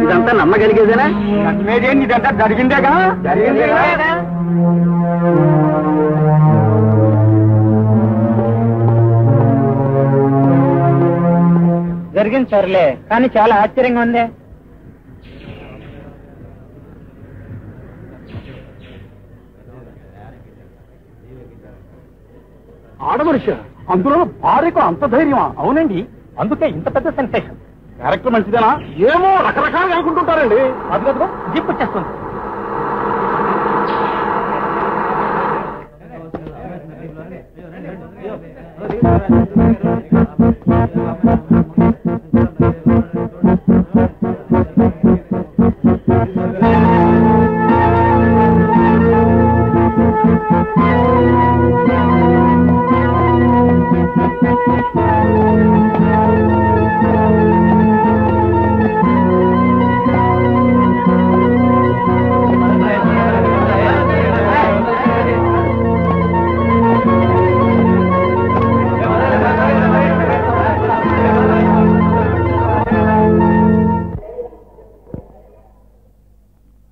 ఇదంతా నమ్మగలిగేదేనా? నమ్మేదేంటి? ఇదంతా జరిగిందేగా. జరిగింది సర్లే, కానీ చాలా ఆశ్చర్యంగా ఉంది. ఆడమనిషి, అందులో భార్యకు అంత ధైర్యమా? అవునండి, అందుకే ఇంత పెద్ద సెన్సేషన్. క్యారెక్టర్ మంచిదేనా? ఏమో రకరకాలుగా అనుకుంటుంటారండి. అదిగో జిప్ వచ్చేస్తుంది.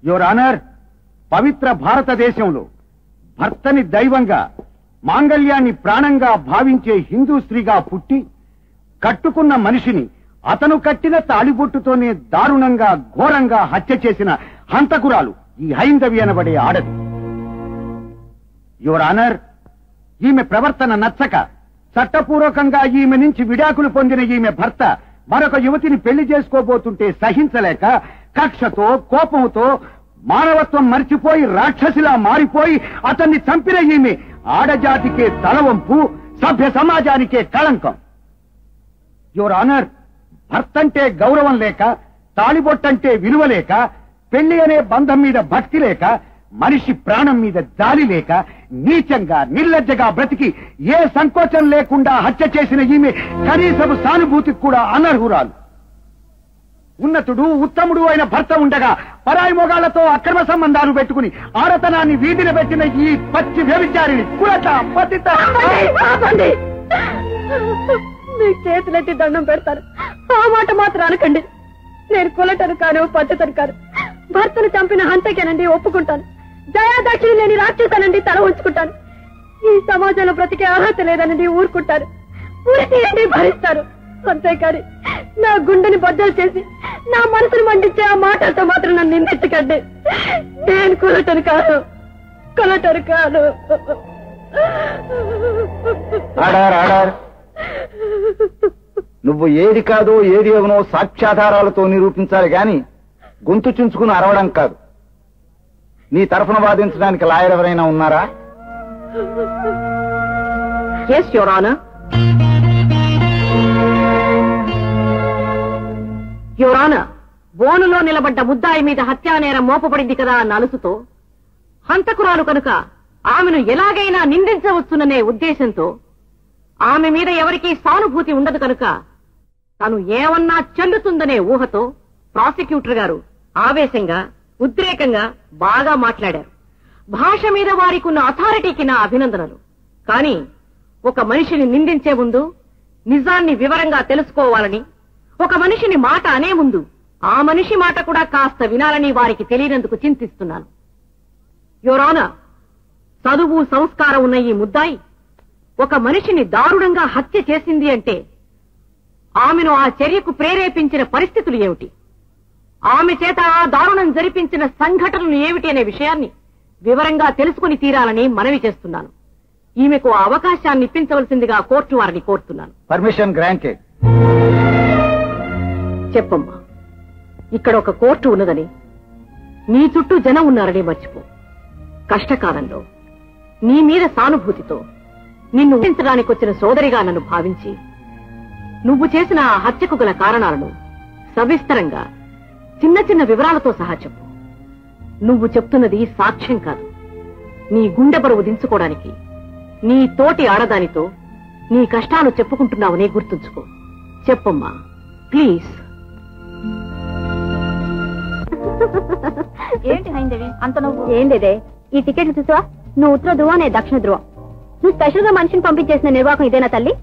యువర్ ఆనర్, పవిత్ర భారతదేశంలో భర్తని దైవంగా, మాంగళ్యాన్ని ప్రాణంగా భావించే హిందూ స్త్రీగా పుట్టి కట్టుకున్న మనిషిని అతను కట్టిన తాళిబొట్టుతోనే దారుణంగా ఘోరంగా హత్య చేసిన హంతకురాలు ఈ హైందవి అనబడే ఆడది. యువర్ ఆనర్, ఈమె ప్రవర్తన నచ్చక చట్టపూర్వకంగా ఈమె నుంచి విడాకులు పొందిన ఈమె భర్త మరొక యువతిని పెళ్లి చేసుకోబోతుంటే సహించలేక కక్షతో కోపంతో మానవత్వం మర్చిపోయి రాక్షసిలా మారిపోయి అతన్ని చంపిన ఈమె ఆడజాతికే తలవంపు, సభ్య సమాజానికే కళంకం. యువర్ ఆనర్, భర్తంటే గౌరవం లేక, తాళిబొట్టంటే విలువ లేక, పెళ్లి అనే బంధం మీద భక్తి లేక, మనిషి ప్రాణం మీద జాలి లేక నీచంగా నిర్లజ్జగా బ్రతికి ఏ సంకోచం లేకుండా హత్య చేసిన ఈమె కనీసపు సానుభూతికి కూడా అనర్హురాలు. ఉన్నతుడు ఉత్తముడు అయిన భర్త ఉండగా పరాయి మొగాళ్లతో అక్రమ సంబంధాలు పెట్టుకుని ఆడతనాన్ని వీధిన పెట్టిన ఈ పచ్చి వ్యభిచారిని కులట పతిత. మీ చేతులెత్తి దండం పెడతారు, ఆ మాట మాత్రం అనకండి. నేను కులటను కాను, పద్ధతను కాను. భర్తను చంపిన హంతకేనండి ఒప్పుకుంటాను. దయాదక్షిణ లేని రాక్షసానండి తల ఉంచుకుంటాను. ఈ సమాజంలో బ్రతికే అర్హత లేదనండి ఊరుకుంటారు, ఊరితీయండి భరిస్తారు. అంతేకాని నా గుండెని బద్దలు చేసి నా మనసును మండించే ఆ మాటలతో మాత్రం నన్ను నిందించకండి. నేను కులటను కాను, కులటను కాను. నువ్వు ఏది కాదో ఏది ఎవనో సాక్ష్యాధారాలతో నిరూపించాలి గాని గొంతు చించుకుని అరవడం కాదు. నీ తరఫున వాదించడానికి లాయర్ ఎవరైనా ఉన్నారా? Yes, Your Honor. Your Honor, బోనులో నిలబడ్డ ముద్దాయి మీద హత్యానేరం మోపబడింది కదా అన్న అలుసుతో హంతకురాలు కనుక ఆమెను ఎలాగైనా నిందించవచ్చుననే ఉద్దేశంతో, ఆమె మీద ఎవరికీ సానుభూతి ఉండదు కనుక తను ఏమన్నా చెల్లుతుందనే ఊహతో ప్రాసిక్యూటర్ గారు ఆవేశంగా ఉద్రేకంగా బాగా మాట్లాడారు. భాష మీద వారికి ఉన్న అథారిటీకి నా అభినందనలు. కానీ ఒక మనిషిని నిందించే ముందు నిజాన్ని వివరంగా తెలుసుకోవాలని, ఒక మనిషిని మాట అనే ముందు ఆ మనిషి మాట కూడా కాస్త వినాలని వారికి తెలియనందుకు చింతిస్తున్నాను. యువర్ ఆనర్, చదువు సంస్కారం ఉన్న ఈ ముద్దాయి ఒక మనిషిని దారుణంగా హత్య చేసింది అంటే ఆమెను ఆ చర్యకు ప్రేరేపించిన పరిస్థితులు ఏమిటి, ఆమె చేత ఆ దారుణం జరిపించిన సంఘటనలు ఏమిటి అనే విషయాన్ని వివరంగా తెలుసుకుని తీరాలని మనవి చేస్తున్నాను. ఈమెకు అవకాశాన్ని ఇప్పించవలసిందిగా కోర్టు వారిని కోరుతున్నాను. Permission granted. చెప్పమ్మా, ఇక్కడ ఒక కోర్టు ఉన్నదని, నీ చుట్టూ జనం ఉన్నారని మర్చిపో. కష్టకాలంలో నీ మీద సానుభూతితో నిన్ను ఊహించడానికి వచ్చిన సోదరిగా నన్ను భావించి నువ్వు చేసిన ఆ హత్యకు గల కారణాలను సవిస్తరంగా చిన్న చిన్న వివరాలతో సహా చెప్పు. నువ్వు చెప్తున్నది సాక్ష్యం కాదు, నీ గుండె బరువు దించుకోవడానికి నీ తోటి ఆడదానితో నీ కష్టాలు చెప్పుకుంటున్నావని గుర్తుంచుకో. చెప్పమ్మా ప్లీజ్. ఏంటి హైందవి అంత నువ్వు? ఏం లేదే, ఈ టికెట్లు చూసావా? నువ్వు ఉత్తర ధ్రువ, నేను దక్షిణ ధ్రువ. నువ్వు స్పెషల్ గా మనిషిని పంపించేసిన నిర్వాహకం ఇదేనా తల్లి?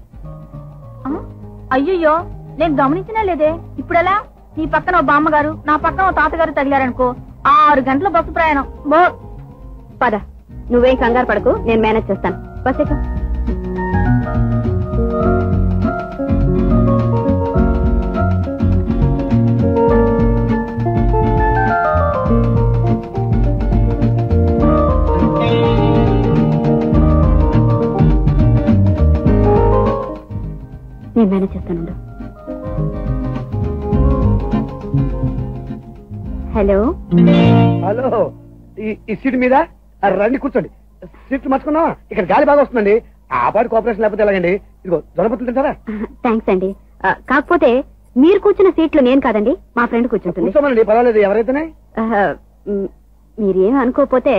అయ్యయ్యో, నేను గమనించినా లేదే. ఇప్పుడెలా? నీ పక్కన ఓ బామ్మగారు, నా పక్కన ఓ తాతగారు తగిలారనుకో, 6 గంటల బస్సు ప్రయాణం. పద, నువ్వేం కంగారు పడకు, నేను మేనేజ్ చేస్తాను. బస్ ఎక్క. నేను మేనేజ్ చేస్తాను. హలో హలో, ఈ సీట్ మీద రండి, కూర్చోండి. సీట్ మార్చుకున్నావా? ఇక్కడ గాలి బాగా వస్తుందండి. ఆ పాటి కోఆపరేషన్ లేకపోతే ఎలాగండి? ఇదిగో జొన్నపత్తులు తింటారా? థ్యాంక్స్ అండి. కాకపోతే మీరు కూర్చున్న సీట్లో నేను కాదండి, మా ఫ్రెండ్ కూర్చుంటుంది. కూర్చోమనండి, పర్వాలేదు, ఎవరైతేనే. మీరేం అనుకోకపోతే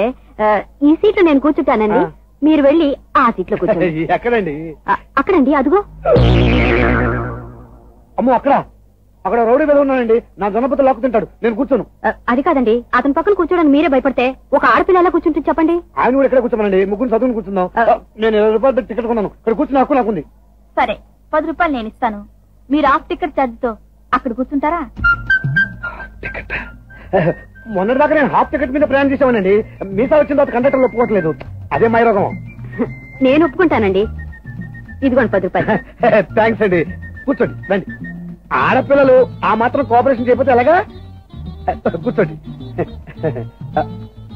ఈ సీట్లో నేను కూర్చుంటానండి, మీరు వెళ్ళి ఆ సీట్లో కూర్చోండి. ఎక్కడండి? అక్కడండి, అదిగో. అమ్మో, అక్కడ రౌడీ మీద ఉన్నానండి, నా జొన్నపత్తులు లాక్కు తింటాడు, నేను కూర్చోను. అది కాదండి, అతని పక్కన కూర్చోడానికి మీరే భయపడితే ఒక ఆడపిల్ల ఎలా కూర్చుంటుంది చెప్పండి? ఆయన కూడా ఎక్కడ కూర్చోమనండి, ముగ్గురు చదువుని కూర్చుందాం. నేను 20 రూపాయలు టికెట్ కొన్నాను, ఇక్కడ కూర్చున్న హక్కు నాకుంది. సరే, 10 రూపాయలు నేను ఇస్తాను, మీరు హాఫ్ టికెట్ ఛార్జ్ తో అక్కడ కూర్చుంటారా? మొన్నటిదాకా నేను హాఫ్ టికెట్ మీద ప్రయాణం చేసామనండి, మీసా వచ్చిన తర్వాత కండక్టర్లు ఒప్పుకోవట్లేదు. అదే మై రోగం. నేను ఒప్పుకుంటానండి. ఇదిగోండి 10 రూపాయలు. థ్యాంక్స్ అండి. కూర్చోండి, రండి. ఆడపిల్లలు ఆ మాత్రం కోఆపరేషన్ చేయకపోతే ఎలాగా? కూర్చోండి.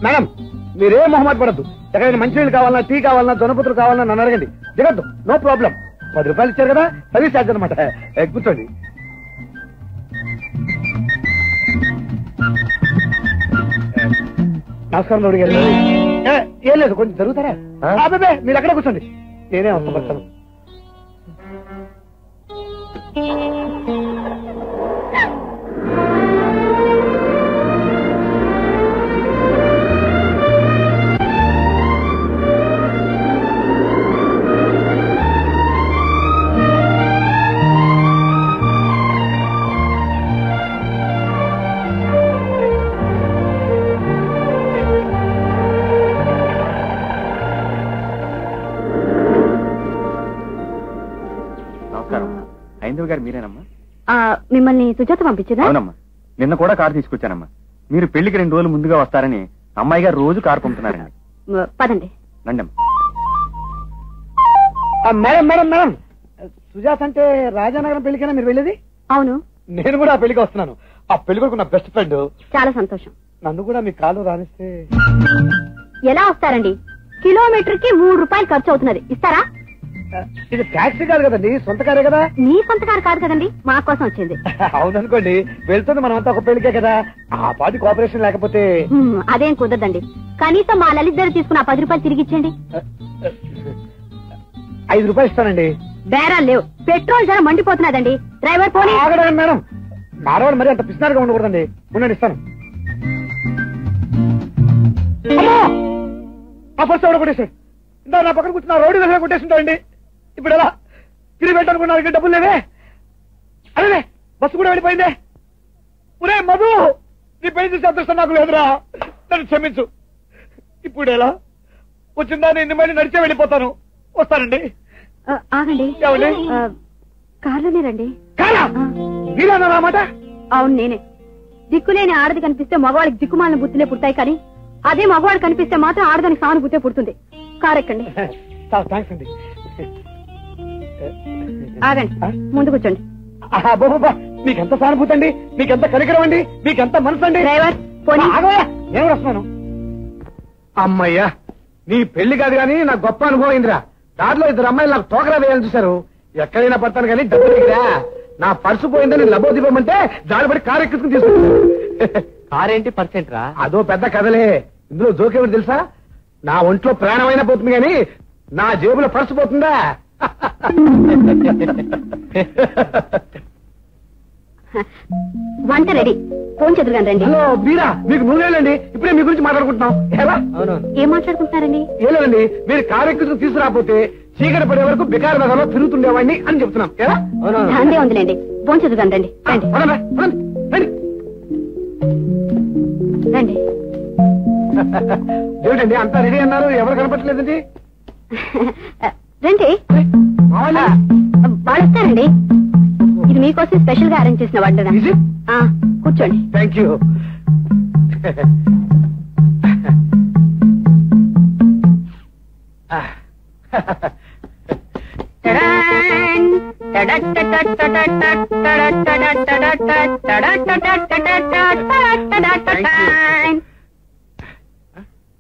మేడం, మీరే మొహమాట పడద్దు. ఎక్కడైనా మంచినీళ్ళు కావాలన్నా, టీ కావాలన్నా, జొన్నపత్రులు కావాలన్నా నన్ను అడగండి, దిగద్దు, నో ప్రాబ్లం. 10 రూపాయలు ఇచ్చారు కదా, సర్వీస్ ఛార్జ్ అనమాట. కూర్చోండి. నమస్కారం రౌడీ గారు. ఏం లేదు, కొంచెం జరుగుతారా? అబ్బాబే, మీరు అక్కడే కూర్చోండి, నేనే వస్తాను. గారు మీరేనమ్మా? మిమ్మల్ని సుజాత పంపించదా? అవునమ్మా, నిన్న కూడా కారు తీసుకొచ్చానమ్మా. మీరు పెళ్లికి 2 రోజులు ముందుగా వస్తారని అమ్మాయి గారు రోజు కారు పంపుతున్నారండి. పదండి. రండి. మేడం మేడం మేడం, సుజాత అంటే రాజానగరం పెళ్లికైనా మీరు వెళ్ళేది? అవును, నేను కూడా ఆ పెళ్లికి వస్తున్నాను. ఆ పెళ్లి కొడుకు నా బెస్ట్ ఫ్రెండ్. చాలా సంతోషం. నన్ను కూడా మీ కాలు రానిస్తే. ఎలా వస్తారండి? కిలోమీటర్ కి 3 రూపాయలు ఖర్చు అవుతున్నది, ఇస్తారా? ఇది ట్యాక్సీ కాదు కదండి, సొంత కారే కదా. మీ సొంత కారు కాదు కదండి, మా కోసం వచ్చింది. అవుననుకోండి, వెళ్తుంది మనమంతా ఒక పెళ్లికే కదా, ఆ పాటి కోఆపరేషన్ లేకపోతే. అదేం కుదరదండి. కనీసం మా లలిత్ దగ్గర తీసుకున్న 10 రూపాయలు తిరిగి ఇచ్చేయండి. 5 రూపాయలు ఇస్తానండి. బేరాలు లేవు, పెట్రోల్ ధర మండిపోతున్నదండి. డ్రైవర్ పోనీ. ఆగడండి మేడం, మారవాడు మరి అంత పిసినారుగా ఉండకూడదండి. ఉండండి, ఇస్తాను. ఆ ఫస్ట్ ఎవడ కొట్టేశాడు? ఇందా నా పక్కన కూర్చున్న రౌడీ దగ్గర కొట్టేసింటాడండి. ఇప్పుడు ఎలా తిరిగి పెట్టనుకున్నారు? డబ్బులు లేవే. అదే బస్సు కూడా వెళ్ళిపోయిందే. ఒరే మధు, నీ పెళ్లి చూసి అదృష్టం నాకు లేదురా, నన్ను క్షమించు. ఇప్పుడు ఎలా వచ్చిందా? నేను మళ్ళీ నడిచే వెళ్ళిపోతాను. వస్తానండి. ఆగండి, కార్లోనే రండి. కారా మీరన్నమాట? అవును, నేనే. దిక్కులేని ఆడది కనిపిస్తే మగవాడికి దిక్కుమాలిన బుద్ధులే పుడతాయి, కానీ అదే మగవాడు కనిపిస్తే మాత్రం ఆడదానికి సానుభూతే పుడుతుంది. కారెక్కండి. థ్యాంక్స్ అండి. ఆగండి, ముందు కూర్చోండి. మీకెంత సానుభూతి అండి, మీకెంత కనికరం అండి, మీకెంత మనసు అండి. డ్రైవర్ పోనీ. నేను వస్తున్నాను. అమ్మయ్యా, నీ పెళ్లి కాదు కానీ నాకు గొప్ప అనుభవం అయిందిరా. దారిలో 2 అమ్మాయిలు నాకు తోకరా వేయాలని చూశారు. ఎక్కడైనా పడతాను కానీ డబ్బు దగ్గర నా పర్సు పోయిందని లబోదివ్వమంటే దాడిపడి కారు ఎక్కించుకుని తీసుకుంటాను. కారేంటి పర్సెంట్ రా? అదో పెద్ద కథలే. ఇందులో జోకేమిటి తెలుసా? నా ఒంట్లో ప్రాణమైనా పోతుంది కానీ నా జేబులో పర్సు పోతుందా? వంట రెడీ, ఫోన్ చదువుగాను రండి. హలో మీరా, మీకు నువ్వేలండి, ఇప్పుడే మీ గురించి మాట్లాడుకుంటున్నాం. ఎలా? ఏం మాట్లాడుకుంటున్నారండి? ఏం లేదండి, మీరు కారు ఎక్కించుకుని తీసుకురాకపోతే చీకటి పడే వరకు బికారు నగర్లో తిరుగుతుండేవాడిని అని చెప్తున్నాం. ఎలా? అందే ఉందిలేండి, ఫోన్ చదువుగాను రండి. రండి. ఏమిటండి అంతా రెడీ అన్నారు, ఎవరు కనపట్లేదండి? రండి, వాళ్ళు వస్తారండి. ఇది మీకోసం స్పెషల్ గా అరేంజ్ చేసిన వంట. కూర్చోండి. Thank you.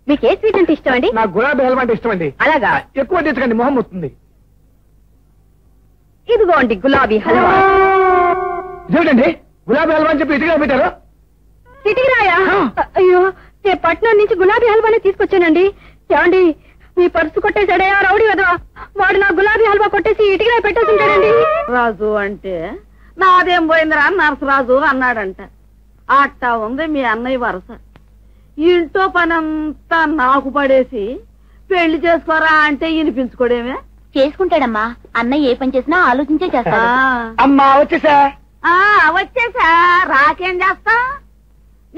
మీకు ఏ స్వీట్ అంటే ఇష్టం అండి? నాకు గులాబీ హల్వా అంటే ఇష్టం అండి. అలాగా? ఎక్కువ తెచ్చకండి, మొహం వస్తుంది. ఇదిగోండి గులాబీ హల్వా. ఇదేమిటండి గులాబీ హల్వా అని చెప్పి ఇటుగా పెట్టారు? ఇటుకురాయా? అయ్యో, నేను పట్నం నుంచి గులాబీ హల్వానే తీసుకొచ్చానండి. ఏమండి, మీ పర్సు కొట్టేశాడే ఆ రౌడీ కదా, వాడు నా గులాబీ హల్వా కొట్టేసి ఇటుగా పెట్టేసింటాడండి. రాజు అంటే నాదేం పోయిందిరా నరసరాజు అన్నాడంట. అట్టా ఉంది మీ అన్నయ్య వరస. ఇంట్లో పనంతా నాకు పడేసి పెళ్లి చేసుకోరా అంటే వినిపించుకోడేమే. చేసుకుంటాడమ్మా, అన్నయ్య ఏ పని చేసినా ఆలోచించే చేస్తా. అమ్మా వచ్చేసా. వచ్చేసా, రాకేం చేస్తా?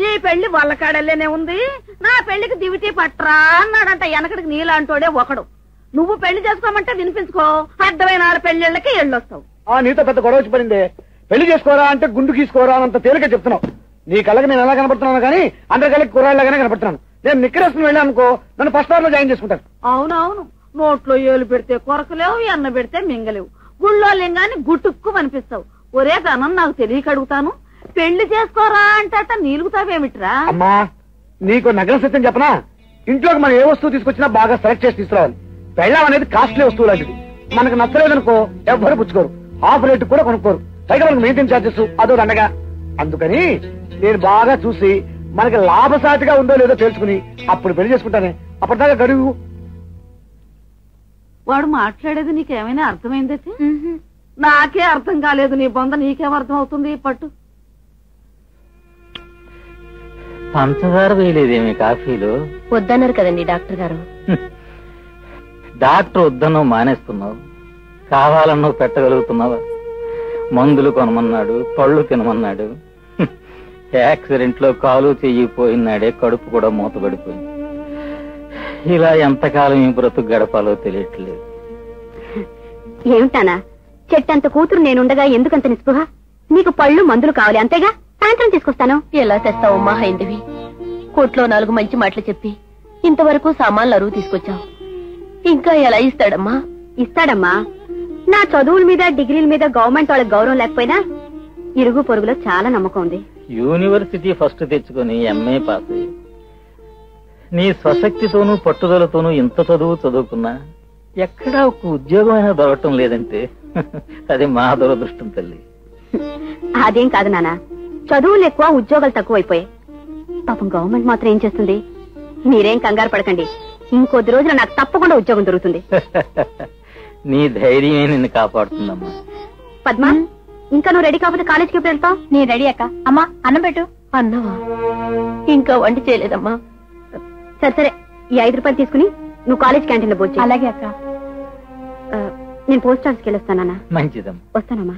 నీ పెళ్లి వల్లకాడల్లేనే ఉంది, నా పెళ్లికి దివిటీ పట్రా అన్నాడంట. వెనకడికి నీలాంటోడే ఒకడు. నువ్వు పెళ్లి చేసుకోమంటే వినిపించుకో, అడ్డమైన 6 పెళ్లిళ్ళకి ఎళ్ళొస్తావు. నీతో పెద్ద గొడవ వచ్చి పడింది. పెళ్లి చేసుకోరా అంటే గుండు గీసుకోరా అంత తేలిక చెప్తున్నావు. నీ కళ్ళకి నేను ఎలా కనపడుతున్నాను కానీ అందరి కళ్ళకి కుర్రాళ్ళగానే కనపడుతున్నాను. నేను నిక్కరేసుకుని వెళ్ళాను అనుకో, నన్ను ఫస్ట్ ఫ్లోర్ లో జాయిన్ చేసుకుంటాను. అవునవును, నోట్లో ఏలు పెడితే కొరకలేవు, ఎన్న పెడితే మింగలేవు. గుళ్ళో లింగాన్ని గుట్టుక్కు అనిపిస్తావు. ఒరే ధనం నాకు తెలియక అడుగుతాను, పెళ్లి చేసుకోరా అంటే నీలుగుతావేమిట్రా? అమ్మా, నీకు నగర సత్యం చెప్పనా? ఇంట్లోకి మనం ఏ వస్తువు తీసుకొచ్చినా బాగా సెలెక్ట్ చేసి తీసుకురావాలి. పెళ్ళం అనేది కాస్ట్లీ వస్తువు లాంటిది. మనకు నచ్చలేదనుకో ఎవ్వరు పుచ్చుకోరు, హాఫ్ రేట్ కూడా కొనుక్కోరు. పైగా మనకు మెయింటైన్ చార్జెస్ అదో దండగా. అందుకని నేను బాగా చూసి మనకి లాభసాటిగా ఉందో లేదో తెలుసుకుని అప్పుడు పెళ్లి చేసుకుంటానే. అప్పటిదాకా గడువు. వాడు మాట్లాడేది నీకేమైనా అర్థమైందైతే? నాకే అర్థం కాలేదు. నీ బొంద నీకేం అర్థం అవుతుంది? పట్టు. పంచదార వేయలేదేమి కాఫీలో? వద్దన్నారు కదండి డాక్టర్ గారు. డాక్టర్ వద్దన్నావు మానేస్తున్నావు, కావాలన్నావు పెట్టగలుగుతున్నావా? మందులు కొనమన్నాడు, పళ్ళు తినమన్నాడు. యాక్సిడెంట్ లో కాలు చెయ్యి పోయినాడే కడుపు కూడా మూతపడిపోయింది. ఇలా ఎంతకాలం ఈ బ్రతుకు గడపాలో తెలియట్లేదు. ఏమిటానా, చెట్టంత కూతురు నేనుండగా ఎందుకంత నిస్పృహ? నీకు పళ్ళు మందులు కావాలి అంతేగా, సాయంత్రం తీసుకొస్తాను. ఎలా తెస్తావమ్మా హైందవి? కోట్లో 4 మంచి మాటలు చెప్పి ఇంతవరకు సామాన్లు అరువు తీసుకొచ్చావు, ఇంకా ఎలా ఇస్తాడమ్మా? ఇస్తాడమ్మా. నా చదువుల మీద డిగ్రీల మీద గవర్నమెంట్ వాళ్ళకి గౌరవం లేకపోయినా ఇరుగు పొరుగులో చాలా నమ్మకం ఉంది. యూనివర్సిటీ ఫస్ట్ తెచ్చుకుని ఎంఏ పాస్ అయ్యి నీ స్వశక్తితోనూ పట్టుదలతోనూ ఇంత చదువు చదువుకున్నా ఎక్కడా ఒక ఉద్యోగం అయినా దొరకటం లేదంటే అది మా దురదృష్టం తల్లి. అదేం కాదు నాన్న, చదువులు ఎక్కువ ఉద్యోగాలు తక్కువైపోయాయి. పాపం గవర్నమెంట్ మాత్రం ఏం చేస్తుంది? మీరేం కంగారు పడకండి, ఇంకొద్ది రోజులు నాకు తప్పకుండా ఉద్యోగం దొరుకుతుంది. నీ ధైర్యమే నిన్ను కాపాడుతుందమ్మా. పద్మా, ఇంకా నువ్వు రెడీ కాకపోతే కాలేజీకి ఎప్పుడు వెళ్తావు? నేను రెడీ అక్క. అమ్మా అన్నం పెట్టు. అన్నవా? ఇంకా వంట చేయలేదమ్మా. సరే సరే, ఈ 5 రూపాయలు తీసుకుని నువ్వు కాలేజ్ క్యాంటీన్ లో పోవచ్చు. అలాగే అక్క. నేను పోస్ట్ ఆఫీస్కి వెళ్ళొస్తానన్నా. మంచిదమ్మా. వస్తానమ్మా.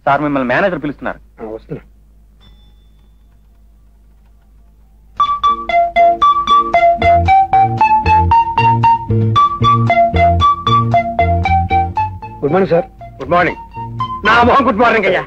సార్ మిమ్మల్ని మేనేజర్ పిలుస్తున్నారు. వస్తున్నా. Good morning sir. Good morning. నా మొహం గుడ్ మార్నింగ్ అయ్యా.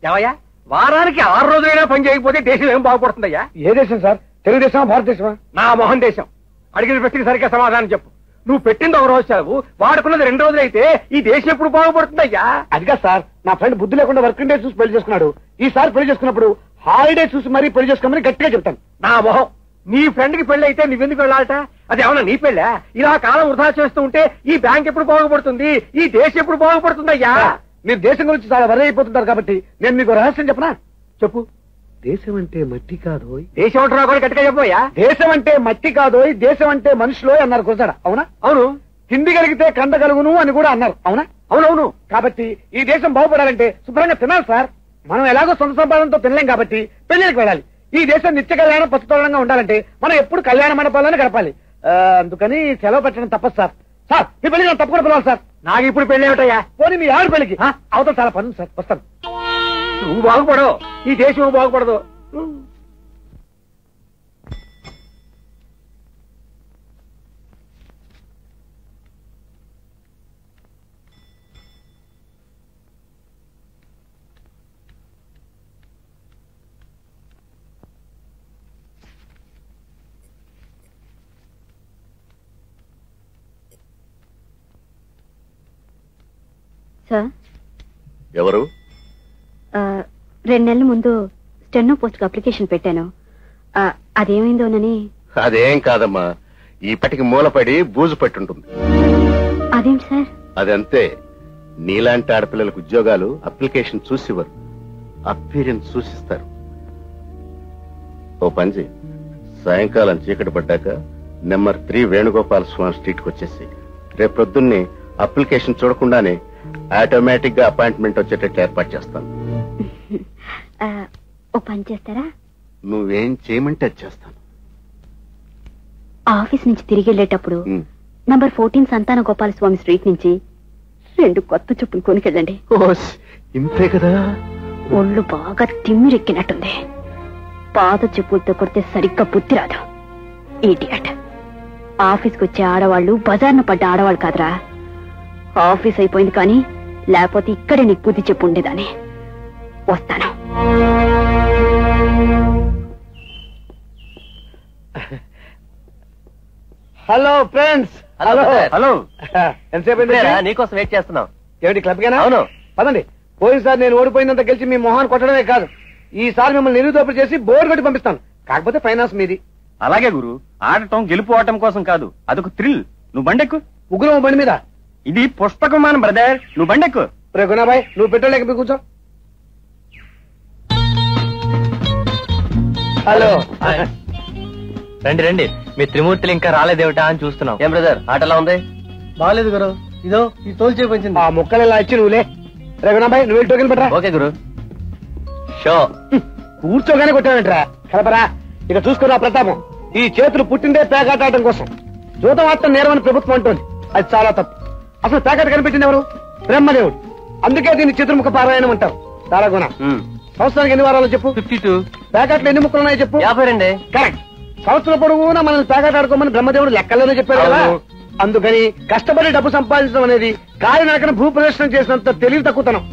ఏమయ్యా, వారానికి 6 రోజులైనా పని చేయకపోతే దేశం ఏం బాగుపడుతుందయ్యా? ఏ దేశం సార్? తెలుగుదేశమా భారతదేశమా? నా మొహం దేశం. అడిగిన ప్రశ్నకి సరిగ్గా సమాధానం చెప్పు. నువ్వు పెట్టింది 1 రోజు సెలవు, వాడుకున్నది 2 రోజులైతే ఈ దేశం ఎప్పుడు బాగుపడుతుందయ్యా? అదిగా సార్, నా ఫ్రెండ్ బుద్ధి లేకుండా వర్కింగ్ డే చూసి పెళ్లి చేసుకున్నాడు. ఈసారి పెళ్లి చేసుకున్నప్పుడు హాలిడే చూసి మరీ పెళ్లి చేసుకోమని గట్టిగా చెప్తాను. నా మొహం. నీ ఫ్రెండ్ కి పెళ్లి అయితే నువ్వెందుకు వెళ్ళాలట? అది ఏమన్నా నీ పెళ్ళా? ఇలా కాలం వృధా చేస్తూ ఉంటే ఈ బ్యాంక్ ఎప్పుడు బాగుపడుతుంది, ఈ దేశం ఎప్పుడు బాగుపడుతుందయ్యా? మీరు దేశం గురించి చాలా వరి అయిపోతుంటారు కాబట్టి నేను మీకు రహస్యం చెప్పనా? చెప్పు. దేశం అంటే మట్టి కాదోయ్. దేశం అంటున్నా కూడా గట్టిగా చెప్పబోయా. దేశం అంటే మట్టి కాదోయ్, దేశం అంటే మనుషులోయ్ అన్నారు కురసాడ. అవునా? అవును. తిండి కలిగితే కండ కలుగును అని కూడా అన్నారు. అవునా? అవునవును. కాబట్టి ఈ దేశం బాగుపడాలంటే శుభ్రంగా తినాలి సార్. మనం ఎలాగో సొంత సంపాదనతో తినలేం కాబట్టి పెళ్లికి వెళ్ళాలి. ఈ దేశం నిత్య కళ్యాణం పచ్చతోరణంగా ఉండాలంటే మనం ఎప్పుడు కళ్యాణ మండపాల్లోనే గడపాలి. అందుకని సెలవు పెట్టడం తప్పదు సార్. సార్ మీ పెళ్లికి నేను తప్పకుండా పిలవాలి సార్. నాకు ఇప్పుడు పెళ్లి ఏమిటయ్యా? పోనీ మీ ఆవిడ పెళ్లికి. అవతల చాలా పని ఉంది సార్, వస్తాను. నువ్వు బాగుపడవు, ఈ దేశం బాగుపడదు. సార్ ఎవరు? 2 నెలల ముందు స్టెనో పోస్ట్ కు అప్లికేషన్ పెట్టాను. అదేమైందోనని. అదేం కాదమ్మా, ఈపటికి మూలపడి బూజు పట్టుంటుంది. అదేం సార్? అదంతే. నీలాంటి ఆడపిల్లలకు ఉద్యోగాలు అప్లికేషన్ చూసివ్వరు, అపీరెన్స్ చూసిస్తారు. ఓ పని చేయి, సాయంకాలం చీకటి పడ్డాక నెంబర్ 3 వేణుగోపాల స్వామి స్ట్రీట్ కి వచ్చేసి రేపు ప్రొద్దున్నే అప్లికేషన్ చూడకుండానే ఆటోమేటిక్ గా అపాయింట్మెంట్ వచ్చేటట్టు ఏర్పాటు చేస్తాను. ఓ పని చేస్తారా? నువ్వేం చేయమంటే అది చేస్తాను. ఆఫీస్ నుంచి తిరిగి వెళ్ళేటప్పుడు నంబర్ 14 సంతాన గోపాల స్వామి స్ట్రీట్ నుంచి 2 కొత్త చెప్పులు కొనుకెళ్ళండి. ఇంతే కదా. ఒళ్ళు బాగా తిమ్మిరెక్కినట్టుంది. పాత చెప్పులతో కొడితే సరిగ్గా బుద్ధి రాదు. ఈడియట్. ఆఫీస్కి వచ్చే ఆడవాళ్లు బజార్న పడ్డ ఆడవాళ్ళు కాదురా. ఆఫీస్ అయిపోయింది కానీ లేకపోతే ఇక్కడే నీకు బుద్ధి చెప్పు ఉండేదాన్ని. వస్తాను. Hello friends. Hello hello. ఎంతసేపు నీకోసం వెయిట్ చేస్తున్నాం. ఏమిటి క్లబ్ గానా? అవును. పదండి. పోయినసారి నేను ఓడిపోయినంత గెలిచి మీ మొహాన్ని కొట్టడమే కాదు, ఈసారి మిమ్మల్ని నిరుదోపుడు చేసి బోర్డు కొట్టి పంపిస్తాను. కాకపోతే ఫైనాన్స్ మీది. అలాగే గురు, ఆడటం గెలుపు ఆడటం కోసం కాదు, అదొక థ్రిల్. నువ్వు బండెక్కు. ముగ్గురు బండి మీద. ఇది పుస్తకం మానం బ్రదర్, నువ్వు బండెక్కు. రే గుణాబాయ్, నువ్వు పెట్రోల్ లేకపోతే కూర్చో. హలో. రండి రండి, మీ త్రిమూర్తులు ఇంకా రాలేదేమిటా అని చూస్తున్నాం. ఏం బ్రదర్, ఆట ఎలా ఉంది? బాగాలేదు గురు, ఇదో ఈ తోలు చేయించింది. ఆ ముక్కలు ఇలా ఇచ్చి నువ్వులే. రే గుణాబాయ్, నువ్వు వెళ్ళి టోకెన్ పెట్టరా. ఓకే గురు. షో. కూర్చోగానే కొట్టానంటరా కలపరా. ఇక చూసుకురా ప్రతాపం, ఈ చేతులు పుట్టిందే పేకాటాడటం కోసం. జూతం మాత్రం నేరమని ప్రభుత్వం అంటోంది. అది చాలా తప్పు. అసలు పేకాట కనిపెట్టింది ఎవరు? బ్రహ్మదేవుడు. అందుకే దీన్ని చతుర్ముఖ పారాయణం అంటారు. చాలా గుణ. సంవత్సరానికి ఎన్ని వారాలు చెప్పు? 52. పేకాట్లు ఎన్ని ముక్కలు ఉన్నాయో చెప్పు? 52. కరెక్ట్. సంవత్సరం పొడవునా మనల్ని పేకాట ఆడుకోమని బ్రహ్మదేవుడు లెక్కల్లోనే చెప్పారు కదా. అందుకని కష్టపడి డబ్బు సంపాదించడం అనేది కాలినడకన భూ ప్రదర్శనం చేసినంత తెలివి తక్కువతనం.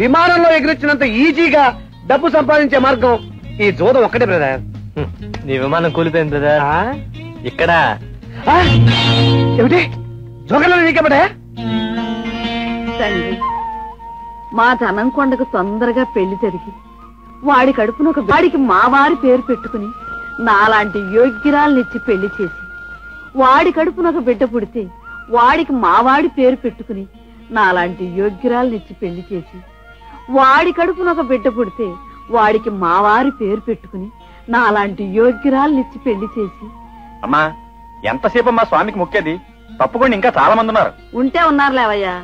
విమానంలో ఎగిరించినంత ఈజీగా డబ్బు సంపాదించే మార్గం ఈ జోదం ఒక్కటే బ్రదర్. నీ విమానం కూలిపోయింది బ్రదర్. ఇక్కడ ఏమిటి జోగంలో నీకేమటే? తండ్రి, మా తనంకొండకు తొందరగా పెళ్లి జరిగి వాడి కడుపున వాడికి మా వారి పేరు పెట్టుకుని నాలాంటి యోగ్యురాలనిచ్చి పెళ్లి చేసి వాడి కడుపున ఒక బిడ్డ పుడితే వాడికి మావాడి పేరు పెట్టుకుని నాలాంటి యోగ్యురాలనిచ్చి పెళ్లి చేసి వాడి కడుపున ఒక బిడ్డ పుడితే వాడికి మావారి పేరు పెట్టుకుని నాలాంటి యోగ్యురాలనిచ్చి పెళ్లి చేసి. అమ్మా, ఎంతసేపు మా స్వామికి మొక్కేది? తప్పకుండా ఇంకా చాలా మంది ఉన్నారు. ఉంటే ఉన్నారు లేవయ్యా.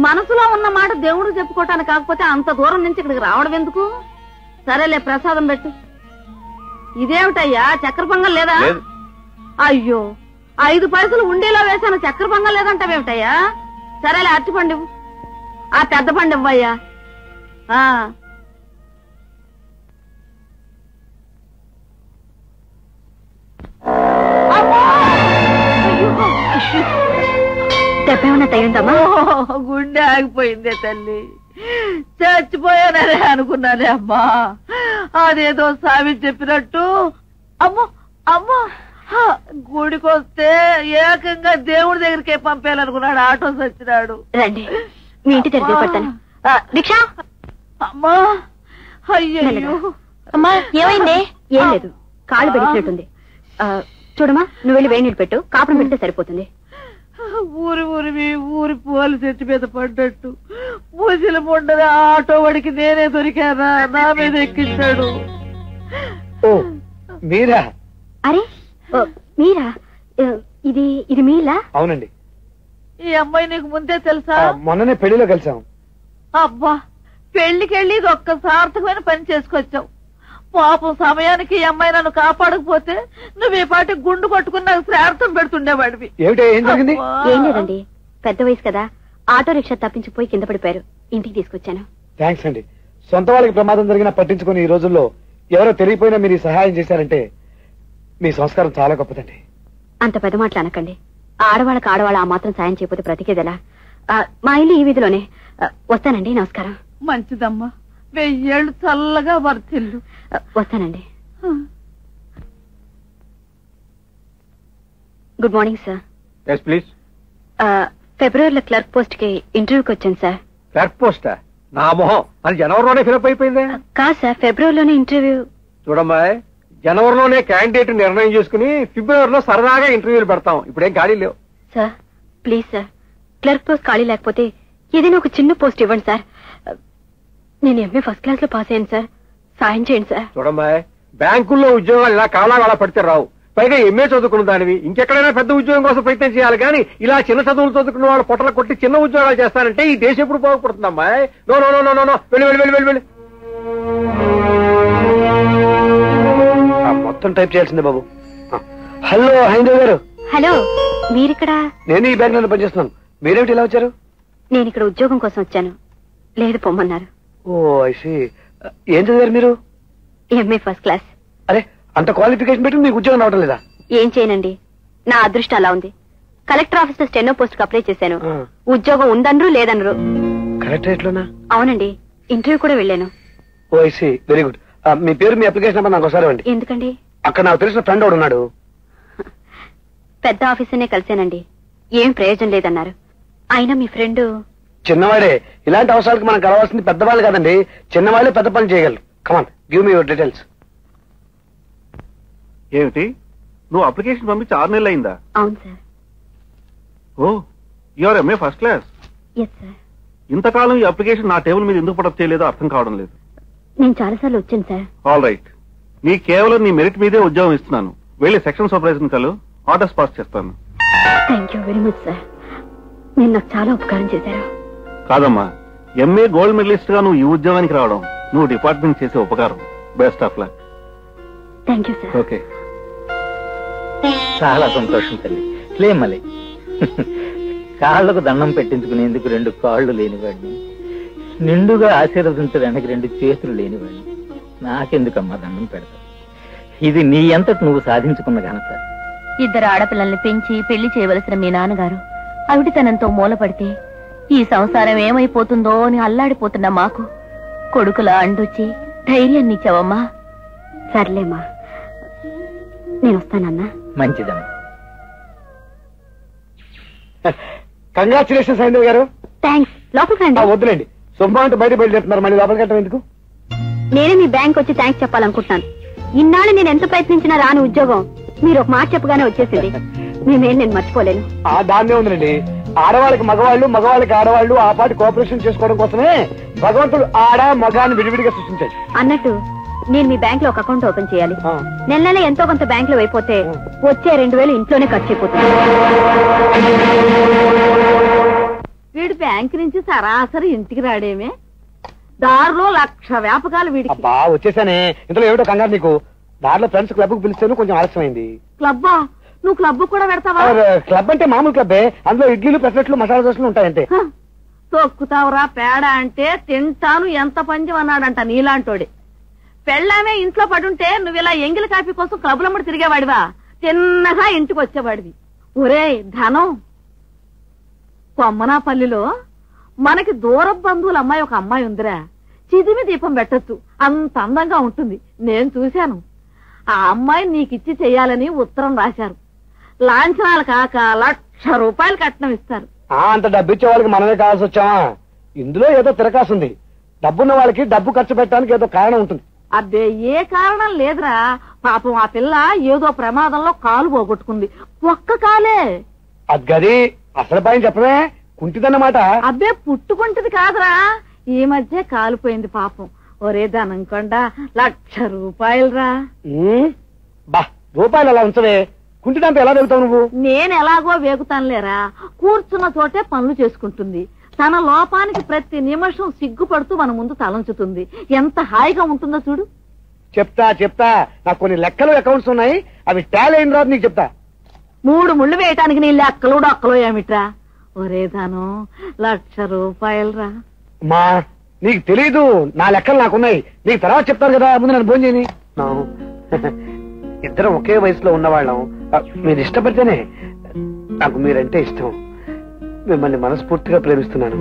మనసులో ఉన్న మాట దేవుడు చెప్పుకోవటానికి కాకపోతే అంత దూరం నుంచి ఇక్కడికి రావడం ఎందుకు? సరేలే, ప్రసాదం పెట్టు. ఇదేమిటయ్యా, చక్కెర పొంగల్ లేదా? అయ్యో, 5 పైసలు ఉండేలా వేసాను, చక్కెర పొంగల్ లేదంటావేమిటయ్యా? సరేలే, అరటి పండు ఇవ్వు. ఆ పెద్ద పండు ఇవ్వయ్యా. దెబ్బేమన్నా తగిందమ్మా? గుండె ఆగిపోయిందే తల్లి. చచ్చిపోయాననే అనుకున్నానే అమ్మా. అదేదో స్వామి చెప్పినట్టు అమ్మో అమ్మో గుడికొస్తే ఏకంగా దేవుడి దగ్గరికే పంపేయాలనుకున్నాడు. ఆటో సచ్చినాడు. రండి, మీ ఇంటి దగ్గర పడతాను. రిక్షా. అమ్మా, అయ్యో అమ్మా, ఏమైంది? ఏం లేదు, కాళ్ళు పెరిగినట్టుంది. చూడమ్మా, నువ్వు వెళ్ళి వేడి నీళ్ళు పెట్టు, కాపురం పెడితే సరిపోతుంది. ఊరి పూలు చెట్టు మీద పడ్డట్టు పూజలు ఉండదు. ఆటో వాడికి నేనే దొరికానా, నా మీద ఎక్కించాడు. ఓ మీరా? అరే మీరా? ఇది మీలా? అవునండి. ఈ అమ్మాయి నీకు ముందే తెలుసా? మొన్ననే పెళ్లిలో కలిసాం. అబ్బా, పెళ్లికెళ్ళి ఇది ఒక్క సార్థకమైన పని చేసుకొచ్చావు. పాపం సమయానికి ఈ అమ్మాయి నన్ను కాపాడకపోతే నువ్వు ఈ పాటి గుండు కొట్టుకుని నాకు శ్రార్థం పెడుతుండేవాడివి. ఏం జరిగింది? ఏం లేదండి, పెద్ద వయసు కదా, ఆటో రిక్షా తప్పించిపోయి కింద పడిపోయారు. ఇంటికి తీసుకొచ్చాను. థ్యాంక్స్ అండి. సొంత వాళ్ళకి ప్రమాదం జరిగినా పట్టించుకుని ఈ రోజుల్లో ఎవరో తెలియపోయినా మీరు సహాయం చేశారంటే మీ సంస్కారం చాలా గొప్పదండి. అంత పెద్ద మాటలు అనకండి. ఆడవాళ్ళకి ఆడవాళ్ళ ఆ మాత్రం సాయం చేయకపోతే బ్రతికేదెలా? మా ఇల్లు ఈ వీధిలోనే. వస్తానండి, నమస్కారం. మంచిదమ్మా, 1000 ఏళ్ళు చల్లగా వర్తిల్లు. వస్తానండి. Good morning sir. Yes please. ఫిబ్రవరిలో క్లర్క్ పోస్ట్ కి ఇంటర్వ్యూకి వచ్చాను సార్. క్లర్క్ పోస్టా? నా మొహం అది జనవరిలోనే ఫిలప్ అయిపోయిందే. కాదు సార్, ఫిబ్రవరిలోనే ఇంటర్వ్యూ. చూడమ్మాయి, జనవరిలోనే క్యాండిడేట్ నిర్ణయం చేసుకుని ఫిబ్రవరిలో సరదాగా ఇంటర్వ్యూలు పెడతాం. ఇప్పుడేం ఖాళీ లేవు. Sir please sir, clerk post ఖాళీ లేకపోతే ఏదైనా ఒక చిన్న పోస్ట్ ఇవ్వండి సార్. నేను ఎంఏ ఫస్ట్ క్లాస్ లో పాస్ అయ్యాను సార్, సాయం చేయండి సార్. చూడమ్మాయి, బ్యాంకుల్లో ఉద్యోగాలు ఇలా కాలా పడితే రావు. పైగా ఎంఏ చదువుకున్న దానివి ఇంకెక్కడైనా పెద్ద ఉద్యోగం కోసం ప్రయత్నం చేయాలి కానీ ఇలా చిన్న చదువులు చదువుకున్న వాళ్ళు పొట్టలు కొట్టి చిన్న ఉద్యోగాలు చేస్తానంటే ఈ దేశం ఎప్పుడు బాగుపడుతుందమ్మాయి? No no no no no, వెళ్ళి వెళ్ళి వెళ్ళి వెళ్ళి వెళ్ళి. మొత్తం టైప్ చేయాల్సిందే బాబు. హలో హైందవ్ గారు. హలో, మీరిక్కడ? నేను ఈ బ్యాంక్ లో పనిచేస్తున్నాను. మీరేమిటి ఇలా వచ్చారు? నేను ఇక్కడ ఉద్యోగం కోసం వచ్చాను. లేదు పొమ్మన్నారు. ఓ ఐసి. ఏం చదివారు మీరు? MA first class. అరే, అంత క్వాలిఫికేషన్ పెట్టి మీకు ఉద్యోగం రావడం లేదా? ఏం చేయనండి, నా అదృష్టం అలా ఉంది. కలెక్టర్ ఆఫీస్ లో స్టెనో పోస్ట్ కి అప్లై చేశాను. ఉద్యోగం ఉందనరు లేదనరు. కలెక్టరేట్ లోనా? అవునండి, ఇంటర్వ్యూ కూడా వెళ్ళాను. ఓ ఐసి, వెరీ గుడ్. మీ పేరు, మీ అప్లికేషన్ నెంబర్ నాకు ఒకసారి ఇవ్వండి. ఎందుకండి? అక్కడ నాకు తెలిసిన ఫ్రెండ్ ఒకడు ఉన్నాడు. పెద్ద ఆఫీసర్నే కలిశానండి, ఏం ప్రయోజనం లేదన్నారు. అయినా మీ ఫ్రెండ్ చిన్నవాడే. ఇలాంటి అవసరాలకు మనం కలవాల్సింది పెద్దవాళ్ళు కాదండి, చిన్నవాళ్ళే పెద్ద పని చేయగలరు. Come on, give me your details. ఏమిటి, నువ్వు అప్లికేషన్ పంపించి 6 నెలలు అయిందా? అవును సార్. ఓ, your MA first class. Yes sir. ఇంతకాలం ఈ అప్లికేషన్ నా టేబుల్ మీద ఎందుకు పడప్ చేయలేదో అర్థం కావడం లేదు. నేను చాలాసార్లు వచ్చాను సార్. ఆల్ రైట్, నీ కేవలం నీ మెరిట్ మీదే ఉద్యోగం ఇస్తున్నాను. వెళ్ళి సెక్షన్ సూపర్వైజర్ కలు, ఆర్డర్స్ పాస్ చేస్తాను. Thank you very much sir, మీరు నాకు చాలా ఉపకారం చేశారు. కాదమ్మా, ఎంఏ గోల్డ్ మెడలిస్ట్ గా నువ్వు ఈ ఉద్యోగానికి రావడం నువ్వు డిపార్ట్మెంట్ చేసే ఉపకారం. Best of luck. Thank you sir. Okay. చాలా సంతోషం తల్లి. లేమలే, కాళ్లకు దండం పెట్టించుకునేందుకు 2 కాళ్లు లేనివాడిని, నిండుగా ఆశీర్వదించడానికి 2 చేతులు లేనివాడిని. నాకెందుకమ్మా దండం పెడతావు? ఇది నీ అంతటి నువ్వు సాధించుకున్న ఘనత. 2 ఆడపిల్లల్ని పెంచి పెళ్లి చేయవలసిన మీ నాన్నగారు అవిటితనంతో మూలపడితే ఈ సంసారం ఏమైపోతుందో అని అల్లాడిపోతున్న మాకు కొడుకులా అండొచ్చి ధైర్యాన్ని ఇచ్చావమ్మా. సర్లేమ్మా, నేను వస్తానన్నా. మంచిదమ్మా. కంగ్రాచులేషన్స్ హైందవ్ గారు. థ్యాంక్స్. లోపలికి రండి. వద్దులేండి, సొమ్మా అంటే బయట బయలుదేరుతున్నారు, మళ్ళీ లోపలికి వెళ్ళడం ఎందుకు? నేనే మీ బ్యాంక్ వచ్చి థ్యాంక్స్ చెప్పాలనుకుంటున్నాను. ఇన్నాళ్ళు నేను ఎంత ప్రయత్నించినా రాని ఉద్యోగం మీరు ఒక మాట చెప్పగానే వచ్చేసింది. మేమేం నేను మర్చిపోలేను. దాన్నే ఉందండి, ఆడవాళ్ళకి మగవాళ్ళు, మగవాళ్ళకి ఆడవాళ్ళు ఆ పాటి కోఆపరేషన్ చేసుకోవడం కోసమే భగవంతుడు ఆడ మగాన్ని విడివిడిగా సృష్టించాడు. అన్నట్టు నేను మీ బ్యాంక్ లో ఒక అకౌంట్ ఓపెన్ చేయాలి. నెల నెల ఎంతో కొంత బ్యాంక్ లో అయిపోతే వచ్చే 2000 ఇంట్లోనే ఖర్చు అయిపోతుంది. వీడు బ్యాంక్ నుంచి సరాసరి ఇంటికి రాడేమే, దారిలో 1,00,000 వ్యాపకాలు వీడికి. అబ్బా వచ్చేసానే, ఇందులో ఏమిటో కంగారు నీకు. దారిలో ఫ్రెండ్స్ క్లబ్ కు పిలిచాను, కొంచెం ఆలస్యమైంది. క్లబ్బా? నువ్వు క్లబ్ కూడా పెడతావా? క్లబ్ అంటే మామూలు క్లబ్బే, అందులో ఇడ్లీలు, పెసరట్లు, మసాలా దోశలు ఉంటాయంటే. తొక్కుతావురా పేడ అంటే తింటాను ఎంత పంచం అన్నాడంట నీలాంటోడే. పెళ్ళామే ఇంట్లో పడుంటే నువ్వు ఇలా ఎంగిలి కాఫీ కోసం క్లబ్లమ్మడి తిరిగేవాడివా? తిన్నగా ఇంటికి వచ్చేవాడివి. ఒరే ధనం, కొమ్మనాపల్లిలో మనకి దూర బంధువుల అమ్మాయి ఒక అమ్మాయి ఉందిరా, చిదిమి దీపం పెట్టొచ్చు, అంత అందంగా ఉంటుంది. నేను చూశాను. ఆ అమ్మాయి నీకిచ్చి చెయ్యాలని ఉత్తరం రాశారు. లాంఛనాలు కాక 1,00,000 రూపాయలు కట్నం ఇస్తారు. అంత డబ్బు ఇచ్చే వాళ్ళకి మనమే కావాల్సి వచ్చామా? ఇందులో ఏదో తిరకాసుంది. డబ్బున్న వాళ్ళకి డబ్బు ఖర్చు పెట్టడానికి ఏదో కారణం ఉంటుంది. అబ్బే ఏ కారణం లేదురా, పాపం ఆ పిల్ల ఏదో ప్రమాదంలో కాలు పోగొట్టుకుంది. ఒక్క కాలే. అది అసలు పైన చెప్పమే, కుంటిదన్నమాట. అబ్బే పుట్టుకుంటది కాదురా, ఈ మధ్య కాలిపోయింది పాపం. ఒరే ధనంకొండ, 1,00,000 రూపాయలు రా. బా రూపాయలు అలా ఉంచవే, కుంటిదంతా ఎలా వెళ్తావు నువ్వు? నేను ఎలాగో వేగుతానులేరా, కూర్చున్న చోటే పనులు చేసుకుంటుంది. తన లోపానికి ప్రతి నిమిషం సిగ్గుపడుతూ మన ముందు తలంచుతుంది. ఎంత హాయిగా ఉంటుందో చూడు. చెప్తా నాకు కొన్ని లెక్కలు అకౌంట్స్ ఉన్నాయి, అవి టాలీ అయిన తర్వాత నీకు చెప్తా. 3 ముళ్ళు వేయటానికి నీ లెక్కలు డొక్కలు ఏమిట్రా? ఒరే ధనం, 1,00,000 రూపాయలు రా. మా నీకు తెలీదు, నా లెక్కలు నాకున్నాయి, నీకు తర్వాత చెప్తారు కదా, ముందు నన్ను ఫోన్ చేయని. ఇద్దరం ఒకే వయసులో ఉన్నవాళ్ళం, మీరు ఇష్టపడితేనే. నాకు మీరంటే ఇష్టం, మిమ్మల్ని మనస్ఫూర్తిగా ప్రేమిస్తున్నాను.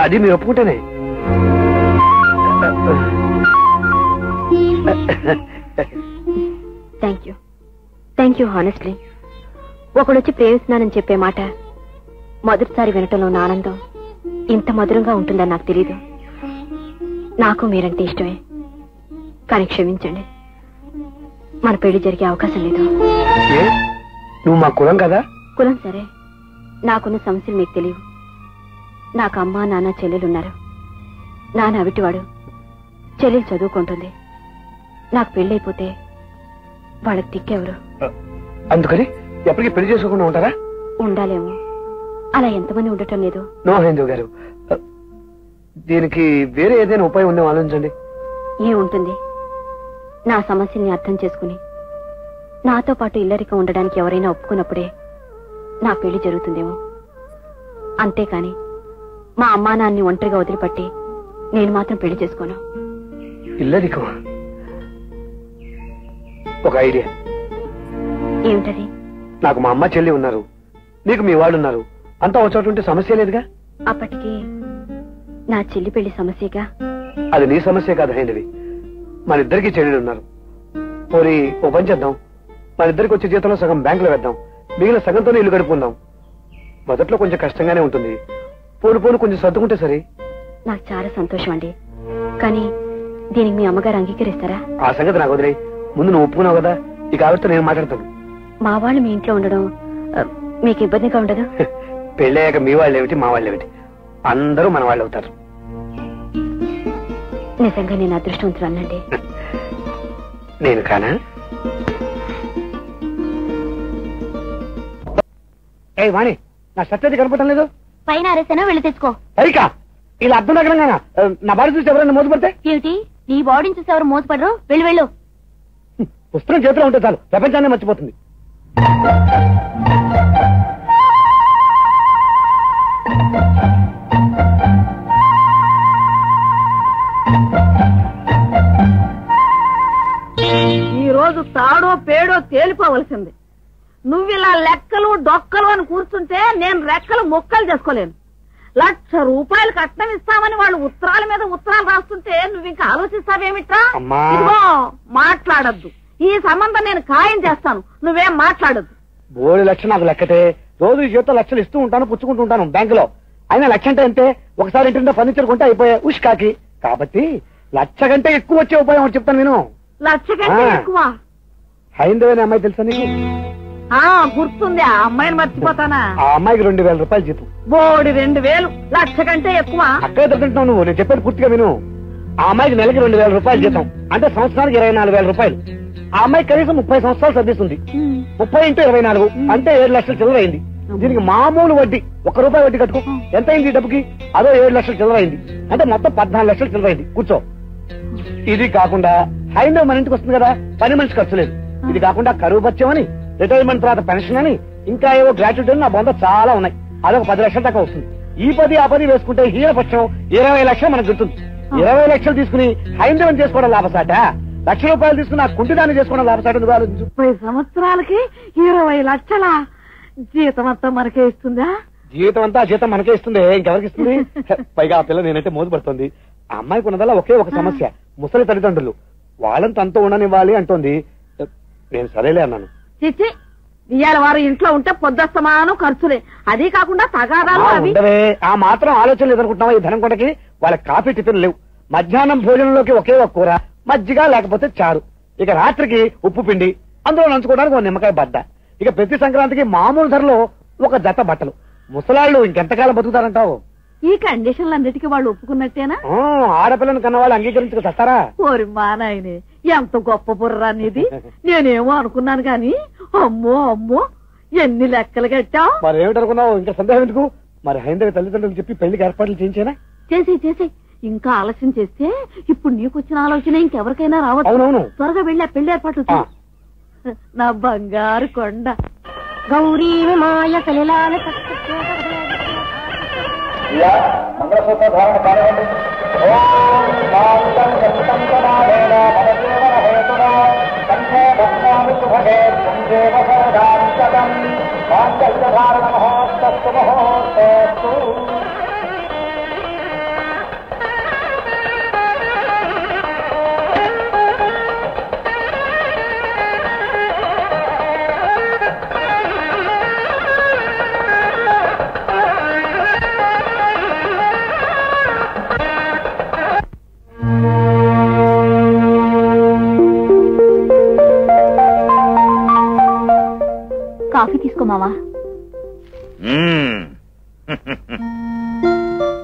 అది మీరు ఒప్పుకుంటేనే. Thank you honestly. ఒకడొచ్చి ప్రేమిస్తున్నానని చెప్పే మాట మొదటిసారి వినటంలో ఉన్న ఆనందం ఇంత మధురంగా ఉంటుందని నాకు తెలీదు. నాకు మీరంటే ఇష్టమే, కానీ క్షమించండి, మన పెళ్లి జరిగే అవకాశం లేదు. నువ్వు మా కులం కదా? కులం సరే, నాకున్న సమస్యలు మీకు తెలియవు. నాకు అమ్మ నాన్న చెల్లెలున్నారు. నాన్న అవిటివాడు, చెల్లెలు చదువుకుంటుంది. నాకు పెళ్ళైపోతే వాళ్ళకి దిక్కెవరు? అందుకని ఎప్పటికీ పెళ్లి చేసుకోకుండా ఉంటారా? ఉండాలేమో, అలా ఎంతమంది ఉండటం లేదు. నో హైందవ్ గారు, దీనికి వేరే ఏదైనా ఉపాయం ఉందో ఆలోచించండి. ఏముంటుంది? నా సమస్యల్ని అర్థం చేసుకుని నాతో పాటు ఇల్లరిక ఉండడానికి ఎవరైనా ఒప్పుకున్నప్పుడే నా పెళ్లి జరుగుతుందేమో. అంతేకాని మా అమ్మా నాన్ని ఒంటరిగా వదిలిపట్టి నేను మాత్రం పెళ్లి చేసుకోను. ఇల్లరికం? ఒక ఐడియా. ఏమిటది? నాకు మా అమ్మ చెల్లి ఉన్నారు, నీకు మీ వాళ్ళు ఉన్నారు, అంతా ఒక ఉంటే సమస్య లేదుగా. అప్పటికి నా చెల్లి పెళ్లి సమస్యగా. అది నీ సమస్య కాదు హైందవి, మన ఇద్దరికి చెల్లెలు ఉన్నారు. పోనీ ఓ పని చేద్దాం, మన ఇద్దరికి వచ్చే జీతంలో సగం బ్యాంకులో వేద్దాం, మిగిలిన సగంతోనే ఇల్లు గడుపుకుందాం. మొదట్లో కొంచెం కష్టంగానే ఉంటుంది, పోను పోను కొంచెం సర్దుకుంటే సరే. నాకు చాలా సంతోషం అండి, కానీ దీనికి మీ అమ్మగారు అంగీకరిస్తారా? ఆ సంగతి నాకు వదిలే, ముందు నువ్వు ఒప్పుకున్నావు కదా, ఇక ఆవిడతో నేను మాట్లాడతాను. మా వాళ్ళు మీ ఇంట్లో ఉండడం మీకు ఇబ్బందిగా ఉండదు? పెళ్ళయ్యాక మీ వాళ్ళు ఏమిటి, మా వాళ్ళు ఏమిటి, అందరూ మన వాళ్ళు అవుతారు. నిజంగా నేను అదృష్టవంతురాలండి. నేను కానా? ఏ వాణి, నా షర్ట్ అయితే కనపడటం లేదు. పైన అరేసానో వెళ్ళి తెచ్చుకో. పైకా? ఇలా అర్థం నగరంగా నా బాడీ చూసి ఎవరైనా మోసపడితే? ఏమిటి, నీ బాడీని చూసి ఎవరు మోసపడరు? వెళ్ళు వెళ్ళు. పుస్తకం చేతిలో ఉంటే చాలు, ప్రపంచాన్ని మర్చిపోతుంది. ఈ రోజు తాడో పేడో తేలిపోవలసింది. నువ్విలా లెక్కలు డొక్కలు అని కూర్చుంటే నేను రెక్కలు మొక్కలు చేసుకోలేను. 1,00,000 రూపాయలు కట్నం ఇస్తామని వాళ్ళు ఉత్తరాల మీద ఉత్తరాలు రాస్తుంటే నువ్వు ఇంకా ఆలోచిస్తావేమిట్రా? ఇదిగో మాట్లాడద్దు, ఈ సంబంధం నేను ఖాయం చేస్తాను, నువ్వేం మాట్లాడద్దు. 3,00,000 నాకు లెక్కటే, రోజు ఈ జీతం లక్షలు ఇస్తూ ఉంటాను, పుచ్చుకుంటూ ఉంటాను బ్యాంకులో. అయినా 1,00,000 అంటే అంతే, ఒకసారి ఇంటి ఫర్నిచర్ కొంటే అయిపోయాయి ఉష్కాకి. కాబట్టి 1,00,000 కంటే ఎక్కువ వచ్చే ఉపాయం ఒకటి చెప్తాను నేను. 1,00,000 కంటే ఎక్కువ? హైందవి అమ్మాయి తెలుసా నీకు? గుర్తుంది, ఆ అమ్మాయిని మర్చిపోతానా? ఆ అమ్మాయికి 2,000 రూపాయలు జీతం. బోడి 2,000? 1,00,000 కంటే ఎక్కువ? అక్కడే దొరుకుంటున్నావు నువ్వు, నేను చెప్పేది పూర్తిగా విను. ఆ అమ్మాయికి నెలకి 2,000 రూపాయలు జీతం, అంటే సంవత్సరానికి 24,000 రూపాయలు. ఆ అమ్మాయి కనీసం 30 సంవత్సరాలు చదివిస్తుంది. 30 × 24 అంటే 7 లక్షల చిల్లర అయింది. దీనికి మామూలు వడ్డీ, 1 రూపాయి వడ్డీ కట్టుకో. ఎంత అయింది ఈ డబ్బుకి? అదో 7 లక్షల చిల్లర అయింది, అంటే మొత్తం 14 లక్షల చిల్లర అయింది. కూర్చో. ఇది కాకుండా హైందవ్ మన ఇంటికి వస్తుంది కదా, పని మనిషి ఖర్చు లేదు. ఇది కాకుండా కరువు బత్యం అని, రిటైర్మెంట్ తర్వాత పెన్షన్ అని, ఇంకా ఏవో గ్రాట్యుటీ అని నా బొంద చాలా ఉన్నాయి. అదొక 10 లక్షల దాకా వస్తుంది. ఈ 10 ఆ 10 వేసుకుంటే హీనపక్షం 20 లక్షలు మనకు గుర్తుంది. 20 లక్షలు తీసుకుని హైందవం చేసుకోవడం లాభసాట, 1,00,000 రూపాయలు తీసుకుని ఆ కుంటిదాన్ని చేసుకోవడం లాభసాట. నువ్వు ఆలోచించు. 30 సంవత్సరాలకి 20 లక్షల జీతం అంతా మనకే ఇస్తుందా? జీతం అంతా జీతం మనకే ఇస్తుంది, ఇంకెవరికి ఇస్తుంది? పైగా ఆ పిల్ల నేనంటే మోసపడుతుంది. ఆ అమ్మాయికి ఉన్నదల్లా ఒకే ఒక సమస్య, ముసలి తల్లిదండ్రులు. వాళ్ళంతా అంతా ఉండనివ్వాలి అంటోంది. నేను సరేలే అన్నాను. చిచ్చి, ఇవాళ వారు ఇంట్లో ఉంటే పొద్దుస్తమానం ఖర్చులే, అది కాకుండా తగాదాలు అవి. ఆ మాత్రం ఆలోచన లేదనుకుంటున్నావా? ఈ ధనం కొట్టకి వాళ్ళకి కాఫీ టిఫిన్ లేవు. మధ్యాహ్నం భోజనంలోకి ఒకే ఒక కూర, మజ్జిగ లేకపోతే చారు. ఇక రాత్రికి ఉప్పు పిండి, అందులో నంచుకోవడానికి ఒక నిమ్మకాయ బద్ద. ఇక ప్రతి సంక్రాంతికి మామూలు ధరలో ఒక జత బట్టలు. ముసలాళ్ళు ఇంకెంతకాలం బతుకుతారంటావు? ఈ కండిషన్లన్నిటికీ వాళ్ళు ఒప్పుకున్నట్టేనా? ఆడపిల్లని కన్న వాళ్ళు అంగీకరించుకు చస్తారా? ఓరి మా నాయనే, ఎంత గొప్ప బుర్రా అనేది. నేనేమో అనుకున్నాను గాని, అమ్మో అమ్మో ఎన్ని లెక్కలు కట్టావు. మరి ఏమిటనుకున్నావు? ఇంకా సందేహం ఎందుకు? మరి హైందవి తల్లిదండ్రులు చెప్పి పెళ్లికి ఏర్పాట్లు చేయించేనా? చేసి ఇంకా ఆలస్యం చేస్తే ఇప్పుడు నీకు వచ్చిన ఆలోచన ఇంకెవరికైనా రావచ్చు. అవునవును, త్వరగా వెళ్ళి ఆ పెళ్లి ఏర్పాట్లు నా బంగారు కొండ. గౌరీ మాయ కలిలాల మంగళసూత్ర ధారణ కానివ్వండి.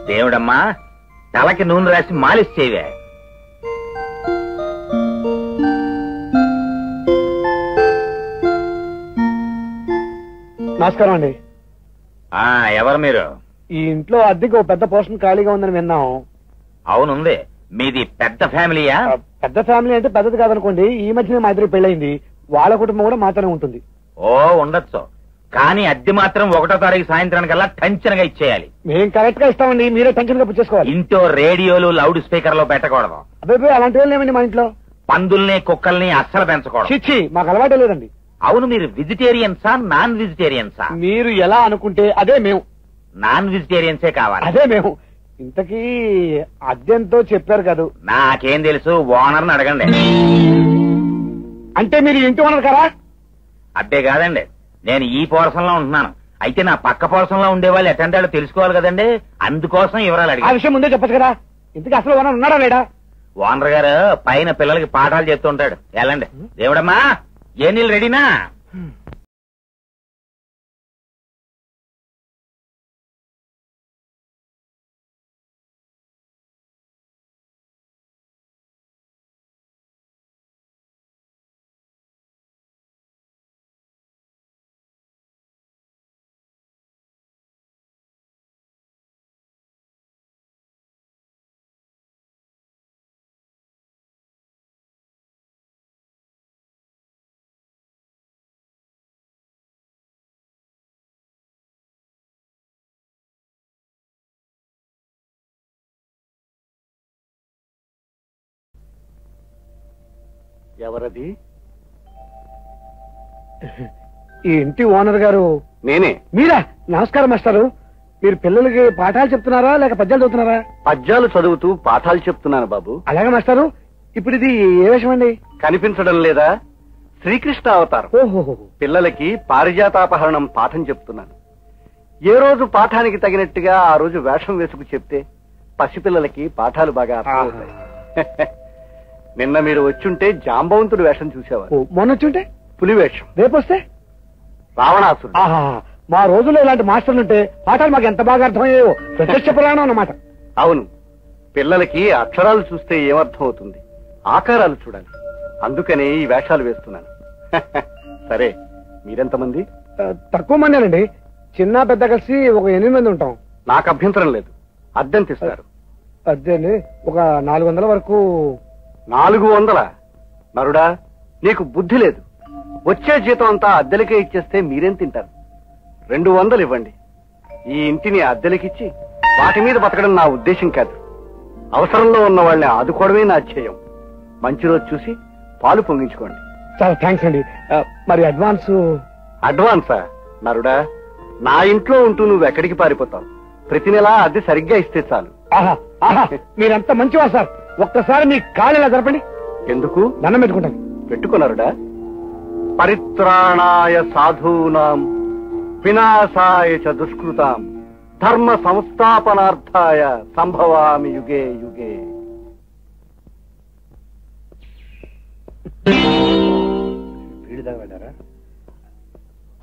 దేవుడమ్మా తలకి నూనె రాసి మాలిష్ చేయవే. నమస్కారం అండి. ఎవరు మీరు? ఈ ఇంట్లో అద్దెకి ఒక పెద్ద పోర్షన్ ఖాళీగా ఉందని విన్నాం. అవునుంది. మీది పెద్ద ఫ్యామిలీయా? పెద్ద ఫ్యామిలీ అంటే పెద్దది కాదనుకోండి. ఈ మధ్యనే మా ఇద్దరు పెళ్ళయింది. వాళ్ళ కుటుంబం కూడా మాతోనే ఉంటుంది. ఓ ఉండొచ్చు, కానీ అద్దె మాత్రం 1వ తారీఖు సాయంత్రానికల్లా టెన్షన్ గా ఇచ్చేయాలి. మేము కరెక్ట్ గా ఇస్తామండి, మీరే టెన్షన్ గా పుచ్చేసుకోవాలి. ఇంట్లో రేడియోలు లౌడ్ స్పీకర్ లో పెట్టకూడదు. అబ్బాయి అలాంటి వాళ్ళు ఏమండి మా ఇంట్లో? పందుల్ని కుక్కల్ని అస్సలు పెంచకూడదు. చిచ్చి, మాకు అలవాటే లేదండి. అవును, మీరు వెజిటేరియన్సా నాన్ వెజిటేరియన్సా? మీరు ఎలా అనుకుంటే అదే మేము. నాన్ వెజిటేరియన్సే కావాలి. అదే మేము. ఇంతకీ అద్దెంతో చెప్పారు కదా? నాకేం తెలుసు, ఓనర్ని అడగండి. అంటే మీరు ఇంటి ఓనర్ కదా? అద్దే కాదండి, నేను ఈ పోర్షన్ లో ఉంటున్నాను. అయితే నా పక్క పోర్షన్ లో ఉండేవాళ్ళు ఎటంటాడో తెలుసుకోవాలి కదండి, అందుకోసం వివరాలు ఆ అడిగాను. విషయం ముందే చెప్పచ్చు కదా. ఇంతకీ అసలు ఓనర్ ఉన్నాడా లేడా? ఓనర్ గారు పైన పిల్లలకి పాఠాలు చెప్తుంటాడు. వెళ్ళండి. దేవుడమ్మా, ఏ నీళ్ళు రెడీనా? ఎవరది? ఈ ఇంటి ఓనర్ గారు నేనే. మీరా? నమస్కారం మాస్టారు. మీరు పిల్లలకి పాఠాలు చెప్తున్నారా లేక పద్యాలు చదువుతున్నారా? పద్యాలు చదువుతూ పాఠాలు చెప్తున్నాను బాబు. అలాగే మాస్టారు. ఇప్పుడు ఇది ఏ విషయం అండి? కనిపించడం లేదా? శ్రీకృష్ణ అవతారం. ఓహో. పిల్లలకి పారిజాతాపహరణం పాఠం చెప్తున్నాను. ఏ రోజు పాఠానికి తగినట్టుగా ఆ రోజు వేషం వేసుకు చెప్తే పసిపిల్లలకి పాఠాలు బాగా అర్థమవుతాయి. నిన్న మీరు వచ్చుంటే జాంబవంతుడు వేషం చూసేవారు. మొన్న వచ్చుంటే పులి వేషం, రేపు వస్తే రావణాసురుడు. మా రోజుల్లో ఇలాంటి మాస్టర్లు ఉంటే పాఠాలు మాకు ఎంత బాగా అర్థమయ్యాయో. ప్రత్యక్ష పురాణం అన్నమాట. అవును, పిల్లలకి అక్షరాలు చూస్తే ఏమర్థం అవుతుంది, ఆకారాలు చూడాలి. అందుకనే ఈ వేషాలు వేస్తున్నాను. సరే, మీరెంతమంది? తక్కువ మందేనండి. చిన్న పెద్ద కలిసి ఒక 8 మంది ఉంటాం. నాకు అభ్యంతరం లేదు. అద్దెంత ఇస్తారు? అదేండి, ఒక 400 వరకు. 400? నరుడా, నీకు బుద్ధి లేదు. వచ్చే జీతం అంతా అద్దెలకే ఇచ్చేస్తే మీరేం తింటారు? 200 ఇవ్వండి. ఈ ఇంటిని అద్దెలకిచ్చి వాటి మీద బతకడం నా ఉద్దేశం కాదు. అవసరంలో ఉన్న వాళ్ళని ఆదుకోవడమే నా ధ్యేయం. మంచి రోజు చూసి పాలు పొంగించుకోండి. చాలా థ్యాంక్స్ అండి. మరి అడ్వాన్స్? అడ్వాన్సా? నరుడా, నా ఇంట్లో ఉంటూ నువ్వు ఎక్కడికి పారిపోతావు? ప్రతి నెలా అద్దె సరిగ్గా ఇస్తే చాలు. మీరంత మంచివా సార్? ఒక్కసారి మీ కాలు ఇలా జరపండి. ఎందుకు? దండం పెట్టుకుంటాను. పెట్టుకున్నారుడా. పరిత్రాణాయ సాధూనాం వినాశాయ చ దుష్కృతాం ధర్మ సంస్థాపనార్థాయ సంభవామి యుగే యుగే.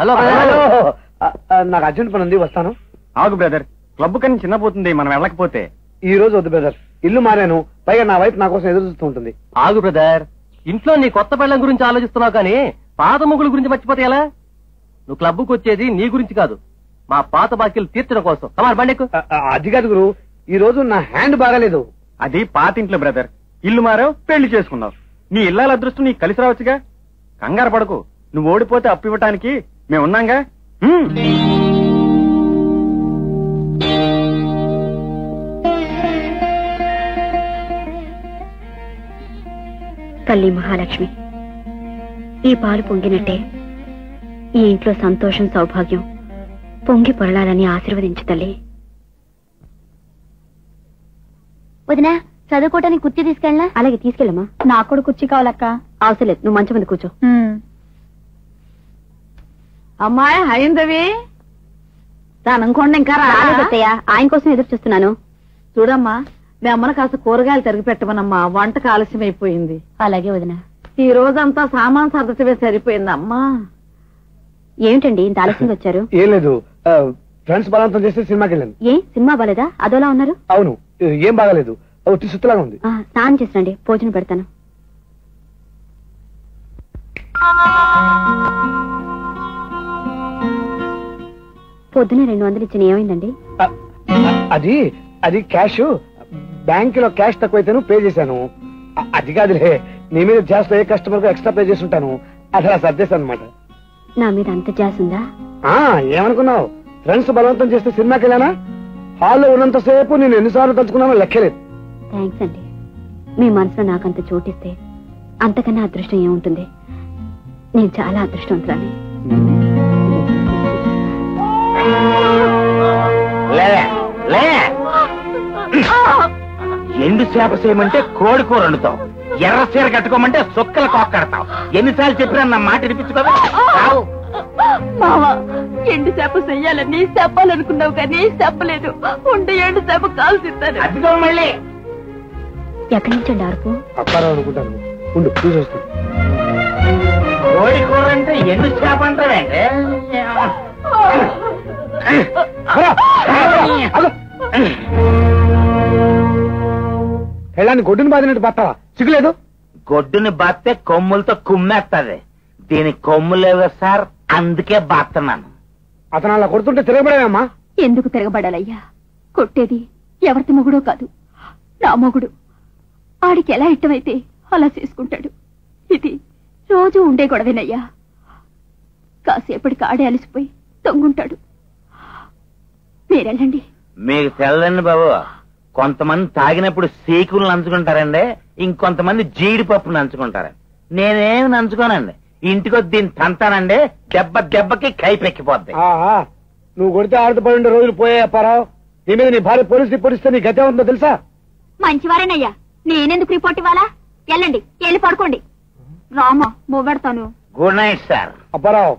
హలో, నాకు అర్జెంట్ పని ఉంది, వస్తాను. ఆగు బ్రదర్, క్లబ్ కని చిన్నపోతుంది మనం వెళ్ళకపోతే. ఈ రోజు వద్దు బ్రదర్, ఇల్లు మారాను. పైగా నా వైఫ్ నా కోసం ఎదురు చూస్తూ ఉంటుంది. ఆగు బ్రదర్, ఇంట్లో నీ కొత్త పెళ్ళం గురించి ఆలోచిస్తున్నావు కానీ పాత ముగ్గుల గురించి మర్చిపోతే ఎలా? నువ్వు క్లబ్కు వచ్చేది నీ గురించి కాదు, మా పాత బాకీలు తీర్చడం కోసం. కమాన్ బండెక్కు. అది కాదు గురు, ఈ రోజు నా హ్యాండ్ బాగాలేదు. అది పాతింట్లో బ్రదర్. ఇల్లు మారావు, పెళ్లి చేసుకున్నావు. నీ ఇల్లాల అదృష్టం నీకు కలిసి రావచ్చుగా. కంగారు పడకు, నువ్వు ఓడిపోతే అప్పు ఇవ్వటానికి మేమున్నాంగా. తల్లి మహాలక్ష్మి, ఈ పాలు పొంగినట్టే ఈ ఇంట్లో సంతోషం సౌభాగ్యం పొంగి పొరలాలని ఆశీర్వదించు తల్లి. వదినా, చదువుకోవటానికి కుర్చీ తీసుకెళ్ళా? అలాగే తీసుకెళ్ళమ్మా. నాకు కూడా కుర్చీ కావాలక్క. అవసరం లేదు, నువ్వు మంచి మంది కూర్చో. అమ్మాయి హైందవి, అనుకోండి ఇంకా రాలేదత్తయ్య, ఆయన కోసం ఎదురు చూస్తున్నాను. చూడమ్మా, మీ అమ్మను కాస్త కూరగాయలు తరిగి పెట్టమనమ్మా, వంటకు ఆలస్యం అయిపోయింది. అలాగే వదినా. ఈ రోజంతా సామాన్ సర్దటమే సరిపోయిందమ్మా. ఏమిటండి ఇంత ఆలస్యంగా వచ్చారు? ఏం లేదు, ఫ్రెండ్స్ బలవంతం చేస్తే సినిమాకి వెళ్ళాను. ఏ సినిమా బాలేదా? అదోలా ఉన్నారు. అవును, ఏం బాగాలేదు, ఒట్టి సుత్తులాగా ఉంది. స్నానం చేసినండి, భోజనం పెడతాను. పొద్దునే 200 ఇచ్చిన ఏమైందండి? అది అది క్యాష్, బ్యాంకులో క్యాష్ తక్కువైతే పే చేశాను. అది కాదులే, నీ మీద జాస్లో ఏ కస్టమర్ కు ఎక్స్ట్రా పే చేసి ఉంటాను, అది అలా సర్దేశాను అనమాట. నా మీద అంత జాస్ ఉందా? ఏమనుకున్నావు? ఫ్రెండ్స్ బలవంతం చేస్తే సినిమాకి వెళ్ళానా? హాల్లో ఉన్నంతసేపు నేను ఎన్నిసార్లు తలుచుకున్నానో లెక్కలేదు. థ్యాంక్స్ అండి. మీ మనసులో నాకంత చోటిస్తే అంతకన్నా అదృష్టం ఏముంటుంది? నేను చాలా అదృష్టవంతురాని. ఎండు చేప చేయమంటే కోడి కూర వండుతావు, ఎర్ర చీర కట్టుకోమంటే సొక్కల కోక్కడతావు. ఎన్నిసార్లు చెప్పినా నా మాట వినిపించుకోవా? మావా, ఎండు చేప చెయ్యాలని చెప్పాలనుకున్నావు కానీ చెప్పలేదు. ఉంటే ఎండు చేప కాల్సిస్తాను. అదిగో మళ్ళీ ఎక్కడి నుంచండి అరుపు? అప్పారావు అనుకుంటాను, ఉండు చూసొస్తాను. కోడి కూర అంటే ఎండు చేప అంటారంటే పెళ్ళాన్ని గొడ్డుని బాధినట్టు బతావా? సిగ్గులేదు? గొడ్డుని బాస్తే కొమ్ములతో కుమ్మేస్తుంది, దీని కొమ్ములేవో సార్, అందుకే బాస్తున్నాను. అతను అలా కొడుతుంటే తిరగబడేవమ్మా? ఎందుకు తిరగబడాలయ్యా? కొట్టేది ఎవరిది మొగుడో కాదు, నా మొగుడు. ఆడికి ఎలా ఇష్టమైతే అలా చేసుకుంటాడు. ఇది రోజు ఉండే గొడవేనయ్యా. కాసేపటికి ఆడే అలసిపోయి తొంగుంటాడు. మీరెళ్ళండి. మీకు తెల్లండి బాబు, కొంతమంది తాగినప్పుడు సీకులు నంచుకుంటారండి, ఇంకొంతమంది జీడిపప్పు నంచుకుంటారు. నేనేమి నంచుకోనండి, ఇంటికొచ్చి దీన్ని తంతానండి, దెబ్బ దెబ్బకి కైపెక్కిపోద్ది. నువ్వు కొడితే ఆడుతూ పడి ఉండే రోజులు పోయాయి అప్పారావు. నీ మీద నీ భార్య పోలీసు రిపోర్ట్ ఇస్తే నీ గతే ఉందో తెలుసా? మంచివారేనయ్యా, నేనెందుకు రిపోర్ట్ ఇవ్వాలా? వెళ్ళండి, వెళ్ళి పడుకోండి. రామా బొబెడతాను. Good night sir. అప్పారావు,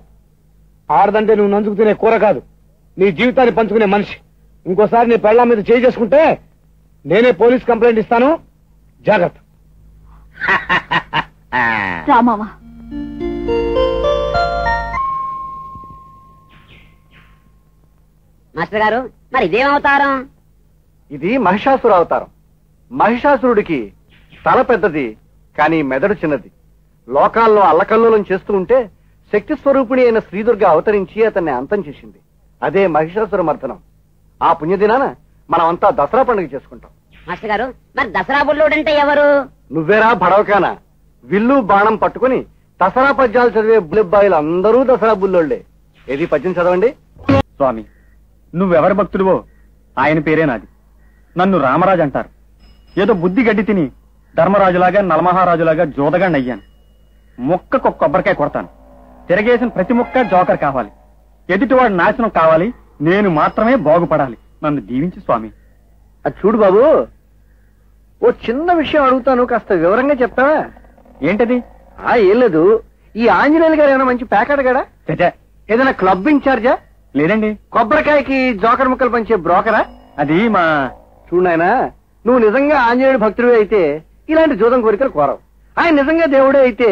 ఆడదంటే నువ్వు నంచుకు తినే కూర కాదు, నీ జీవితాన్ని పంచుకునే మనిషి. ఇంకోసారి నీ పెళ్ళాం మీద చేయి చేసుకుంటే నేనే పోలీస్ కంప్లైంట్ ఇస్తాను, జాగ్రత్త. రామావా. మాస్టర్ గారు, మరి ఇదేం అవతారం? ఇది మహిషాసుర అవతారం. మహిషాసురుడికి తల పెద్దది, కానీ మెదడు చిన్నది. లోకాల్లో అల్లకల్లోలం చేస్తూ ఉంటే శక్తి స్వరూపిణి అయిన శ్రీదుర్గ అవతరించి అతన్ని అంతం చేసింది. అదే మహిషాసుర మర్దనం. ఆ పుణ్యదినాన మనమంతా దసరా పండుగ చేసుకుంటాం. మాస్టర్ గారు, మరి దసరా బుల్లోడంటే ఎవరు? నువ్వేరా భడవకాన. విల్లు బాణం పట్టుకుని దసరా పద్యాలు చదివే బుల్లిబ్బాయిలు అందరూ దసరా బుల్లోళ్లే. ఏది పద్యం చదవండి. స్వామి, నువ్వెవరి భక్తుడివో ఆయన పేరే నాది. నన్ను రామరాజు అంటారు. ఏదో బుద్ధి గడ్డి తిని ధర్మరాజులాగా నలమహారాజులాగా జోదగా నయ్యాను. మొక్కకొక్క కొబ్బరికాయ కొడతాను. తిరగేసిన ప్రతి మొక్క జోకర్ కావాలి. ఎదుటివాడు నాశనం కావాలి, నేను మాత్రమే బాగుపడాలి. నన్ను దీవించి స్వామి. అది చూడు బాబు, ఓ చిన్న విషయం అడుగుతాను, కాస్త వివరంగా చెప్తావా? ఏంటది? ఏం లేదు, ఈ ఆంజనేయులు గారు ఏమైనా మంచి ప్యాకెట్గాడా? ఏదైనా క్లబ్ ఇన్ఛార్జా? లేదండి. కొబ్బరికాయకి జోకర్ ముక్కలు పంచే బ్రోకరా? అది మా చూడు నాయనా, నువ్వు నిజంగా ఆంజనేయుడు భక్తుడివే అయితే ఇలాంటి జోదం కోరికలు కోరవు. ఆయన నిజంగా దేవుడే అయితే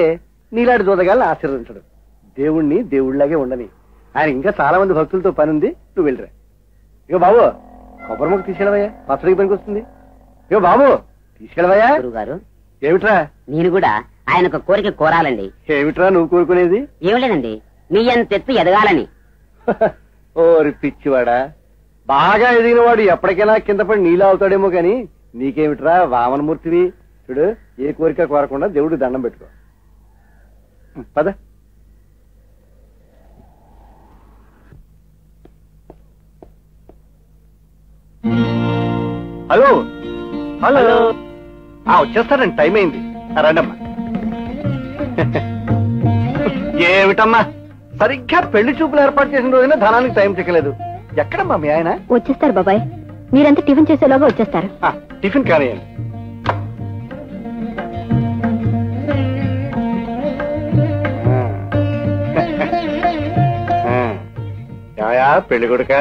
నీలాంటి జోదగాళ్ళని ఆశీర్వదించడు. దేవుణ్ణి దేవుళ్లాగే ఉండని. ఆయన ఇంకా చాలా మంది భక్తులతో పని ఉంది, నువ్వు వెళ్ళరా. ఇక బాబు, కొబ్బరి ముక్క తీసుకెళ్ళవయ్యా, పచ్చడికి పనికి వస్తుంది. ఇక బాబు తీసుకెళ్ళవయ్యా. గురుగారు, ఏమిట్రా? నేను కూడా ఆయన ఒక కోరిక కోరాలండి. ఏమిట్రా నువ్వు కోరుకునేది? ఏం లేదండి, మీ అంత ఎత్తు ఎదగాలని. ఓరి పిచ్చివాడా, బాగా ఎదిగిన వాడు ఎప్పటికైనా కింద పడి నీళ్ళు అవుతాడేమో గాని నీకేమిట్రా వామనమూర్తివి. చూడు, ఏ కోరిక కోరకుండా దేవుడు దండం పెట్టుకో. పద. హలో హలో, వచ్చేస్తారండి, టైం అయింది, రండమ్మా. ఏమిటమ్మా, సరిగ్గా పెళ్లి చూపులు ఏర్పాటు చేసిన రోజున ధనానికి టైం చిక్కలేదు. ఎక్కడమ్మా మీ ఆయన? వచ్చేస్తారు బాబాయ్, మీరంతా టిఫిన్ చేసేలోగా వచ్చేస్తారు. టిఫిన్ కానియండి. పెళ్లి కొడుక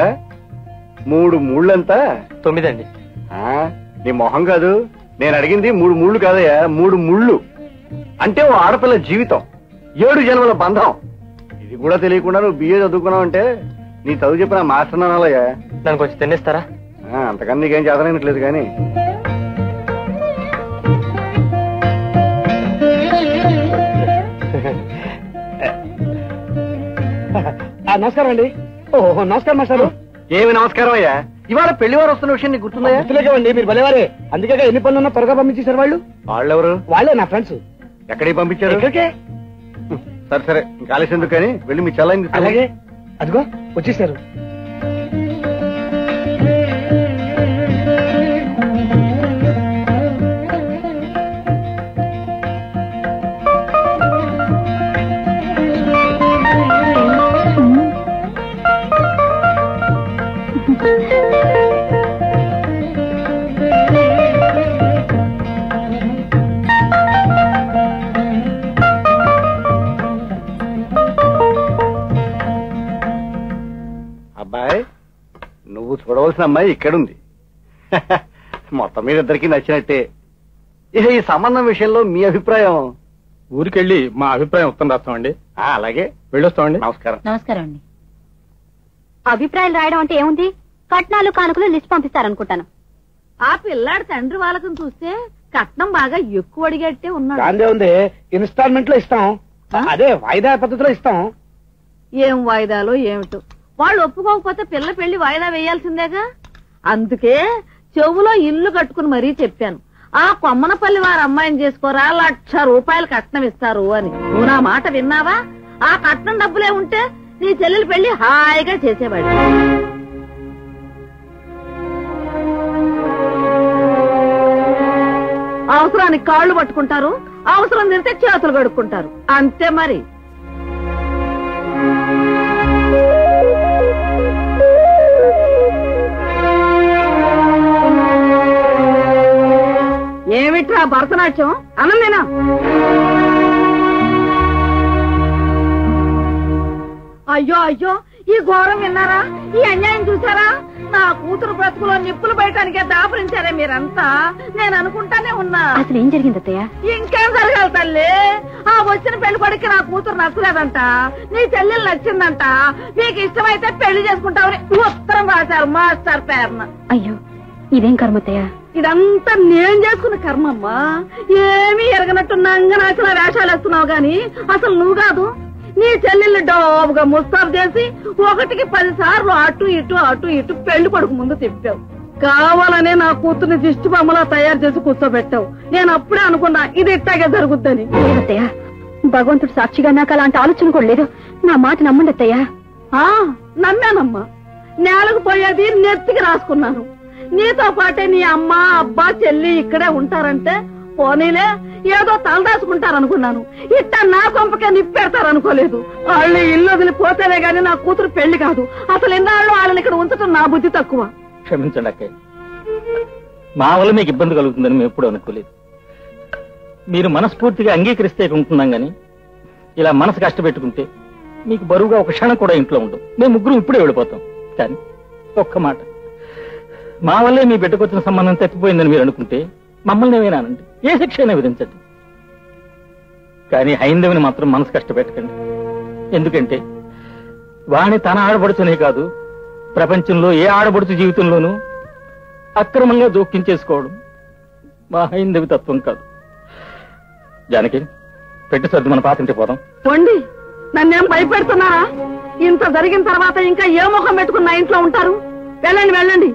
3 మూళ్ళంతా? 9 అండి. నీ మొహం కాదు, నేను అడిగింది 3 మూళ్ళు కాదయ్యా, 3 ముళ్ళు. అంటే ఓ ఆడపిల్ల జీవితం, 7 జన్మల బంధం. ఇది కూడా తెలియకుండా నువ్వు బిఏ చదువుకున్నావు అంటే నీ చదువు చెప్పిన మాస్టర్ అనాలయ్యా. నన్ను కొంచెం తినేస్తారా? అంతకన్నా నీకేం చేతనట్లేదు కానీ. నమస్కారం అండి. ఓహో నమస్కారం మాస్టారు. ఏమి నమస్కారం అయ్యా. ఇవాళ పెళ్లివారు వస్తున్న విషయం నీకు గుర్తుందా? గుర్తులేకండి, మీరు భలేవారే. అందుకే ఎన్ని పనులున్నా త్వరగా పంపించేశారు వాళ్ళు. వాళ్ళెవరు? వాళ్ళే నా ఫ్రెండ్స్. ఎక్కడికి పంపించారు? సరే సరే, ఇంకా ఆలస్యం ఎందుకు కానీ వెళ్ళి మీ చెల్లని. అలాగే, అదిగో వచ్చేసారు. అబ్బాయి, నువ్వు చూడవలసిన అమ్మాయి ఇక్కడుంది. మొత్తం మీద ఇద్దరికి నచ్చినట్టే. ఇక ఈ సంబంధం విషయంలో మీ అభిప్రాయం? ఊరికెళ్ళి మా అభిప్రాయం ఉత్తరం రాస్తామండి. అలాగే, వెళ్ళొస్తామండి. నమస్కారం. నమస్కారం అండి. అభిప్రాయాలు రాయడం అంటే ఏముంది? కట్నాలు కానుకలు లిస్ట్ పంపిస్తారనుకుంటాను. ఆ పిల్లాడి తండ్రి వాళ్ళకం చూస్తే కట్నం బాగా ఎక్కువ అడిగట్టే ఉన్నాడు. దాందే ఉంది, ఇన్స్టాల్మెంట్ లో ఇస్తాం. అదే వాయిదా పద్ధతిలో ఇస్తాం. ఏం వాయిదాలో ఏమిటో, వాళ్ళు ఒప్పుకోకపోతే పిల్ల పెళ్లి వాయిదా వేయాల్సిందేగా. అందుకే చెవులో ఇల్లు కట్టుకుని మరీ చెప్పాను, ఆ కొమ్మనపల్లి వారి అమ్మాయిని చేసుకోరా, 1,00,000 రూపాయలు కట్నం ఇస్తారు అని. నువ్వు నా మాట విన్నావా? ఆ కట్నం డబ్బులే ఉంటే నీ చెల్లెలు పెళ్లి హాయిగా చేసేవాడు. అవసరానికి కాళ్ళు పట్టుకుంటారు, అవసరం తింటే చేతులు కడుక్కుంటారు, అంతే మరి. ఏమిట్రా భరతనాట్యం? అనందేనా? అయ్యో అయ్యో, ఈ ఘోరం విన్నారా? ఈ అన్యాయం చూసారా? నా కూతురు బ్రతుకులో నిప్పులు బయటానికే దాపరించారే మీరంతా. నేను అనుకుంటానే ఉన్నా. అసలు ఏం జరిగింది అత్తయ్య? ఇంకేం జరగాలి తల్లి? ఆ వచ్చిన పెళ్లి కొడుకు నా కూతురు నచ్చలేదంట, నీ చెల్లెలు నచ్చిందంట, మీకు ఇష్టమైతే పెళ్లి చేసుకుంటామని ఉత్తరం రాశారు మాస్టర్ పేరున. అయ్యో, ఇదేం కర్మత్తయ్య? ఇదంతా నేను చేసుకున్న కర్మమ్మా. ఏమీ ఎరగనట్టు నంగనాచిన వేషాలు వేస్తున్నావు గాని అసలు నువ్వు కాదు. నీ చెల్లెల్ని డోబుగా ముస్తాబు చేసి 1కి 10 సార్లు అటు ఇటు పెళ్లి కొడుకు ముందు తిప్పావు. కావాలనే నా కూతుర్ని దిష్టి బొమ్మలా తయారు చేసి కూర్చోబెట్టావు. నేను అప్పుడే అనుకున్నా ఇది ఇట్టాగే జరుగుద్దని. అత్తయ్య, భగవంతుడు సాక్షిగా నాకు అలాంటి ఆలోచన కూడా లేదు. నా మాట నమ్మండి అత్తయ్య. నమ్మానమ్మా. నేలకు పోయేది నెత్తికి రాసుకున్నాను. నీతో పాటే నీ అమ్మ అబ్బా చెల్లి ఇక్కడే ఉంటారంటే పోనీలే ఏదో తలదాచుకుంటారనుకున్నాను. ఇట్ట నా కొంపకే నిప్పెడతారనుకోలేదు. వాళ్ళు ఇల్లు వదిలిపోతేనే గాని నా కూతురు పెళ్లి కాదు. అసలు ఎన్నాళ్ళు వాళ్ళని ఇక్కడ ఉంచటం నా బుద్ధి తక్కువ. క్షమించండి అక్కయ్య, మా వల్ల మీకు ఇబ్బంది కలుగుతుందని మేము ఎప్పుడు అనుకోలేదు. మీరు మనస్ఫూర్తిగా అంగీకరిస్తే ఉంటున్నాం గాని ఇలా మనసు కష్టపెట్టుకుంటే మీకు బరువుగా ఒక క్షణం కూడా ఇంట్లో ఉండవు. మేము ముగ్గురు ఇప్పుడే వెళ్ళిపోతాం. కానీ ఒక్క మాట, మా వల్లే మీ బిడ్డకు వచ్చిన సంబంధం తప్పిపోయిందని మీరు అనుకుంటే మమ్మల్ని ఏమైనానండి, ఏ శిక్ష అయినా విధించండి. కానీ హైందవిని మాత్రం మనసు కష్టపెట్టకండి. ఎందుకంటే వాణి తన ఆడబడుచునే కాదు, ప్రపంచంలో ఏ ఆడబడుచు జీవితంలోనూ అక్రమంగా జోక్యం చేసుకోవడం మా హైందవి తత్వం కాదు. జానకి, పెట్టి సర్దు మన పాతింటి పోదాం. పొండి, నన్నేం భయపెడుతున్నారా? ఇంత జరిగిన తర్వాత ఇంకా ఏ ముఖం పెట్టుకుని నా ఇంట్లో ఉంటారు? వెళ్ళండి వెళ్ళండి.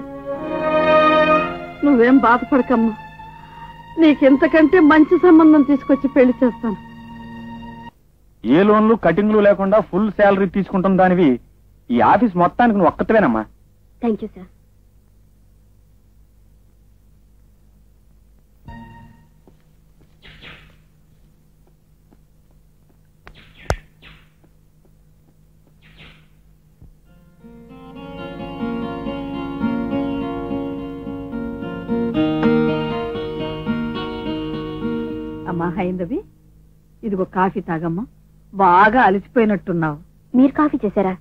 నువ్వేం బాధపడకమ్మా, నీకెంతకంటే మంచి సంబంధం తీసుకొచ్చి పెళ్లి చేస్తాను. ఏ లోన్లు కటింగ్లు లేకుండా ఫుల్ శాలరీ తీసుకుంటున్న దానివి ఈ ఆఫీస్ మొత్తానికి నువ్వు ఒక్కతవేనమ్మా. Thank you sir. అమ్మా హైందవి, ఇదిగో కాఫీ తాగమ్మా. బాగా అలసిపోయినట్టున్నావు. మీరు కాఫీ చేశారా?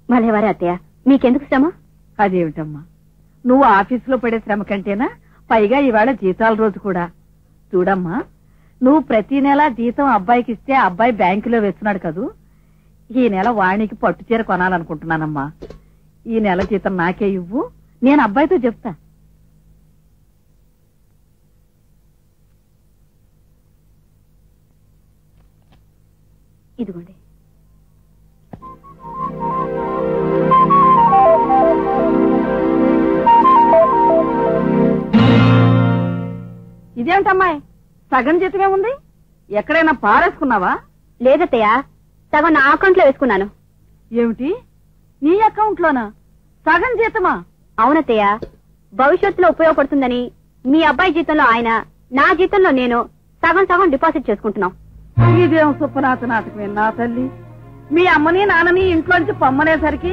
మళ్ళీవారే అత్తయ్య, మీకెందుకు శ్రమ? అదేమిటమ్మా, నువ్వు ఆఫీసులో పడే శ్రమ కంటేనా, పైగా ఇవాళ జీతాల రోజు కూడా. చూడమ్మా, నువ్వు ప్రతి నెల జీతం అబ్బాయికి ఇస్తే అబ్బాయి బ్యాంకులో వేస్తున్నాడు కదూ. ఈ నెల వాణికి పట్టుచీర కొనాలనుకుంటున్నానమ్మా. ఈ నెల జీతం నాకే ఇవ్వు, నేను అబ్బాయితో చెప్తా. ఇదిగోండి. ఇదేమిటమ్మాయి, సగం జీతమే ఉంది? ఎక్కడైనా పారేసుకున్నావా? లేదత్తయ్య, సగం నా అకౌంట్ లో వేసుకున్నాను. ఏమిటి, నీ అకౌంట్ లోనా? సగం జీతమా? అవునత్తయ్య, భవిష్యత్తులో ఉపయోగపడుతుందని మీ అబ్బాయి జీతంలో ఆయన, నా జీతంలో నేను సగం సగం డిపాజిట్ చేసుకుంటున్నాం. ఇదేం సుప్పనాథ నాటకమే నా తల్లి. మీ అమ్మని నాన్నని ఇంట్లోంచి పొమ్మనేసరికి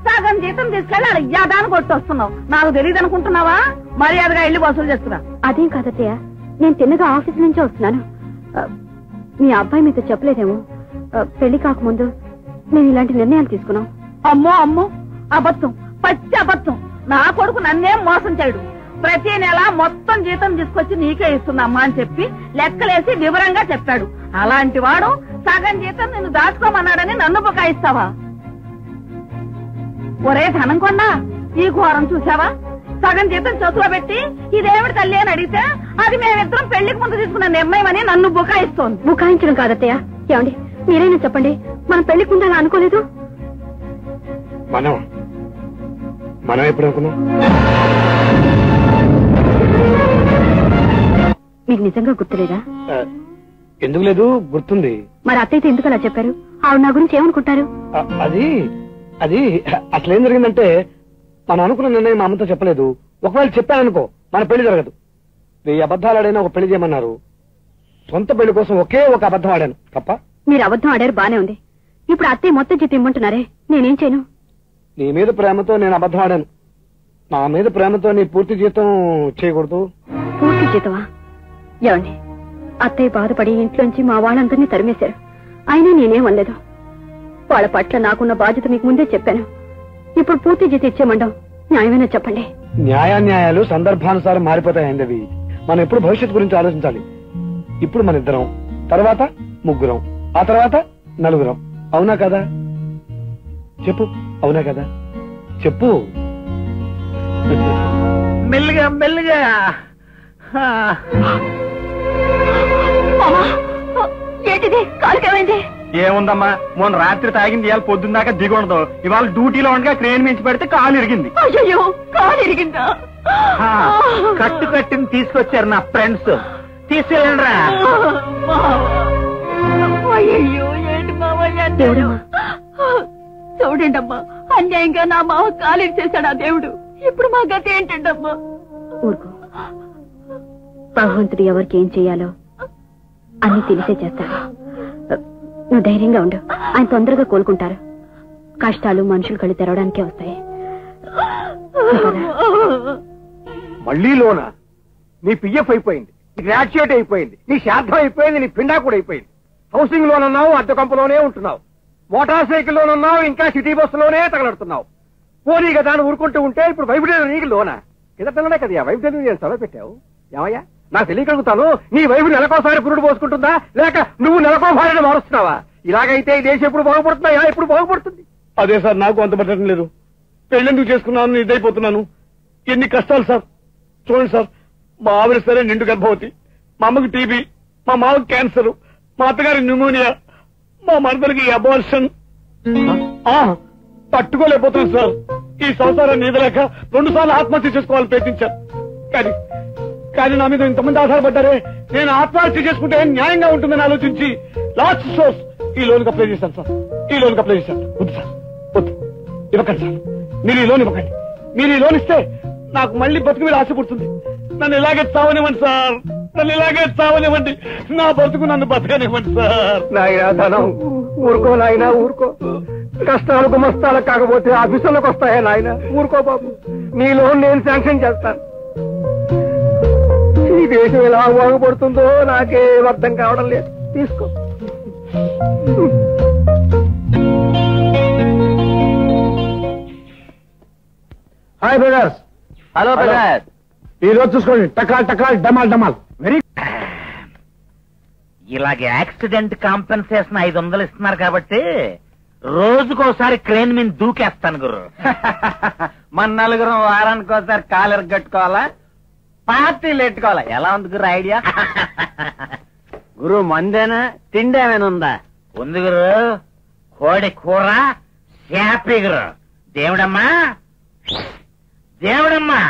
సగం జీతం తీసుకెళ్లి అయ్యాదాన్ని కొట్టొస్తున్నావు. నాకు తెలియదు అనుకుంటున్నావా? మర్యాదగా ఇల్లు వసూలు చేస్తున్నా. అదేం కాదత్తయ్య, నేను తిన్నగా ఆఫీస్ నుంచే వస్తున్నాను. మీ అబ్బాయి మీతో చెప్పలేదేమో, పెళ్లి కాకముందు నేను ఇలాంటి నిర్ణయాలు తీసుకున్నాం. అమ్మో అమ్మో, అబద్ధం, పచ్చి అబద్ధం. నా కొడుకు నన్నేం మోసం చేయడు. ప్రతి నెల మొత్తం జీతం తీసుకొచ్చి నీకే ఇస్తున్నామ్మా అని చెప్పి లెక్కలేసి వివరంగా చెప్పాడు. అలాంటి వాడు సగం జీతం నిన్ను దాచుకోమన్నాడని నన్ను బుకాయిస్తావా? ఒరే ధనంకొండా, ఈ ఘోరం చూసావా? సగం జీతం చేతిలో పెట్టి ఇదేమిటి తల్లి అని అడిగితే అది మేమిద్దరం పెళ్లికి ముందు తీసుకున్న నిర్ణయం అని నన్ను బుకాయిస్తోంది. బుకాయించడం కాదత్తయ్య. ఏమండి, మీరైనా చెప్పండి, మనం పెళ్లికి ముందు అలా అనుకోలేదు. మనం ఎప్పుడు అనుకున్నాం? మీకు నిజంగా గుర్తులేదా? ఎందుకు లేదు, గుర్తుంది. మరి అత్తయ్యతో ఎందుకు అలా చెప్పారు? ఆవిడ నా గురించి ఏమనుకుంటారు? అది అది అసలేం జరిగిందంటే, మనం అనుకున్న నిర్ణయం మా అమ్మతో చెప్పలేదు. ఒకవేళ చెప్పాననుకో మన పెళ్లి జరగదు. 1000 అబద్ధాలు ఆడైనా ఒక పెళ్లి చేయమన్నారు. సొంత పెళ్లి కోసం ఒకే ఒక అబద్ధం ఆడాను తప్ప. మీరు అబద్ధం ఆడారు, బానే ఉంది. ఇప్పుడు అత్తయ్య మొత్తం జీతం ఇమ్మంటున్నారే, నేనేం చేయను? నీ మీద ప్రేమతో నేను అబద్ధం ఆడాను. నా మీద ప్రేమతో నీ పూర్తి జీతం చేయకూడదు. పూర్తి జీతమా? ఏమండి, అత్తయ్య బాధపడి ఇంట్లోంచి మా వాళ్ళందరినీ తరిమేశారు. అయినా నేనేం అనలేదు. వాళ్ళ పట్ల నాకున్న బాధ్యత మీకు ముందే చెప్పాను. ఇప్పుడు పూర్తి జీతం ఇచ్చేమండం న్యాయమైనా చెప్పండి. న్యాయాన్యాయాలు సందర్భానుసారం మారిపోతాయండి. మనం ఎప్పుడు భవిష్యత్తు గురించి ఆలోచించాలి. ఇప్పుడు మన ఇద్దరం, తర్వాత ముగ్గురం, ఆ తర్వాత నలుగురం. అవునా కదా? చెప్పు, అవునా కదా? చెప్పు. మెల్లిగా మెల్లిగా. ఏంటిది, కాలుకేమైంది? ఏముందమ్మా, మొన్న రాత్రి తాగింది ఇవాళ పొద్దున్నాక దిగుండదు. ఇవాళ డ్యూటీలో ఉండగా క్రేన్ మించి పెడితే కాలు ఇరిగింది. అయ్యో, కాలు ఇరిగిందా? కట్టు కట్టిని తీసుకొచ్చారు నా ఫ్రెండ్స్. తీసుకెళ్ళండి రా. అయ్యో, ఏంటి మావయ్య? చూడండమ్మా, అన్యాయంగా నా మావ కాలు ఇచ్చేశాడు ఆ దేవుడు. ఇప్పుడు మా గతి ఏంటండమ్మా? ఊరుకో, భగవంతుడు ఎవరికి ఏం చెయ్యాలో అన్ని తెలిసే చేస్తాడు. నువ్వు ధైర్యంగా ఉండు, ఆయన తొందరగా కోలుకుంటారు. కష్టాలు మనుషులు కళ్ళు తెరవడానికే వస్తాయి. మళ్ళీ లోనా? నీ పిఎఫ్ అయిపోయింది, నీ గ్రాడ్యుయేట్ అయిపోయింది, నీ శ్రాద్ధం అయిపోయింది, నీ పిండా కూడా అయిపోయింది. హౌసింగ్ లోన్ అన్నావు, అద్దె కంపలోనే ఉంటున్నావు. మోటార్ సైకిల్ లోన్ అన్నావు, ఇంకా సిటీ బస్సులోనే తగలడుతున్నావు. పోనీ కదా అని ఊరుకుంటూ ఉంటే ఇప్పుడు వైఫ్ డెలివరీకి లోనా? కిందనే కదా వైఫ్ డెలివరీ అని సెలవు పెట్టావు. ఏమయ్యా, నాకు తెలియగలుగుతాను. నీ వైఫ్ నెలకోసారి పురుడు పోసుకుంటుందా, లేక నువ్వు నెలకో భార్యను మారుస్తున్నావా? ఇలాగైతే ఈ దేశం ఎప్పుడు బాగుపడుతుందా? ఇలా ఎప్పుడు బాగుపడుతుంది? అదే సార్, నాకు అంత పట్టడం లేదు. పెళ్ళెందుకు చేసుకున్నాను, ఇదైపోతున్నాను. ఎన్ని కష్టాలు సార్. చూడండి సార్, మా ఆవిడ సరే నిండు గర్భవతి, మా అమ్మకి టీబీ, మా మామకి క్యాన్సర్, మా అత్తగారి న్యూమోనియా, మా మరదలకి అబార్షన్. తట్టుకోలేకపోతున్నాను సార్. ఈ సంసారాన్ని ఈదలేక 2 సార్లు ఆత్మహత్య చేసుకోవాలని ప్రయత్నించాను. కానీ నా మీద ఇంతమంది ఆధారపడ్డారే, నేను ఆత్మహత్య చేసుకుంటే న్యాయంగా ఉంటుందని ఆలోచించి లాస్ట్ సోర్స్ ఈ లోన్కి అప్లై చేశాను సార్. ఈ లోన్కి అప్లై చేశాను. వద్దు సార్, వద్దు, ఇవ్వకండి సార్. మీరు ఈ లోన్ ఇవ్వకండి. మీరు ఈ లోన్ ఇస్తే నాకు మళ్ళీ బతుకు మీద ఆశ పుడుతుంది. నన్ను ఇలాగే చావనివ్వండి సార్, నన్ను ఇలాగే చావనివ్వండి. నా బతుకు నన్ను బతకనివ్వండి సార్. నాయనా ధనం, ఊరుకో నాయనా, ఊరుకో. కష్టాలు గుమస్తాలకు కాకపోతే ఆఫీసులకు వస్తాయా నాయన? ఊరుకో బాబు, నీ లోన్ నేను శాంక్షన్ చేస్తాను. ఈ దేశం ఎలా బాగుపడుతుందో నాకేం అర్థం కావడం లేదు. తీసుకో. Hi brothers. Hello brother. ఈ రోజు చూసుకోండి, టకాల్ టకాల్ డమాల్ డమాల్. వెరీ ఇలాగే యాక్సిడెంట్ కాంపెన్సేషన్ 500 ఇస్తున్నారు కాబట్టి రోజుకోసారి క్రేన్ మీద దూకేస్తాను గురు. మన నలుగురం వారానికి ఒకసారి కాలర్ కట్టుకోవాలా, పార్టీలు పెట్టుకోవాలా? ఎలా ఉంది గురు ఐడియా? గురు మందేనా, తిండి ఏమైనా ఉందా? ఉంది గురు, కోడి కూర శాపి గురు. దేవుడమ్మా దేవుడమ్మా,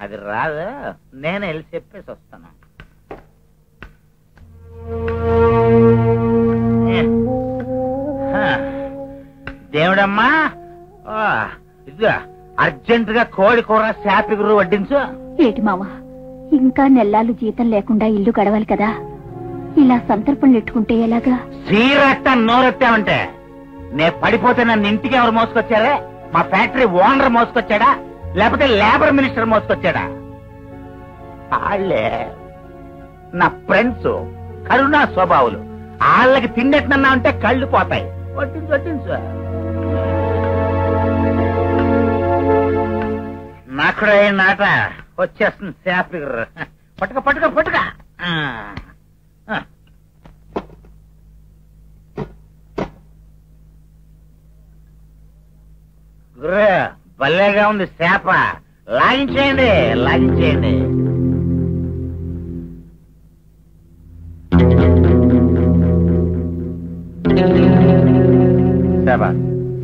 అది రాదు, నేను వెళ్ళి చెప్పేసి వస్తాను. దేవుడమ్మా, ఇదిగా అర్జెంట్ గా కోడి కూర శాపి గురు వడ్డించు. ఏటి మామ, ఇంకా నెల్లాలు జీతం లేకుండా ఇల్లు గడవాలి కదా, ఇలా సంతర్పణలు ఎట్టుకుంటే ఎలాగా? సీరట్ట నోరెత్తామంటే నే పడిపోతే నన్ను ఇంటికి ఎవరు మోసుకొచ్చారే? మా ఫ్యాక్టరీ ఓనర్ మోసుకొచ్చాడా, లేకపోతే లేబర్ మినిస్టర్ మోసుకొచ్చాడా? వాళ్ళే నా ఫ్రెండ్స్, కరుణా స్వభావులు. వాళ్ళకి తిండెట్నన్నా ఉంటే కళ్ళు పోతాయి. వడ్డించు వడ్డించు. నాకుడ నాట వచ్చేస్తుంది శాపి. పట్టుక పట్టుక పట్టుక. గుర్రే భలేగా ఉంది శాప. లాగించేయండి లాగించేయండి.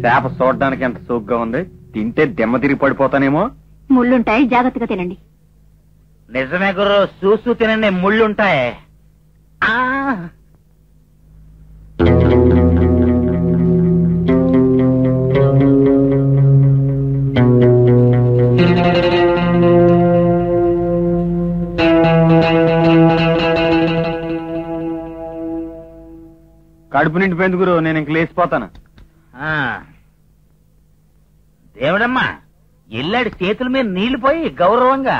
చేప చూడడానికి ఎంత సూగ్గా ఉంది, తింటే దెమ్మ తిరిగి పడిపోతానేమో. ముళ్ళుంటాయి, జాగ్రత్తగా తినండి. నిజమే గురు, చూస్తూ తినండి, ముళ్ళుంటాయి. కడుపు నిండిపోయింది గురు, నేను ఇంక లేచిపోతాను. దేవుడమ్మా, ఎల్లాడి చేతుల మీద నీళ్లు పోయి గౌరవంగా.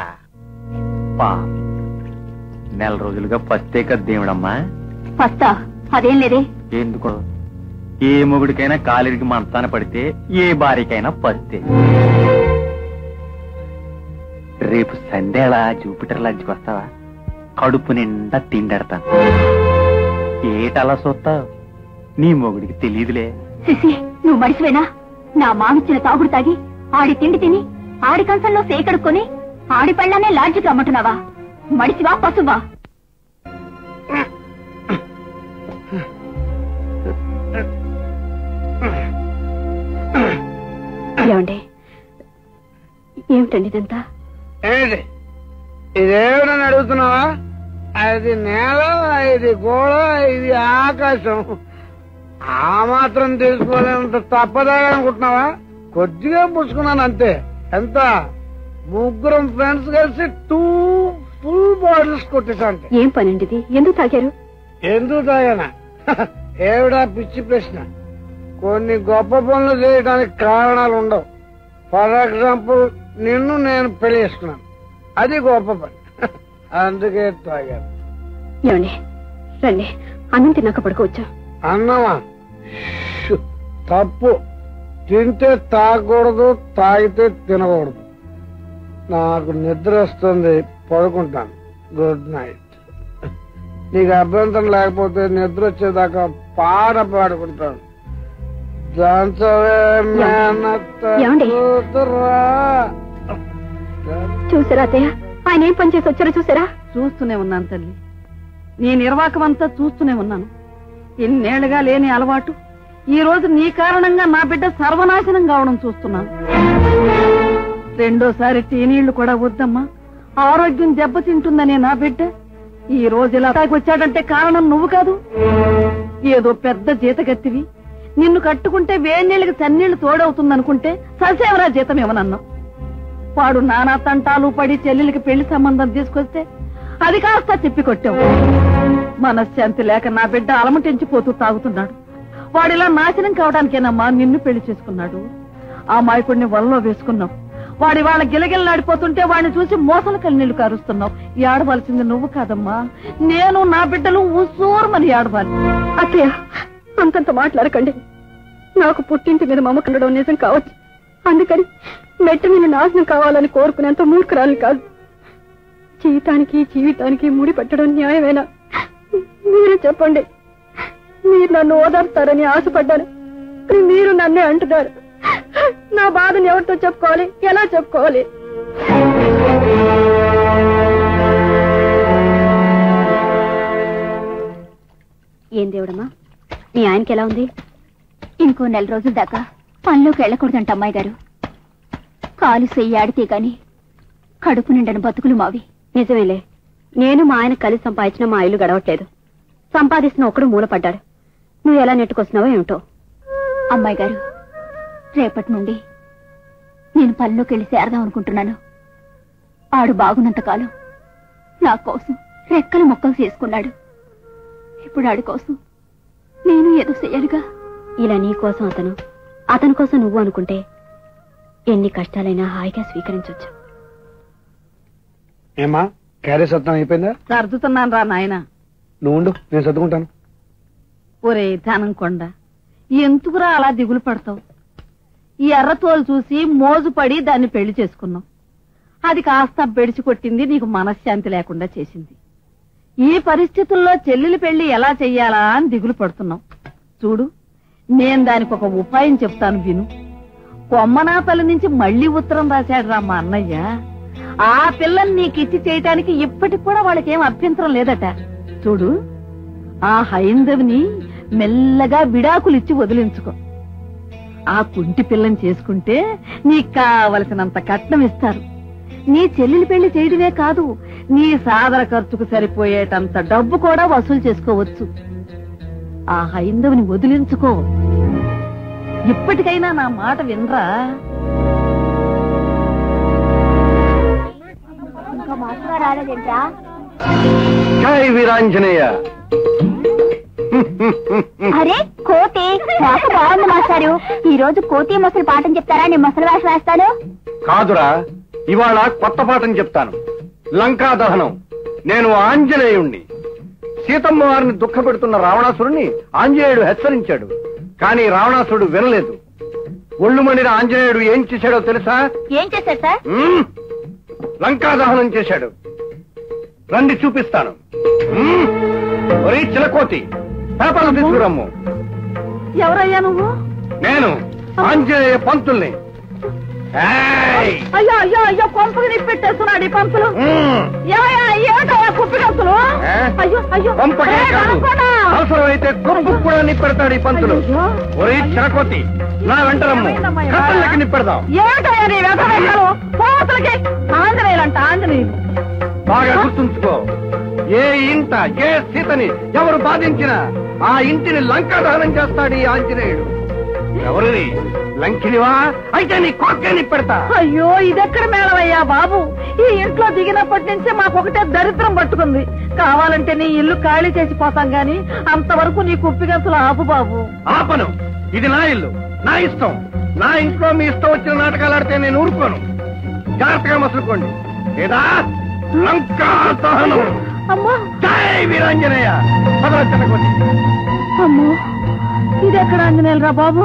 నెల రోజులుగా పస్తే కదా దేవుడమ్మా. పస్తా అదేం లేదే. ఎందుకు? ఏ మొగుడికైనా కాలిరికి మంతాన పడితే ఏ భార్యకైనా పస్తే. రేపు సందేళ జూపిటర్ లంచ్కి వస్తావా? కడుపు నిండా తిండెడతాను. ఏటలా చూస్తావు? నీ మొగుడికి తెలియదులే. సిసి, నువ్వు మడిసివేనా? నా మామిచ్చిన తాగుడు తాగి ఆడి తిండి తిని ఆడి కంచంలో సేకడుక్కొని ఆడి పళ్ళనే లాడ్జికి రమ్మంటున్నావా? మడిసివా పశువా? ఏమండి, ఏమిటండి ఇదంతా? ఏంటి ఇదేమిటని అడుగుతున్నావా? అది నేల, ఇది గోడ, ఇది ఆకాశం. ఆ మాత్రం తెలుసుకోలేంత తప్పదా అనుకుంటున్నావా? కొద్దిగా పుచ్చుకున్నాను అంతే. ఎంత? ముగ్గురం ఫ్రెండ్స్ కలిసి 2 full బాటిల్స్ కొట్టేసాంటే. ఏం పనండి ఇది? ఎందుకు తాగారు? ఎందుకు తాగానా? ఏవిడా పిచ్చి ప్రశ్న. కొన్ని గొప్ప పనులు చేయడానికి కారణాలు ఉండవు. ఫర్ ఎగ్జాంపుల్, నిన్ను నేను పెళ్లి చేసుకున్నాను, అది గొప్ప పని. అందుకే తాగాను. ఏమండి, రండి, అన్నం తిన్నాక పడుకోవచ్చా? అన్నమా? తప్పు. తింటే తాగకూడదు, తాగితే తినకూడదు. నాకు నిద్ర వస్తుంది, పడుకుంటాను. Good night. నీకు అభ్యంతరం లేకపోతే నిద్ర వచ్చేదాకా పాట పాడుకుంటాను. చూసారా అత్తయ్య, ఆయన ఏం పని చేసి వచ్చారో చూసారా? చూస్తూనే ఉన్నాను తల్లి, నీ నిర్వాకం అంతా చూస్తూనే ఉన్నాను. ఇన్నేళ్లుగా లేని అలవాటు ఈ రోజు నీ కారణంగా నా బిడ్డ సర్వనాశనం కావడం చూస్తున్నాను. రెండోసారి టీనీళ్లు కూడా వద్దమ్మా, ఆరోగ్యం దెబ్బతింటుందనే నా బిడ్డ ఈ రోజు ఇలా వచ్చాడంటే కారణం నువ్వు కాదు. ఏదో పెద్ద జీతగత్తివి, నిన్ను కట్టుకుంటే వేణీళ్ళకి చన్నీళ్లు తోడవుతుందనుకుంటే ససేవరా జీతం ఇవ్వనన్నావు. వాడు నానా తంటాలు పడి చెల్లెలికి పెళ్లి సంబంధం తీసుకొస్తే అది కాస్త చెప్పి కొట్టావు. మనశ్శాంతి లేక నా బిడ్డ అలమటించిపోతూ తాగుతున్నాడు. వాడిలా నాశనం కావడానికేనమ్మా నిన్ను పెళ్లి చేసుకున్నాడు. ఆ మాయకుడిని వలలో వేసుకున్నావు. వాడి వాళ్ళ గిలగిల్లాడిపోతుంటే వాడిని చూసి మోసల కన్నీళ్లు కారుస్తున్నావు. ఏడవలసింది నువ్వు కాదమ్మా, నేను, నా బిడ్డలు ఉసూరుమని ఏడవాలి. అత్తయ్య, అంతంత మాట్లాడకండి. నాకు పుట్టింటి మీద మమ్మకండడం నిజం కావచ్చు, అందుకని మెట్ట మీద నాశనం కావాలని కోరుకునేంత మూర్ఖరాలు కాదు. జీవితానికి ముడి పెట్టడం న్యాయమేనా? మీరు చెప్పండి. మీరు నన్ను ఓదార్తారని ఆశపడ్డాను, మీరు నన్నే అంటున్నారు. నా బాధను ఎవరితో చెప్పుకోవాలి, ఎలా చెప్పుకోవాలి? ఏం దేవుడమ్మా, మీ ఆయనకి ఎలా ఉంది? ఇంకో 4 రోజుల దాకా పనిలోకి వెళ్ళకూడదంట అమ్మాయి గారు. కాలు చెయ్యాడితే గాని కడుపు నిండని బతుకులు మావి. నిజమేలే, నేను మా ఆయన కలిసి సంపాదించిన మా ఇల్లు గడవట్లేదు. సంపాదిస్తున్న ఒకడు మూలపడ్డాడు. నువ్వు ఎలా నెట్టుకొస్తున్నావో ఏమిటో. అమ్మాయి గారు, రేపటి నుండి నేను పనిలోకి వెళ్ళి చేరదాం అనుకుంటున్నాను. ఆడు బాగున్నంతకాలం నా కోసం రెక్కలు మొక్కలు చేసుకున్నాడు. ఇప్పుడు ఆడి కోసం నేను ఏదో చెయ్యాలిగా. ఇలా నీ కోసం అతని కోసం నువ్వు అనుకుంటే ఎన్ని కష్టాలైనా హాయిగా స్వీకరించవచ్చు. ఏమా క్యారేజ్ సత్తం అయిపోయిందా? సర్దుతున్నాను రా నాయన. నువ్వు ఉండు, నేను సర్దుకుంటాను. ఒరే ధనంకొండ, ఎందుకురా అలా దిగులు పడతావు? ఈ ఎర్రతోలు చూసి మోజుపడి దాన్ని పెళ్లి చేసుకున్నావు. అది కాస్త బెడిచి కొట్టింది, నీకు మనశ్శాంతి లేకుండా చేసింది. ఈ పరిస్థితుల్లో చెల్లెలి పెళ్లి ఎలా చెయ్యాలా అని దిగులు పడుతున్నావు. చూడు, నేను దానికి ఒక ఉపాయం చెప్తాను, విను. కొమ్మనాపల్లి నుంచి మళ్లీ ఉత్తరం రాశాడు రా మా అన్నయ్య. ఆ పిల్లని నీకిచ్చి చేయటానికి ఇప్పటికి కూడా వాళ్ళకేం అభ్యంతరం లేదట. చూడు, ఆ హైందవిని మెల్లగా విడాకులిచ్చి వదిలించుకో. ఆ కుంటి పిల్లని చేసుకుంటే నీకు కావలసినంత కట్నం ఇస్తారు. నీ చెల్లెలి పెళ్లి చేయడమే కాదు, నీ సాదర ఖర్చుకు సరిపోయేటంత డబ్బు కూడా వసూలు చేసుకోవచ్చు. ఆ హైందవిని వదిలించుకో. ఇప్పటికైనా నా మాట వినరా? జై వీరాంజనేయ. అరే కోతి, నాకు బాగుంది మాస్టారు. ఈ రోజు కోతి ముసలి పాఠం చెప్తారా? నేను ముసలి వేషం వేస్తాను. కాదురా, ఇవాళ కొత్త పాఠం చెప్తాను. లంకా దహనం. నేను ఆంజనేయుణ్ణి. సీతమ్మ వారిని దుఃఖపెడుతున్న రావణాసురుణ్ణి ఆంజనేయుడు హెచ్చరించాడు. కానీ రావణాసురుడు వినలేదు. ఒళ్ళు మండిన ఆంజనేయుడు ఏం చేశాడో తెలుసా? ఏం చేశాడు సార్? లంకా దహనం చేశాడు. రండి చూపిస్తాను. ఒరే చిలకోతి, పేపర్లు తీసుకురమ్ము. ఎవరయ్యా నువ్వు? నేను ఆంజనేయ పంతుల్ని. అయ్యో అయ్యో అయ్యో, పంపులు నిప్పెట్టేస్తున్నాడు ఈ పంపులు. ఏమిటయ్యా కుప్పి కంపులు? అయ్యో అయ్యో, అవసరమైతే కుప్పు కూడా నిప్పెడతాడు ఈ పంతులు. ఒరే చిలకోతి, నా వెంటరమ్ము, కట్టలకి నిప్పెడదాం. ఏమిటయ్యా నీ వెంటలు? పోతులకి ఆంజనేయులంట, ఆంజనేయులు. బాగా గుర్తుంచుకో, ఏ ఇంట ఏ సీతని ఎవరు బాధించినా ఆ ఇంటిని లంకా దహనం చేస్తాడు ఈ ఆంజనేయుడు. ఎవరిని? లంకినివా? అయితే నీ కొక్కేని పెడతా. అయ్యో, ఇదెక్కడ మేళమయ్యా బాబు? ఈ ఇంట్లో దిగినప్పటి నుంచి మాకొకటే దరిద్రం పట్టుకుంది. కావాలంటే నీ ఇల్లు ఖాళీ చేసిపోతాం గాని అంతవరకు నీ కుప్పిగంతులు ఆపు బాబు. ఆపను. ఇది నా ఇల్లు, నా ఇష్టం. నా ఇంట్లో మీ ఇష్టం వచ్చిన నాటకాలు ఆడితే నేను ఊరుకోను. జాగ్రత్తగా మసులుకోండి, లేదా లంకా దహనం. అమ్మో, జై వీరాంజనేయ. అమ్మో, ఇదెక్కడ ఆంజనేయులు రా బాబు?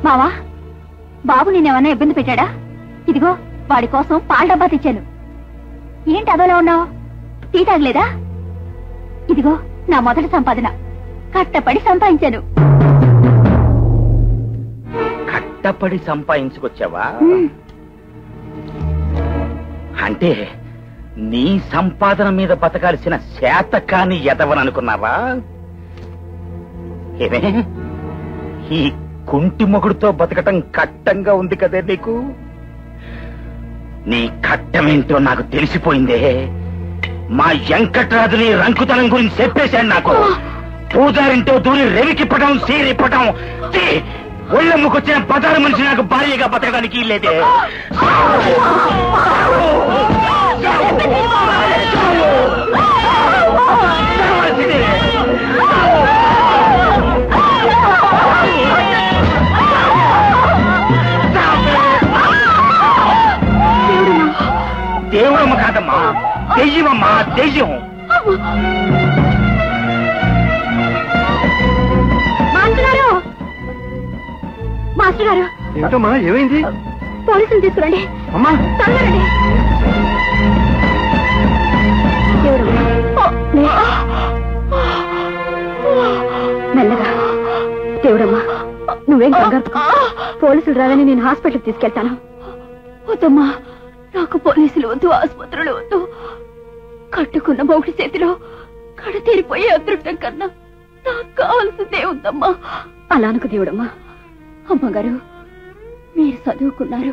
మావా, బాబు నేనేమన్నా ఇబ్బంది పెట్టాడా? ఇదిగో వాడి కోసం పాల డబ్బా తెచ్చాను. ఏంటి అదోలా ఉన్నావు? టీ తాగలేదా? ఇదిగో నా మొదటి సంపాదన, కట్టపడి సంపాదించాను. కట్టపడి సంపాదించుకొచ్చావా? అంటే నీ సంపాదన మీద బతకాల్సిన శాతకాని ఎదవననుకున్నావా? ఏమే, ఈ కుంటి మొగుడుతో బతకటం కట్టంగా ఉంది కదే నీకు? నీ కట్టమేంటో నాకు తెలిసిపోయిందే. మా వెంకట్రాజుని రంకుతనం గురించి చెప్పేశాడు నాకు. పూజారింటో దూరి రెవికిప్పటం, సీరిప్పటం, ఒళ్ళెమ్ముకొచ్చిన బజారు మనిషి నాకు భార్యగా బతకడానికి లేదే. దేవుడమ్మ కాదమ్మా, దెయ్యమమ్మా, దెయ్యం. మాస్టర్ గారు, ఏంటమ్మా ఏమైంది? పోలీసులు తీసుకురండి. అమ్మా తొందరండి. మెల్లగా. దేవుడమ్మా, నువ్వేం కంగారు. పోలీసులు రాగానే నేను హాస్పిటల్కి తీసుకెళ్తాను. వద్దమ్మా, నాకు పోలీసులు వద్దు, ఆసుపత్రులు వద్దు. కట్టుకున్న మొగుడి చేతిలో కడ తీరిపోయే అదృష్టం కన్నా నాకు కావాల్సిందే ఉందమ్మా. అలా అనుకు దేవుడమ్మా. అమ్మగారు, మీరు చదువుకున్నారు,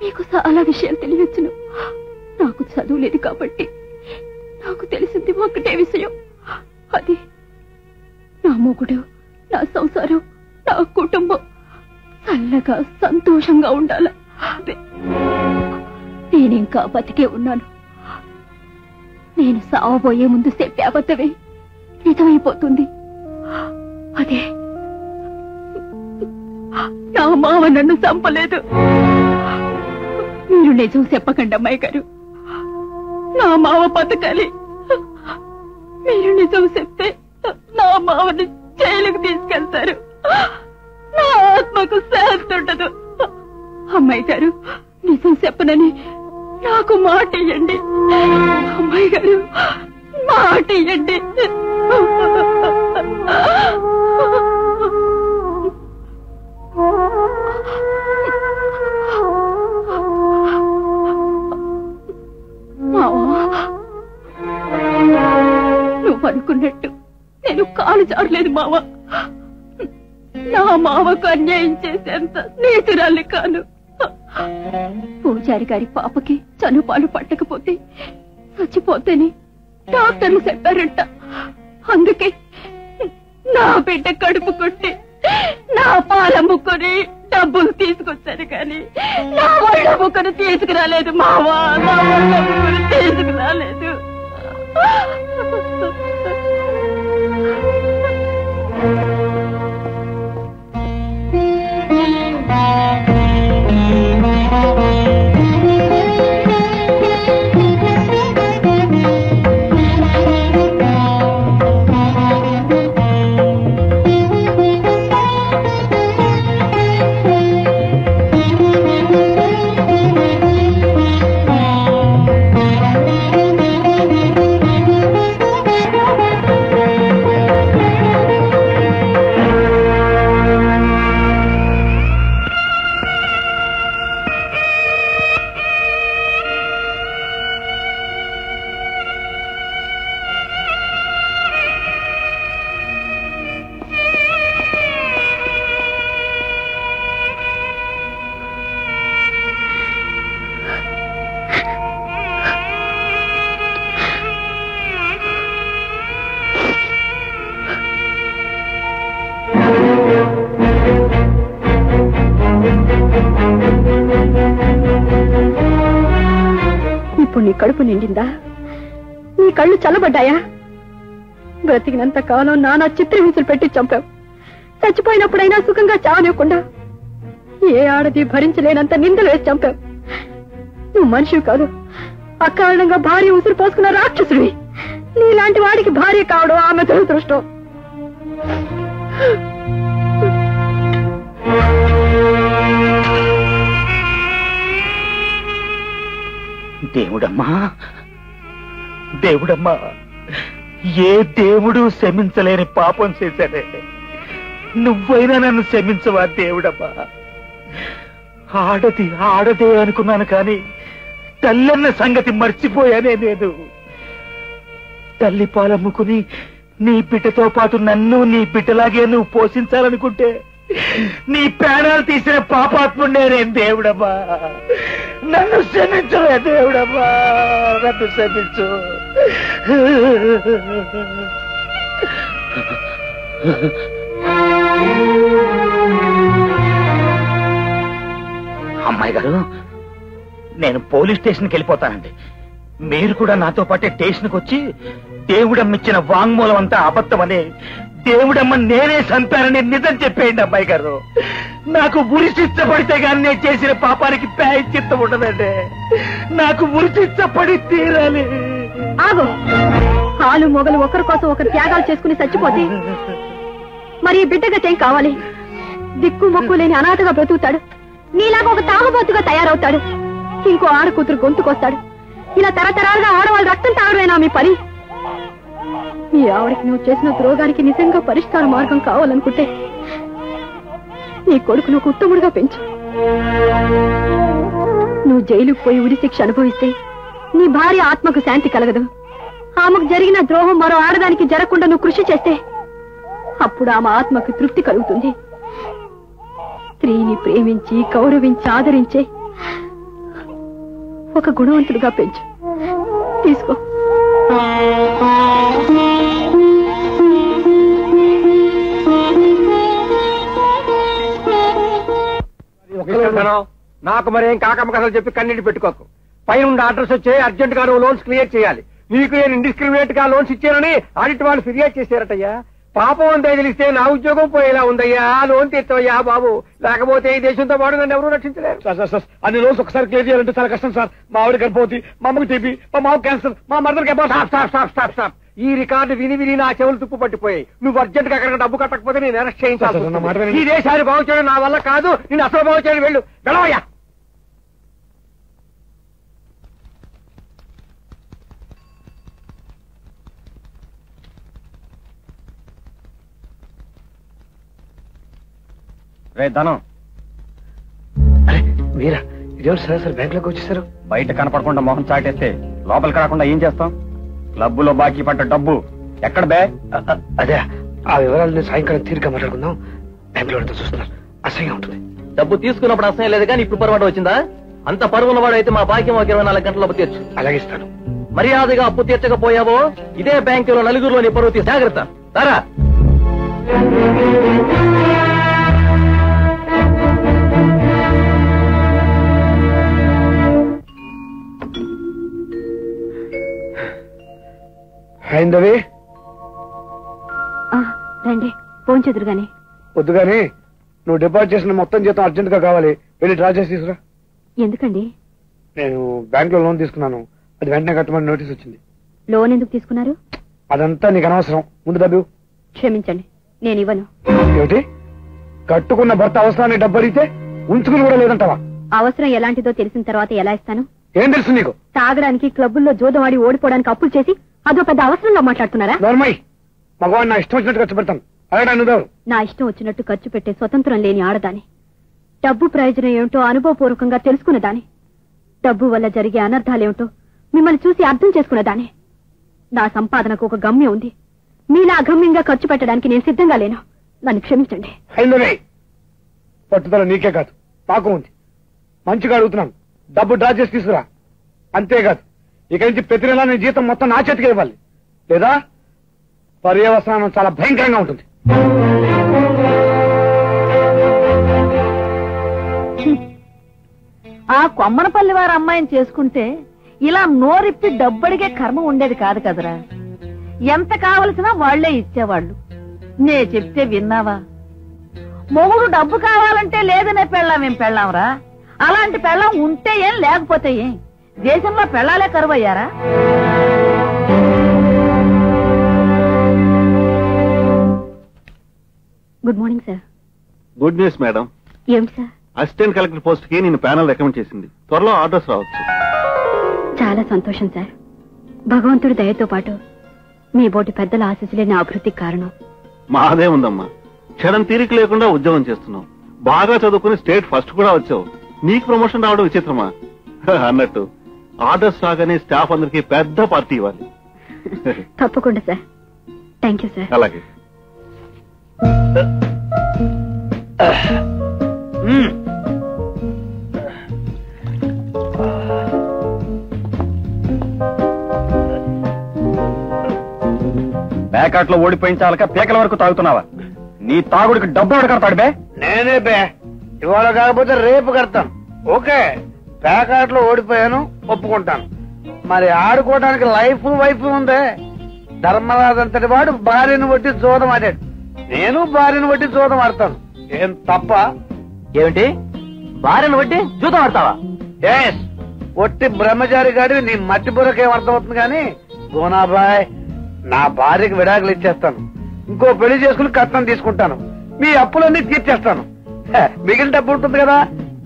మీకు చాలా విషయాలు తెలియచ్చును. నాకు చదువు లేదు కాబట్టి నాకు తెలిసింది ఒక్కటే విషయం. అది నా మొగుడు, నా సంసారం, నా కుటుంబం చల్లగా సంతోషంగా ఉండాల. నేనింకా బతికే ఉన్నాను. నేను సావబోయే ముందు చెప్పే అబద్ధమే నిజమైపోతుంది. అదే నా మావ నన్ను చంపలేదు. మీరు నిజం చెప్పకండి అమ్మాయి గారు, నా మావ బతకాలి. మీరు నిజం చెప్తే నా మావని జైలుకు తీసుకెళ్తారు. నా ఆత్మకు శాంతి ఉండదు. అమ్మాయి గారు, నిజం చెప్పనని నాకు మాట ఇయ్యండి. అమ్మాయి గారు, మాట ఇయ్యండి. నువ్వు అనుకున్నట్టు నేను కాలు జారలేదు మావ. నా మావకు అన్యాయం చేసేంత నీతురాలి కాను. పూజారి గారి పాపకి చనుపాలు పట్టకపోతే చచ్చిపోతేని డాక్టర్లు చెప్పారంట. అందుకే నా బిడ్డ కడుపు కొట్టి నా పాలమ్ముకొని డబ్బులు తీసుకొచ్చాను కానీ నా ఒళ్ళమ్ముకొని తీసుకురాలేదు మావా. నా ఒళ్ళమ్ముకొని తీసుకురాలేదు. ఇప్పుడు నీ కడుపు నిండిందా? నీ కళ్ళు చల్లబడ్డాయా? బ్రతికినంత కాలం నానా చిత్రహింసలు పెట్టి చంపావు. చచ్చిపోయినప్పుడైనా సుఖంగా చావనివ్వకుండా ఏ ఆడది భరించలేనంత నిందలు వేసి చంపావు. నువ్వు మనిషివి కాదు, అకారణంగా భార్య ఉసురు పోసుకున్న రాక్షసుడివి. నీలాంటి వాడికి భార్య కావడం ఆమె దురదృష్టం. దేవుడమ్మా, దేవుడమ్మా, ఏ దేవుడు క్షమించలేని పాపం చేశానే. నువ్వైనా నన్ను క్షమించవా దేవుడమ్మా. ఆడది ఆడదే అనుకున్నాను కానీ తల్లన్న సంగతి మర్చిపోయానే నేను. తల్లి పాలమ్ముకుని నీ బిడ్డతో పాటు నన్ను నీ బిడ్డలాగే నువ్వు పోషించాలనుకుంటే నీ ప్రాణాలు తీసిన పాపాత్ముడే నేను దేవుడమ్మా. నన్ను క్షమించవే దేవుడమ్మా, నన్ను క్షమించు. అమ్మాయి గారు, నేను పోలీస్ స్టేషన్కి వెళ్ళిపోతానండి. మీరు కూడా నాతో పాటే స్టేషన్కి వచ్చి దేవుడమ్మిచ్చిన వాంగ్మూలం అంతా అబద్ధమని, దేవుడమ్మ నేనే చంపానని నిజం చెప్పేయండి అమ్మాయి గారు. నాకు ఉరి శిక్ష పడితే గాని నేను చేసిన పాపానికి ప్రాయశ్చిత్తం ఉండదండి. నాకు ఉరి శిక్ష పడి తీరాలి. ఆగు. కాలు మొగలు ఒకరి కోసం ఒకరు త్యాగాలు చేసుకుని చచ్చిపోతే మరి బిడ్డగతేం కావాలి? దిక్కు మొక్కు లేని అనాథగా బ్రతుకుతాడు. నీలాగా ఒక తాగుబోతుగా తయారవుతాడు. ఇంకో ఆడ కూతురు గొంతుకొస్తాడు. ఇలా తరతరాలుగా ఆడవాళ్ళు రక్తం తాగడమేనా మీ పని? మీ ఆవిడకి నువ్వు చేసిన ద్రోగానికి నిజంగా పరిష్కార మార్గం కావాలనుకుంటే నీ కొడుకు నువ్వు ఉత్తముడుగా పెంచు. నువ్వు జైలుకు పోయి ఉరి శిక్ష అనుభవిస్తే నీ భార్య ఆత్మకు శాంతి కలగదు. ఆమెకు జరిగిన ద్రోహం మరో ఆడదానికి జరగకుండా నువ్వు కృషి చేస్తే అప్పుడు ఆమె ఆత్మకు తృప్తి కలుగుతుంది. స్త్రీని ప్రేమించి గౌరవించి ఆదరించే ఒక గుణవంతుడిగా పెంచు. తీసుకో. నాకు మరేం కాకమ్మ కథలు చెప్పి కన్నీటి పెట్టుకోకు. పైన ఆర్డర్స్ వచ్చే అర్జెంట్ గా నువ్వు లోన్స్ క్లియర్ చేయాలి. నీకు నేను ఇండిస్క్రిమినేట్ గా లోన్స్ ఇచ్చానని ఆడిట్ వాళ్ళు ఫిర్యాదు చేశారటయ్యా. పాపం అంతా తెలిస్తే నా ఉద్యోగం పోయేలా ఉందయ్యా. లోన్ తెచ్చవయ్యా బాబు, లేకపోతే ఈ దేశంతో పాటు నన్ను ఎవరూ రక్షించలేరు. సార్ అన్ని లోన్స్ ఒకసారి క్లియర్ చేయాలంటే చాలా కష్టం సార్. మా ఆవిడ గర్భవతి, మా అమ్మకి టీబీ, మా మాకు క్యాన్సర్, మా మదర్ స్టాప్. ఈ రికార్డు విని విని నా చెవులు తుప్పు పట్టిపోయాయి. నువ్వు అర్జెంట్ గా అక్కడ డబ్బు కట్టకపోతే నేను అరెస్ట్ చేయించాలి. ఈ దేశాన్ని బాగు చేయడం నా వల్ల కాదు. నేను అసలు బాగు చేయడం వెళ్ళవయ్యా. రే ధనం, అరే మీరా ఇదేమో సరే బ్యాంక్ లోకి వచ్చేసారు. బయట కనపడకుండా మొహం చాటేస్తే లోపలికి రాకుండా ఏం చేస్తాం? క్లబ్బులో బాకీ పడ్డ డబ్బు ఎక్కడ బే? అదే ఆ వివరాలు సాయంకాలం తీరిక మాట్లాడుకుందాం. బ్యాంక్ లో చూస్తున్నారు, అసహ్యంగా ఉంటుంది. డబ్బు తీసుకున్నప్పుడు అసహ్యం లేదు కానీ ఇప్పుడు పొరపాటు వచ్చిందా? అంత పరుగున్నవాడు అయితే మా బాకీ ఒక 24 గంటల అప్పు తీర్చు. అలాగే ఇస్తాను. మర్యాదగా అప్పు తీర్చకపోయావో ఇదే బ్యాంకులో నలుగురులో నీ పరువు తీసి జాగ్రత్త. తారా అయిందవి రండి, ఫోన్ చెదురుగానే. వద్దుగాని నువ్వు డిపాజిట్ చేసిన మొత్తం జీతం అర్జెంట్ గా కావాలి. వెళ్ళి డ్రా చేసి తీసుకురా. ఎందుకండి? నేను బ్యాంక్ లో లోన్ తీసుకున్నాను, అది వెంటనే కట్టమని నోటీస్ వచ్చింది. లోన్ ఎందుకు తీసుకున్నారు? అదంతా నీకు అనవసరం. ముందు డబ్బు. క్షమించండి, నేను ఇవ్వను. ఏమిటి? కట్టుకున్న భర్త అవసరాన్ని డబ్బు అడిగితే ఉంచుకుని కూడా లేదంటావా? అవసరం ఎలాంటిదో తెలిసిన తర్వాత ఎలా ఇస్తాను? ఏం తెలుసు నీకు? తాగడానికి క్లబ్బుల్లో జోదం ఆడి ఓడిపోవడానికి అప్పులు చేసి అదో పెద్ద అవసరంలో మాట్లాడుతున్నారా? నోర్మై, మగవాడిని నా ఇష్టం వచ్చినట్టు ఖర్చు పెడతాను. నా ఇష్టం వచ్చినట్టు ఖర్చు పెట్టే స్వతంత్రం లేని ఆడదాని, డబ్బు ప్రయోజనం ఏమిటో అనుభవపూర్వకంగా తెలుసుకున్నదాని, డబ్బు వల్ల జరిగే అనర్థాలేమిటో మిమ్మల్ని చూసి అర్థం చేసుకున్నదాని. నా సంపాదనకు ఒక గమ్యం ఉంది. మీలా అగమ్యంగా ఖర్చు పెట్టడానికి నేను సిద్ధంగా లేను. నన్ను క్షమించండి. పట్టుదల నీకే కాదు నాకు ఉంది. మంచిగా అడుగుతున్నాను, డబ్బు డ్రా చేసి తీసుకురా. అంతేకాదు, ఇక నుంచి ప్రతి నెలా నేను జీతం మొత్తం నా చేతికి ఇవ్వాలి, లేదా పర్యవసానం చాలా భయంకరంగా ఉంటుంది. ఆ కొమ్మనపల్లి వారి అమ్మాయిని చేసుకుంటే ఇలా నోరిప్పి డబ్బడిగే కర్మ ఉండేది కాదు కదరా. ఎంత కావలసినా వాళ్లే ఇచ్చేవాళ్లు. నే చెప్తే విన్నావా? మొగుడు డబ్బు కావాలంటే లేదనే పెళ్ళామేం పెళ్ళాంరా. అలాంటి పెళ్ళం ఉంటే ఏం లేకపోతే ఏం? దేశంలో పెళ్ళాలే కరువయ్యారా? Good morning sir. Good news madam. ఏమిటి సార్? అసిస్టెంట్ కలెక్టర్ పోస్ట్ కి నేను ప్యానల్ రికమెండ్ చేసింది. త్వరలో ఆర్డర్స్ రావచ్చు. చాలా సంతోషం సార్. భగవంతుడి దయతో పాటు మీ బోటి పెద్దల ఆశీస్సులే నా అభివృద్ధికి కారణం. మాదే ఉందమ్మా, క్షణం తీరిక లేకుండా ఉద్యోగం చేస్తున్నావు. బాగా చదువుకుని స్టేట్ ఫస్ట్ కూడా వచ్చావు. నీకు ప్రమోషన్ రావడం విచిత్రమా? అన్నట్టు ఆర్డర్స్ రాగానే స్టాఫ్ అందరికి పెద్ద పార్టీ ఇవ్వాలి. తప్పకుండా సార్. Thank you sir. అలాగే. బ్యాకాట్లో ఓడిపోయించాలక పీకల వరకు తాగుతున్నావా? నీ తాగుడికి డబ్బు ఎవడు కడతాడు బే? నేనే బే. ఇవాళ కాకపోతే రేపు కడతాను. ఓకే, పేకాట్లో ఓడిపోయాను, ఒప్పుకుంటాను. మరి ఆడుకోవడానికి లైఫ్ వైఫ్ ఉందే. ధర్మరాజు అంతటి వాడు భార్యను బట్టి జోదం ఆడాడు, నేను భార్యను బట్టి జోదం ఆడతాను. ఏం తప్ప? ఏమిటి, భార్యను బట్టి జూతం ఆడతావా? ఎస్, ఒట్టి బ్రహ్మచారి గాడి నీ మట్టి బుర్రకేం అర్థమవుతుంది కానీ, గోనాబాయ్, నా భార్యకి విడాకులు ఇచ్చేస్తాను, ఇంకో పెళ్లి చేసుకుని కట్నం తీసుకుంటాను, మీ అప్పులన్నీ తీర్చేస్తాను. మిగిలిన డబ్బు ఉంటుంది కదా,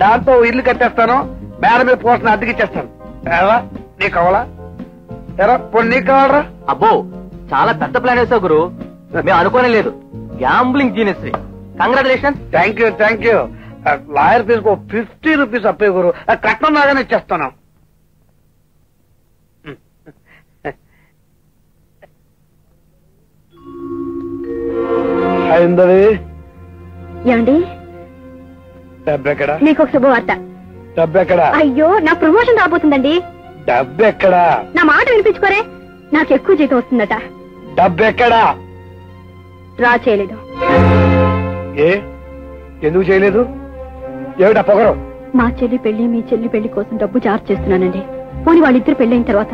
దాంతో ఇల్లు కట్టేస్తాను, మేడ మీద పోసిన అద్దెకిచ్చేస్తాను. నీకు కావాలా? ఎరా పోనీ నీకు కావాలరా? అబ్బో, చాలా పెద్ద ప్లాన్ వేసావు గురు, మేము అనుకోనే లేదు. Gambling genius, congratulation. Thank you. Lawyer ఫీజుకు 50 రూపీస్ అప్పే గురు, కట్నం లాగానే ఇచ్చేస్తాను. అయిందవి ఏమండి, డబ్బెక్కడా? మీకు ఒక శుభవార్త. డబ్బెక్కడా? అయ్యో, నా ప్రమోషన్ రాబోతుందండి. డబ్బెక్కడా? నా మాట వినిపించుకోరే, నాకు ఎక్కువ జీతం వస్తుందట. డబ్బెక్కడా? రా చేయలేదు. ఎందుకు చేయలేదు? ఏమిటా పొగరు? మా చెల్లి పెళ్లి, మీ చెల్లి పెళ్లి కోసం డబ్బు చార్జ్ చేస్తున్నానండి. పోనీ వాళ్ళిద్దరు పెళ్లి అయిన తర్వాత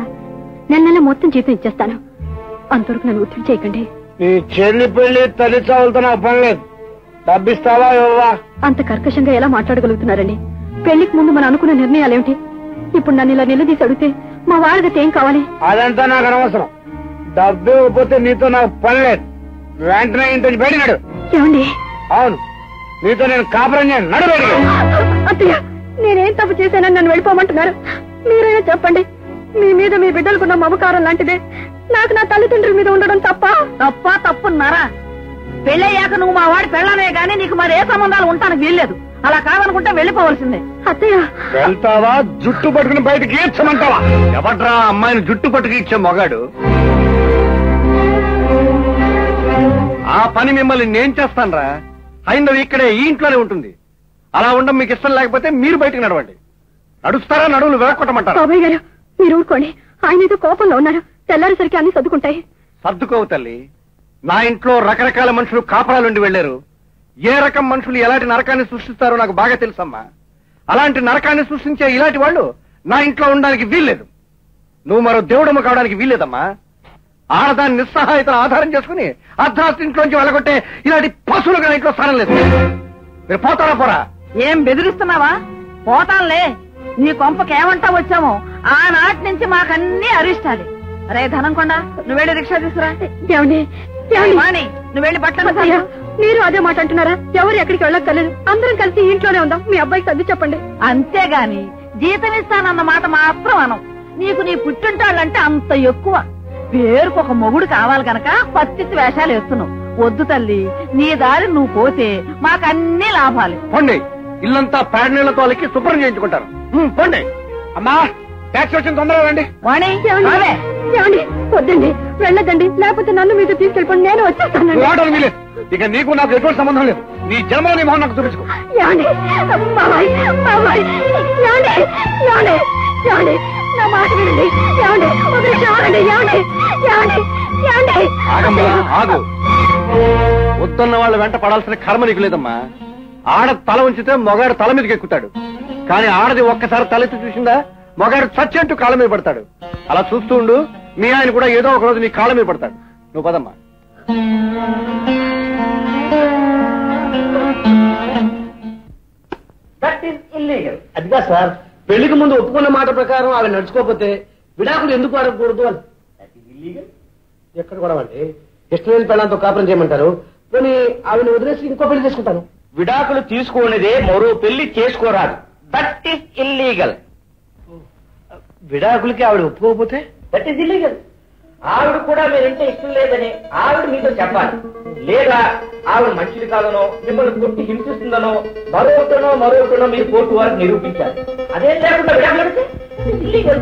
నెల మొత్తం జీతం ఇచ్చేస్తాను. అంతవరకు నన్ను ఒత్తిడి చేయకండి. నీ చెల్లి పెళ్లి తల్లి చావులతో నాకు పని లేదు. డబ్బిస్తావా ఇవ్వవా? అంత కర్కశంగా ఎలా మాట్లాడగలుగుతున్నారండి? పెళ్లికి ముందు మనం అనుకున్న నిర్ణయాలేమిటి? ఇప్పుడు నన్ను ఇలా నిలదీసి అడిగితే మా వాళ్ళకి ఏం కావాలి? అదంతా నాకు అనవసరం. డబ్బు ఇవ్వకపోతే నీతో నాకు పని లేదు. వెంటనే ఇంటి బయట నడు. ఏమండి? అవును, నీతో నేను కాపురం చేయను. నడు బయట. అత్తయ్య, నేనేం తప్పు చేశానని నన్ను వెళ్ళిపోమంటున్నారు? మీరైనా చెప్పండి. మీ మీద మీ బిడ్డలకున్న మమకారం లాంటిదే నాకు నా తల్లిదండ్రుల మీద ఉండడం తప్పున్నారా? పెళ్ళయ్యాక నువ్వు మా వాడి పెళ్ళనే గానీ నీకు మరి ఏ సంబంధాలు ఉంటానికి వీల్లేదు. అలా కాదనుకుంటే వెళ్ళిపోవలసిందే. అత్తయ్య, వెళ్తావా? జుట్టు పట్టుకుని బయటకి ఈడ్చమంటావా? ఎవడ్రా అమ్మాయిని జుట్టు పట్టుకు ఇచ్చే మొగాడు? ఆ పని మిమ్మల్ని నేను చేస్తానురా. హైందవి ఇక్కడే ఈ ఇంట్లోనే ఉంటుంది. అలా ఉండడం మీకు ఇష్టం లేకపోతే మీరు బయటకు నడవండి. నడుస్తారా? నడువులు వేరకొట్టమంటారా? బాబాయ్ గారు, మీరు ఊరుకోండి. ఆయన ఏదో కోపంలో ఉన్నారు. తెల్లారేసరికి అన్ని సర్దుకుంటాయి. సర్దుకోవు తల్లి. నా ఇంట్లో రకరకాల మనుషులు కాపరాలుండి వెళ్లారు. ఏ రకం మనుషులు ఎలాంటి నరకాన్ని సృష్టిస్తారో నాకు బాగా తెలుసమ్మా. అలాంటి నరకాన్ని సృష్టించే ఇలాంటి వాళ్ళు నా ఇంట్లో ఉండడానికి వీల్లేదు. నువ్వు మరో దేవుడమ్మ కావడానికి వీల్లేదమ్మా. ఆడదాన్ని నిస్సహాయతను ఆధారం చేసుకుని అర్ధరాత్రి ఇంట్లోంచి వెళ్ళగొట్టే ఇలాంటి పశువులుగా ఇంట్లో స్థానం లేదు. మీరు పోతారా? పోరా? ఏం బెదిరిస్తున్నావా? పోతాంలే. నీ కొంపకేమంటా వచ్చామో ఆనాటి నుంచి మాకన్నీ అరిష్టాలి. రే ధనంకొండ, నువ్వెళ్ళి రిక్షా తీసుకురా. నువ్వెళ్ళి బట్టలు. మీరు అదే మాట అంటున్నారా? ఎవరు ఎక్కడికి వెళ్ళక్కర్లేదు. అందరం కలిసి ఇంట్లోనే ఉందాం. మీ అబ్బాయికి సర్ది చెప్పండి. అంతేగాని జీతం ఇస్తానన్న మాట మాత్రం అనం. నీకు నీ పుట్టింటాళ్ళంటే అంత ఎక్కువ. పేరుకు ఒక మొగుడు కావాలి గనక పత్తిత్తి వేషాలు వేస్తున్నావు. వద్దు తల్లి, నీ దారి నువ్వు పోతే మాకన్నీ లాభాలు. పొండి, ఇల్లంతా పేడ నీళ్లతో అలికి శుభ్రం చేయించుకుంటారు. పొండి. అమ్మా, ట్యాక్సీ వచ్చింది, తొందరగా రండి. ఏమండి? వద్దండి, వెళ్ళదండి, లేకపోతే నన్ను మీతో తీసుకెళ్ళిపోండి. నేను వచ్చేస్తాను. ఇక నీకు నాకు ఎటువంటి సంబంధం లేదు. నీ జన్మలో నీ మొహం నాకు చూపించుకో. నా మాట వినండి. ఆగు. వస్తున్న వాళ్ళ వెంట పడాల్సిన కర్మ నీకు లేదమ్మా. ఆడ తల ఉంచితే మొగాడు తల మీదకి ఎక్కుతాడు. కానీ ఆడది ఒక్కసారి తలెత్తి చూసిందా మొగాడు చచ్చేట్టు కాళ్ళ మీద పడతాడు. అలా చూస్తూ ఉండు. మీ ఆయన కూడా ఏదో ఒక రోజు నీ కాళ్ళ మీద పడతాడు. నువ్వు పదమ్మా. అదిగా సార్, పెళ్లికి ముందు ఒప్పుకున్న మాట ప్రకారం ఆవిడ నడుచుకోకపోతే విడాకులు ఎందుకు అడగకూడదు అని. ఎక్కడ కూడా అంటే ఇష్టమైన పెళ్ళంతో కాపురం చేయమంటారు. కానీ ఆవిడ వదిలేసి ఇంకో పెళ్లి చేసుకుంటాను. విడాకులు తీసుకునేదే మరో పెళ్లి చేసుకోరాదు. That is illegal. విడాకులకి ఆవిడ ఒప్పుకోకపోతే దట్ ఈస్ ఇల్లీగల్. ఆవిడ కూడా మీరంటే ఇష్టం లేదని ఆవిడ మీతో చెప్పాలి. లేదా ఆవిడ మంచిది కాదనో, మిమ్మల్ని కొట్టి హింసిస్తుందనో, మరొకటనో మీరు కోర్టు వారికి నిరూపించాలి. అదేం లేకుండా విడాకులు ఇల్లీగల్.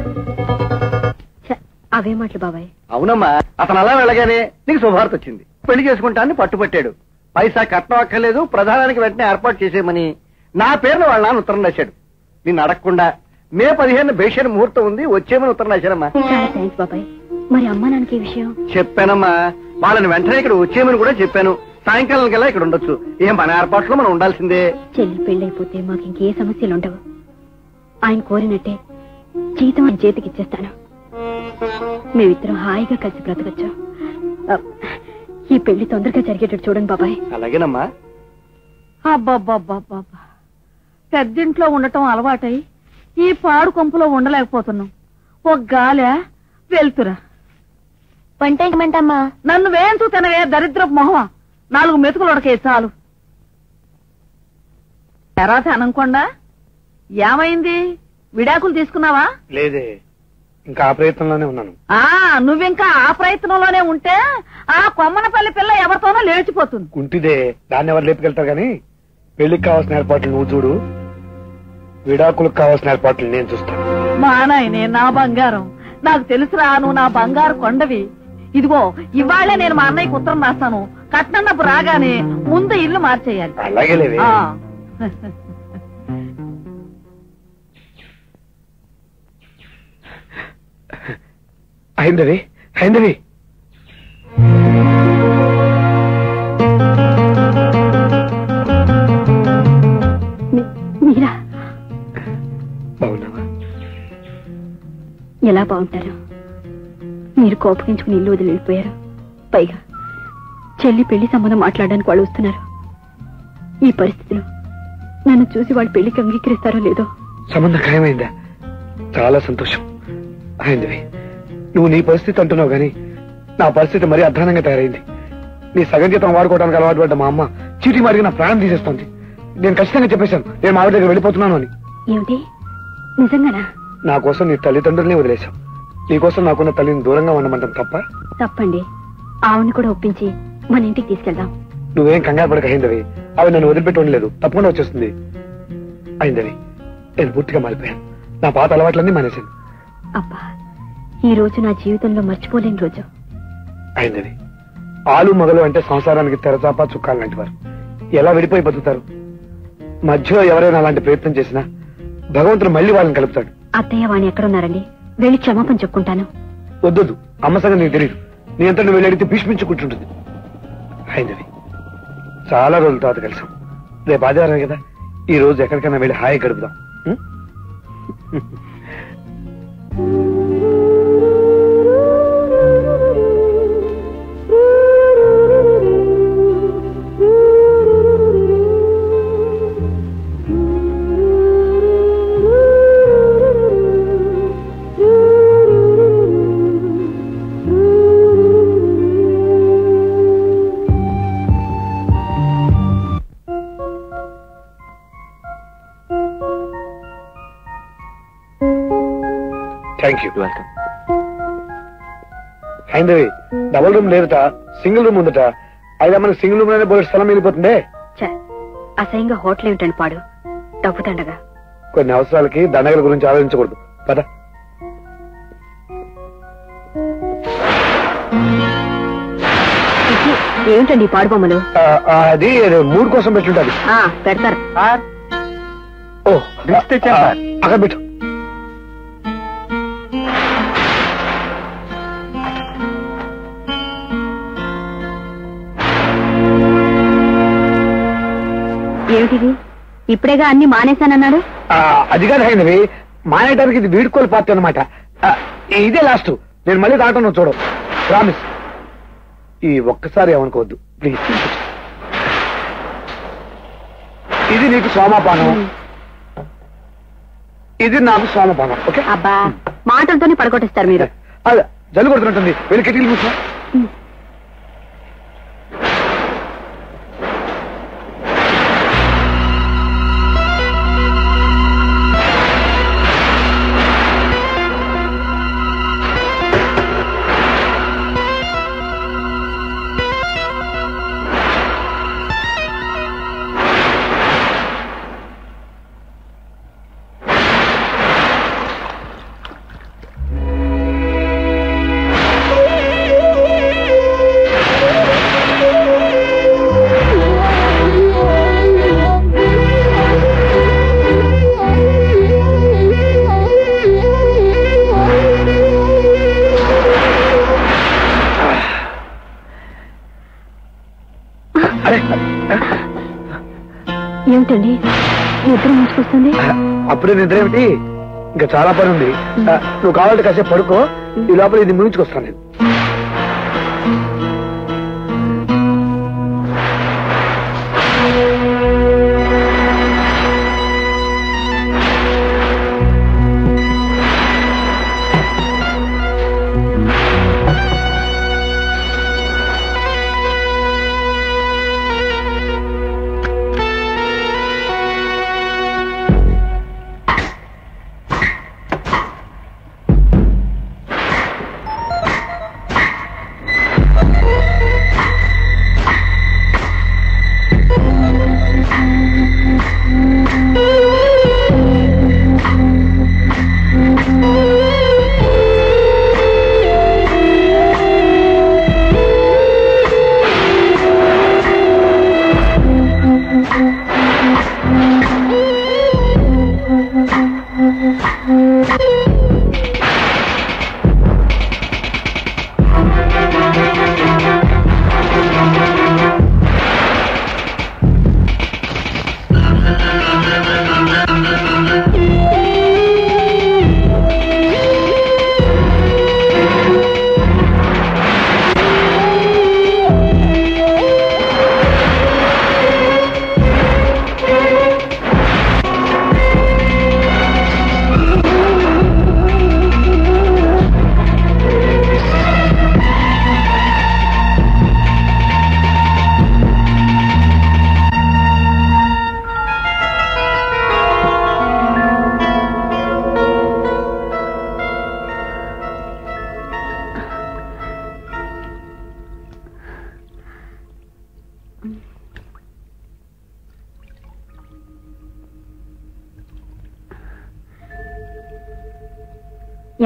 అవే మాటలు బాబాయ్. అవునమ్మా, అతను అలా వెళ్ళగానే నీకు శుభార్త వచ్చింది. పెళ్లి చేసుకుంటానని పట్టుపట్టాడు. పైసా కట్నం అక్కర్లేదు, ప్రధానానికి వెంటనే ఏర్పాటు చేసేయమని నా పేరును వాళ్ళ నాన్న ఉత్తరం రాశాడు. నిన్ను అడగకుండా మే 15 బేషణ ముహూర్తం ఉంది, వచ్చేమని ఉత్తరం రాశానమ్మా. బాబాయ్, మరి అమ్మా నాన్నకి విషయం చెప్పానమ్మా. వాళ్ళని వెంటనే ఇక్కడ వచ్చేయమని కూడా చెప్పాను. సాయంకాలం కల్లా ఇక్కడ ఉండొచ్చు. ఏం మన ఏర్పాట్లో మనం ఉండాల్సిందే. చెల్లి పెళ్ళైపోతే మాకు ఇంకే సమస్యలు ఉండవు. ఆయన కోరినట్టే జీతం ఆయన చేతికి ఇచ్చేస్తాను. మేమిద్దరం హాయిగా కలిసి బ్రతకచ్చు. ఈ పెళ్లి తొందరగా జరిగేటట్టు చూడండి బాబాయ్. అలాగేనమ్మా. అబ్బబ్బబ్బబ్బబ్బా, పెద్దింట్లో ఉండటం అలవాటై ఈ పాడు కొంపులో ఉండలేకపోతున్నాం. ఒక గాలే వెళ్తురా. వంట ఏమంటమ్మా? నన్ను వేంతూ తినవే దరిద్రపు మొహం. 4 మెతుకులు ఉడకే చాలు. తర్వాత అనకుండా ఏమైంది? విడాకులు తీసుకున్నావా? లేదే, ఇంకా ఆ ప్రయత్నంలోనే ఉన్నాను. నువ్వింకా ఆ ప్రయత్నంలోనే ఉంటే ఆ కొమ్మనపల్లి పిల్ల ఎవరితోనో లేచిపోతుంది. కుంటిదే, దాన్ని ఎవరు లేపుకెళ్తారు గాని పెళ్లికి కావాల్సిన ఏర్పాట్లు నువ్వు చూడు, విడాకులకు కావాల్సిన ఏర్పాట్లు నేను చూస్తాను. మా నాయనే నా బంగారం, నాకు తెలుసురా నువ్వు నా బంగారు కొండవి. ఇదిగో ఇవాళ్లే నేను మా అన్నయ్యకి ఉత్తరం రాస్తాను. కట్నన్నప్పుడు రాగానే ముందు ఇల్లు మార్చేయాలి. అలాగే లేవే. హైందవి, హైందవి, మీరా? బాగున్నావా? ఎలా బాగుంటారు? మీరు కోపగించుకుని ఇల్లు వదిలి వెళ్ళిపోయారు. పైగా చెల్లి పెళ్లి సంబంధం మాట్లాడడానికి వాళ్ళు వస్తున్నారు. ఈ పరిస్థితిలో నన్ను చూసి వాళ్ళు పెళ్లికి అంగీకరిస్తారో లేదో. సంబంధం ఖాయమైందా? చాలా సంతోషం. హైందవి, నువ్వు నీ పరిస్థితి అంటున్నావు గాని నా పరిస్థితి మరీ అధ్వానంగా తయారైంది. నీ సగం జీతం వాడుకోవడానికి అలవాటు పడ్డ మా అమ్మ చీటీ మారిగి నా ప్రాణం తీసేస్తుంది. నేను ఖచ్చితంగా చెప్పేశాను నేను మా ఆవిడ దగ్గర వెళ్ళిపోతున్నాను అని. ఏమిటి, నిజంగానా? నా కోసం నీ తల్లిదండ్రుల్ని వదిలేశావు. నీకోసం నాకున్న తల్లిని దూరంగా ఉండమంటాం తప్ప? తప్పండి. ఆవిని కూడా ఒప్పించి మన ఇంటికి తీసుకెళ్దాం. నువ్వేం కంగారు పడక హైందవి, ఆవిడ నన్ను వదిలిపెట్టి ఉండలేదు, తప్పకుండా వచ్చేస్తుంది. హైందవి, నేను పూర్తిగా మారిపోయాను. నా పాత అలవాట్లన్నీ మానేశాను. అబ్బా, ఈ రోజు నా జీవితంలో మర్చిపోలేని రోజు. హైందవి, ఆలు మొగలు అంటే సంసారానికి తెరచాప చుక్కాలు లాంటి వారు. ఎలా విడిపోయి బతుకుతారు? మధ్యలో ఎవరైనా అలాంటి ప్రయత్నం చేసినా భగవంతుడు మళ్ళీ వాళ్ళని కలుపుతాడు. అత్తయ్య వాణి ఎక్కడున్నారండి? వెళ్ళి క్షమాపణ చెప్పుకుంటాను. వద్దొద్దు, అమ్మ సంగతి నీకు తెలియదు. నీ అంతా నువ్వు వెళ్ళి అడిగితే భీష్మించుకుంటుంటుంది. హైందవి, చాలా రోజుల తర్వాత కలిసాం. రేపు ఆదివారం కదా, ఈ రోజు ఎక్కడికైనా వెళ్ళి హాయి గడుపుదాం. Thank you. Welcome. Haindavi, double room లేదట, సింగిల్ రూమ్ ఉందట. అయినా మనకి సింగిల్ రూమ్ లోనే బోలెడు స్థలం వెళ్ళిపోతుందే. అసహ్యంగా హోటల్ ఏమిటండి పాడు, డబ్బు దండగా. కొన్ని అవసరాలకి దండగల గురించి ఆలోచించకూడదు. పద. ఏమిటండి పాడు బొమ్మలు? అది మూడు కోసం పెట్టుంటది. పెడతారు. ఓ అక్కడ పెట్టు. ఏమిటిది? ఇప్పుడేగా అన్ని మానేశానన్నాడు. అది కాదు హైందవి, మానేయడానికి ఇది వీడుకోలు పార్టీ అనమాట. ఇదే లాస్ట్. నేను మళ్ళీ తాగటం నువ్వు చూడు, ప్రామిస్. ఈ ఒక్కసారి ఏమనుకోవద్దు ప్లీజ్. ఇది నీకు సోమపానం, ఇది నాకు సోమపానం. ఓకే? అబ్బా, మాటలతోనే పడగొట్టిస్తారు మీరు. అదే జల్లు కొడుతున్నట్టుంది. వెళ్ళి కిటికీలు కూర్చో. ఏమిటండి? నిద్ర ముంచుకొస్తుంది. అప్పుడే నిద్ర ఏమిటి? ఇంకా చాలా పని ఉంది. నువ్వు కావాలంటే కాసేపు పడుకో, ఈ లోపల ఇది ముంచుకొస్తాను నేను.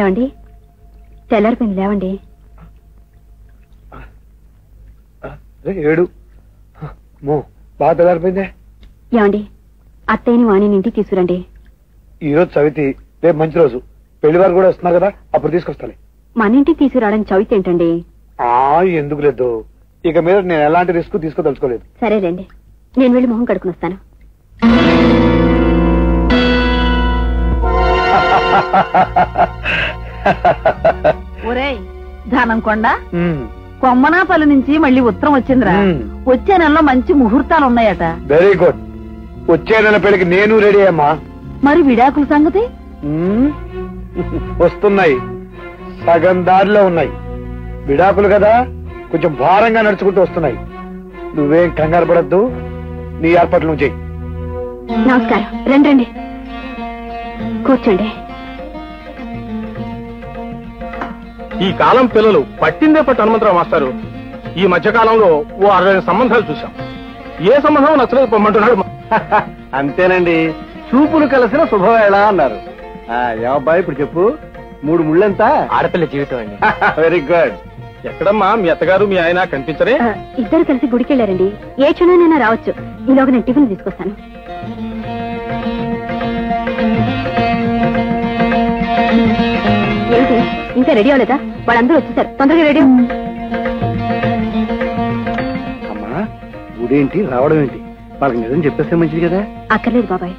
ఏమండి, తెల్లారిపోయింది, లేవండి. 7 బాగా తెల్లారిపోయిందే. ఏమండి, అత్తయ్యని వాణిని ఇంటికి తీసుకురండి. ఈ రోజు చవితి, రేపు మంచి రోజు, పెళ్లి వారు కూడా వస్తున్నారు కదా, అప్పుడు తీసుకొస్తాను. మన ఇంటికి తీసుకురావడానికి చవితి ఏంటండి? ఎందుకు లేదు, ఇక మీద నేను ఎలాంటి రిస్క్ తీసుకోదలుచుకోలేదు. సరేలేండి, నేను వెళ్ళి మొహం కడుకుని వస్తాను. ఒరేయ్ ధనంకొండ, కొమ్మనాపల్లి నుంచి మళ్ళీ ఉత్తరం వచ్చిందిరా. వచ్చే నెలలో మంచి ముహూర్తాలు ఉన్నాయట. Very good. వచ్చే నెల పెళ్లికి నేను రెడీ అమ్మా. మరి విడాకుల సంగతి? వస్తున్నాయి, సగం దారిలో ఉన్నాయి. విడాకులు కదా, కొంచెం భారంగా నడుచుకుంటూ వస్తున్నాయి. నువ్వేం కంగారు పడద్దు, నీ ఏర్పాట్లు నువ్వు చెయ్యి. నమస్కారం. రండి రండి, కూర్చోండి. ఈ కాలం పిల్లలు పట్టిందే పట్టు హనుమంతరావు మాస్టారు. ఈ మధ్య కాలంలో ఓ 60 సంబంధాలు చూశాం. ఏ సంబంధం నచ్చలేదు పొమ్మంటున్నాడు. అంతేనండి, చూపులు కలిసిన శుభవేళ అన్నారు. ఏమబ్బాయి ఇప్పుడు చెప్పు, 3 ముళ్ళెంత? ఆడపిల్ల జీవితం అండి. Very good. ఎక్కడమ్మా మీ అత్తగారు మీ ఆయన కనిపించరే? ఇద్దరు కలిసి గుడికి వెళ్ళారండి. ఏ క్షణమైనా రావచ్చు. ఈలోగా నేను టిఫిన్ తీసుకొస్తాను. ఏమిటి ఇంకా రెడీ అవ్వలేదా? వాళ్ళందరూ వచ్చేసారు, తొందరగా రెడీ. అమ్మా, గుడేంటి రావడం ఏంటి? వాళ్ళకి నిజం చెప్పేస్తే మంచిది కదా. అక్కర్లేదు బాబాయ్,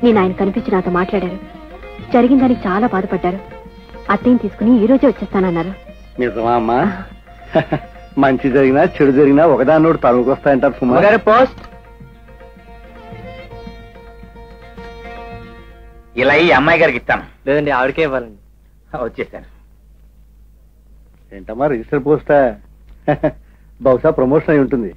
నేను ఆయన కనిపించి నాతో మాట్లాడారు. జరిగిన దానికి చాలా బాధపడ్డారు. అత్తయ్యని తీసుకుని ఈ రోజే వచ్చేస్తానన్నారు. నిజమా అమ్మా? మంచి జరిగినా చెడు జరిగినా ఒకదాన్నోడు తరువుకు వస్తాయంటారు సుమా. పోస్ట్ ఇలా ఈ అమ్మాయి గారికి ఇస్తాను. లేదండి, ఆవిడకే ఇవ్వాలండి. వచ్చేసాను. ఏంటమ్మా రిజిస్టర్ పోస్టా? బహుశా ప్రమోషన్ అయి ఉంటుంది.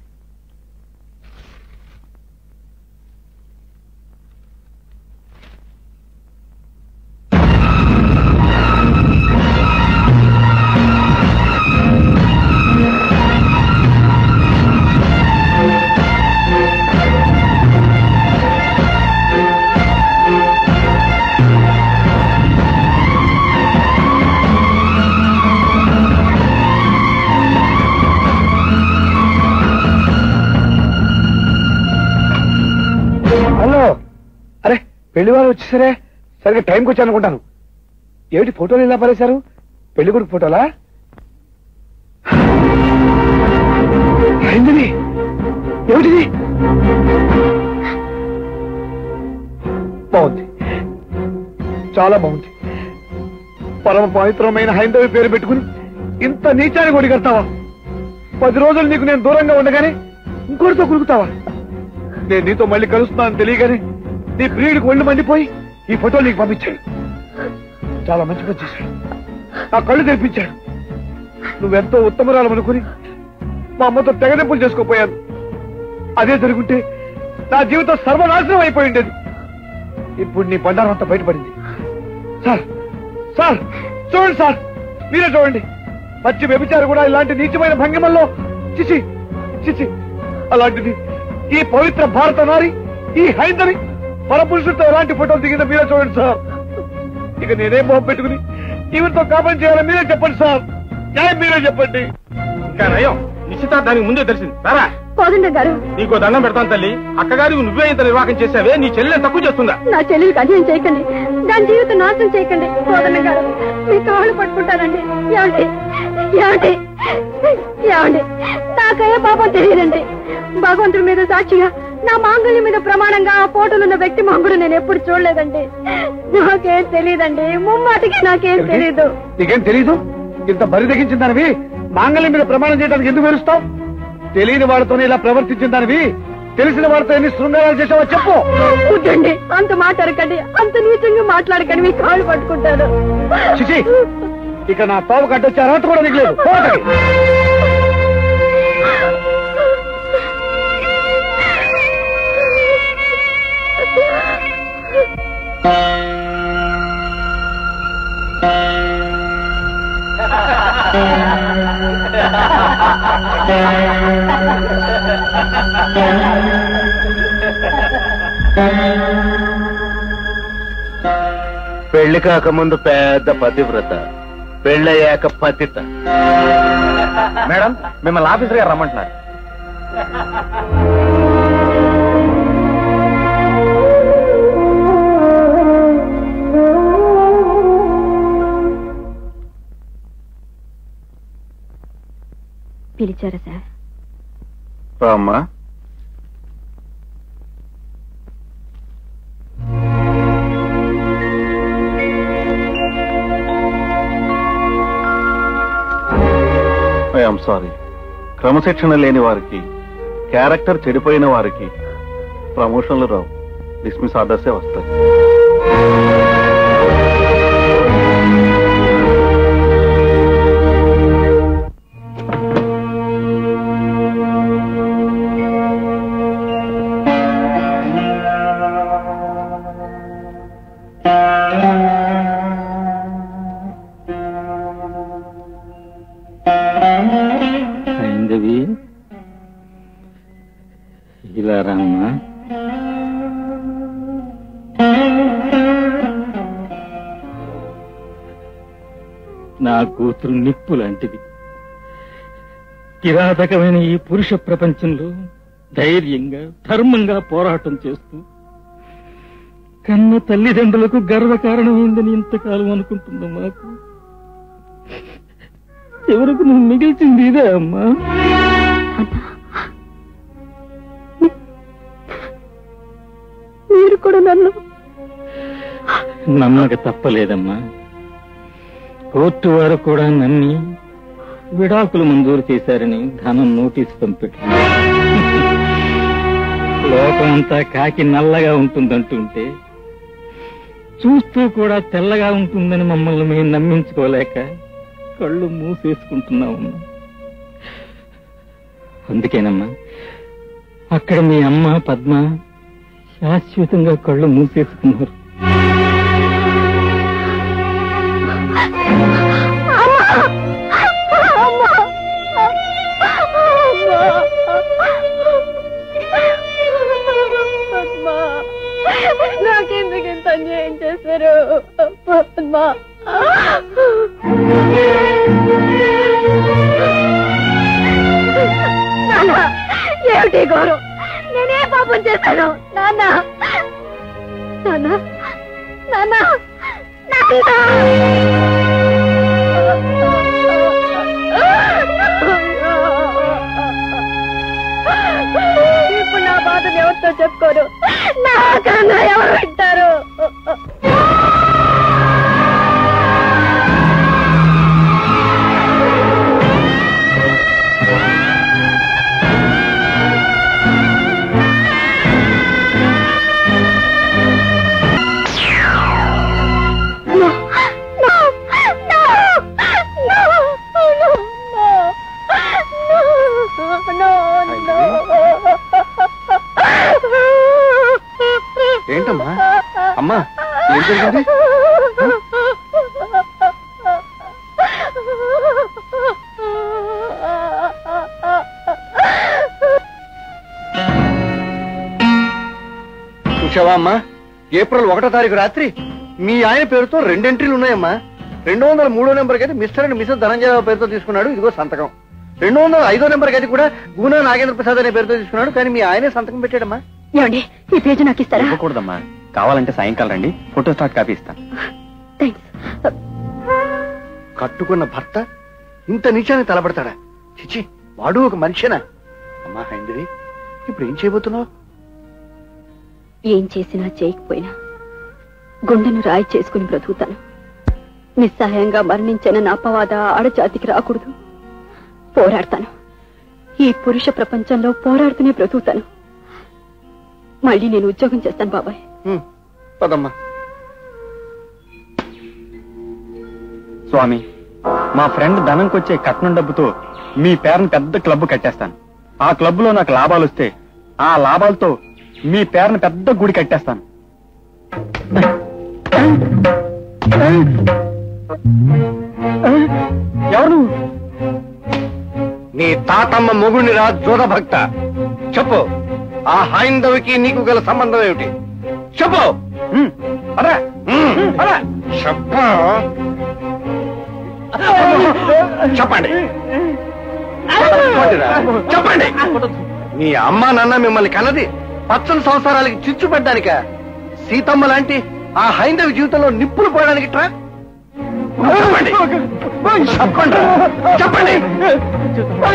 పెళ్లి వారు వచ్చేసరే, సరిగ్గా టైంకి వచ్చి అనుకుంటాను. ఏమిటి ఫోటోలు ఇలా పడేశారు? పెళ్లి కొడుకు ఫోటోలా? అయింది ఏమిటిది? బాగుంది, చాలా బాగుంది. పరమ పవిత్రమైన హైందవి పేరు పెట్టుకుని ఇంత నీచాన్ని కొడిగడతావా? 10 రోజులు నీకు నేను దూరంగా ఉండగానే ఇంకోటితో కులుకుతావా? నేను నీతో మళ్ళీ కలుస్తున్నాను తెలియగానే నీ ప్రియుడికి ఒళ్ళు మండిపోయి ఈ ఫోటోలు నీకు పంపించాడు. చాలా మంచి పని చేశాడు, నా కళ్ళు తెరిపించాడు. నువ్వెంతో ఉత్తమరాలు అనుకుని మా అమ్మతో తెగదెంపులు చేసుకోపోయాను. అదే జరుగుంటే నా జీవితం సర్వనాశనం అయిపోయి ఉండేది. ఇప్పుడు నీ బండారం అంతా బయటపడింది. సార్ సార్ చూడండి సార్, మీరే చూడండి. పచ్చి వ్యభిచారి కూడా ఇలాంటి నీచమైన భంగిమల్లో చిచి చిచి. అలాంటిది ఈ పవిత్ర భారత నారి, ఈ హైందవి పరపురుషుడితో ఎలాంటి ఫోటోలు దిగిందో మీరే చూడండి సార్. ఇక నేనేం మొహం పెట్టుకుని ఈవిడతో కాపం చేయాలో మీరే చెప్పండి సార్. న్యాయం మీరే చెప్పండి. ఇంకా నయం, నిశ్చితార్థానికి ముందే తెలిసింది. రారా కోదండం గారు, నీకో దండం పెడతాను తల్లి. అక్కగారి నువ్వే ఇంత నిర్వాహకం చేసావే, నీ చెల్లెని తక్కువ చేస్తుందా? నా చెల్లెలికి అన్యాయం చేయకండి, దాని జీవితం నాశనం చేయకండి. కోదండం గారు, మీ కాళ్ళు పట్టుకుంటానండి. ఏమండి ఏమండి ఏమండి, నాకే పాపం తెలియదండి. భగవంతుడి మీద సాక్షిగా నా మాంగళ్యం మీద ప్రమాణంగా ఆ ఫోటోలు ఉన్న వ్యక్తి మాంగుడు నేను ఎప్పుడు చూడలేదండి. నాకేం తెలియదండి, ముమ్మాటికి నాకేం తెలీదు. నీకేం తెలీదు? ఇంత బరి తెగించిన దానివి మాంగళ్యం మీద ప్రమాణం చేయడానికి ఎందుకు వెలుస్తావు? తెలియని వాడితోనే ఇలా ప్రవర్తించిన దానివి తెలిసిన వాడితో ఎన్ని శృంగారాలు చేసావో చెప్పు. కూర్చోండి, అంత మాట్లాడకండి, అంత నీచంగా మాట్లాడకండి, మీ కాళ్ళు పట్టుకుంటాను. చిచి, ఇక నా తావు కట్టొచ్చే అర్హత కూడా నీకు లేదు. పెళ్లి కాకముందు పెద్ద పతివ్రత, పెళ్ళయ్యాక పతిత. మేడం, మిమ్మల్ని ఆఫీసర్ గారు రమ్మంటున్నారు. పిలిచారా సార్? రామ్మా. I'm sorry. క్రమశిక్షణ లేని వారికి, క్యారెక్టర్ చెడిపోయిన వారికి ప్రమోషన్లు రావు, డిస్మిస్ ఆర్డర్సే వస్తాయి. ఇలా రామ్మా. నా కూతురు నిప్పు లాంటిది. కిరాతకమైన ఈ పురుష ప్రపంచంలో ధైర్యంగా, ధర్మంగా పోరాటం చేస్తూ కన్న తల్లిదండ్రులకు గర్వకారణమైందని ఇంతకాలం అనుకుంటున్నా. మాకు ఎవరికి నువ్వు మిగిల్చింది ఇదే అమ్మా. మీరు కూడా నన్ను నమ్మక తప్పలేదమ్మా. కోర్టు వారు కూడా నమ్మి విడాకులు మంజూరు చేశారని ధనం నోటీసు పంపాడు. లోకమంతా కాకి నల్లగా ఉంటుందంటుంటే చూస్తూ కూడా తెల్లగా ఉంటుందని మమ్మల్ని మేము నమ్మించుకోలేక కళ్ళు మూసేసుకుంటున్నామమ్మా. అందుకేనమ్మా అక్కడ మీ అమ్మ పద్మ శాశ్వతంగా కళ్ళు మూసేసుకున్నారు. నాకెందుకు ఇంత అన్యాయం చేశారు పద్మా? ఏమిటి గౌరవం? నేనే పాపం చేశాను నాన్న. నాన్న నాన్న ఇప్పుడు నా బాధను ఎవరితో చెప్పుకోరు, నాకన్నా ఎవరు వింటారు? ఏంటమ్మా అమ్మా ఏం జరిగింది? చూసావా అమ్మా, ఏప్రిల్ 1వ తారీఖు రాత్రి మీ ఆయన పేరుతో 2 ఎంట్రీలు ఉన్నాయమ్మా. 203వ నెంబర్కి అయితే మిస్టర్ అండ్ మిసెస్ ధనంజయ పేరుతో తీసుకున్నాడు, ఇదిగో సంతకం. 205వ నెంబర్కి అయితే కూడా గూనా నాగేంద్ర ప్రసాద్ అనే పేరుతో తీసుకున్నాడు, కానీ మీ ఆయనే సంతకం పెట్టాడమ్మా. ఏమండి ఈ పేజీ నాకు ఇస్తారా? ఇవ్వకూడదమ్మా, కావాలంటే సాయంకాలం రండి, ఫోటో స్టాట్ కాపీ ఇస్తాను. కట్టుకున్న భర్త ఇంత నీచాన్ని తలబడతాడా? చిచి, వాడు ఒక మనిషేనా? అమ్మా హైందవి, ఇప్పుడు ఏం చేయబోతున్నావు? ఏం చేసినా చేయకపోయినా గుండెను రాయి చేసుకుని బ్రతుకుతాను. నిస్సహాయంగా మరణించిన నా అపవాద ఆడజాతికి రాకూడదు. పోరాడతాను. ఈ పురుష ప్రపంచంలో పోరాడుతూనే బ్రతుకుతాను. మళ్ళీ నేను ఉద్యోగం చేస్తాను బాబాయ్. పదమ్మా. స్వామి, మా ఫ్రెండ్ ధనంకొచ్చే కట్నం డబ్బుతో మీ పేరును పెద్ద క్లబ్ కట్టేస్తాను. ఆ క్లబ్ లో నాకు లాభాలు వస్తే ఆ లాభాలతో మీ పేరును పెద్ద గుడి కట్టేస్తాను. ఎవరు? నీ తాతమ్మ మొగుడిని రా జోద భక్త. చెప్పు, ఆ హైందవికి నీకు గల సంబంధం ఏమిటి? చెప్పు. చెప్పండి, చెప్పండి. మీ అమ్మ నాన్న మిమ్మల్ని కన్నది పచ్చని సంవత్సరాలకి చిచ్చు పెట్టడానిక? సీతమ్మ లాంటి ఆ హైందవి జీవితంలో నిప్పులు పోయడానికి ట్రా? చెప్పండి, చెప్పండి, చెప్పండి,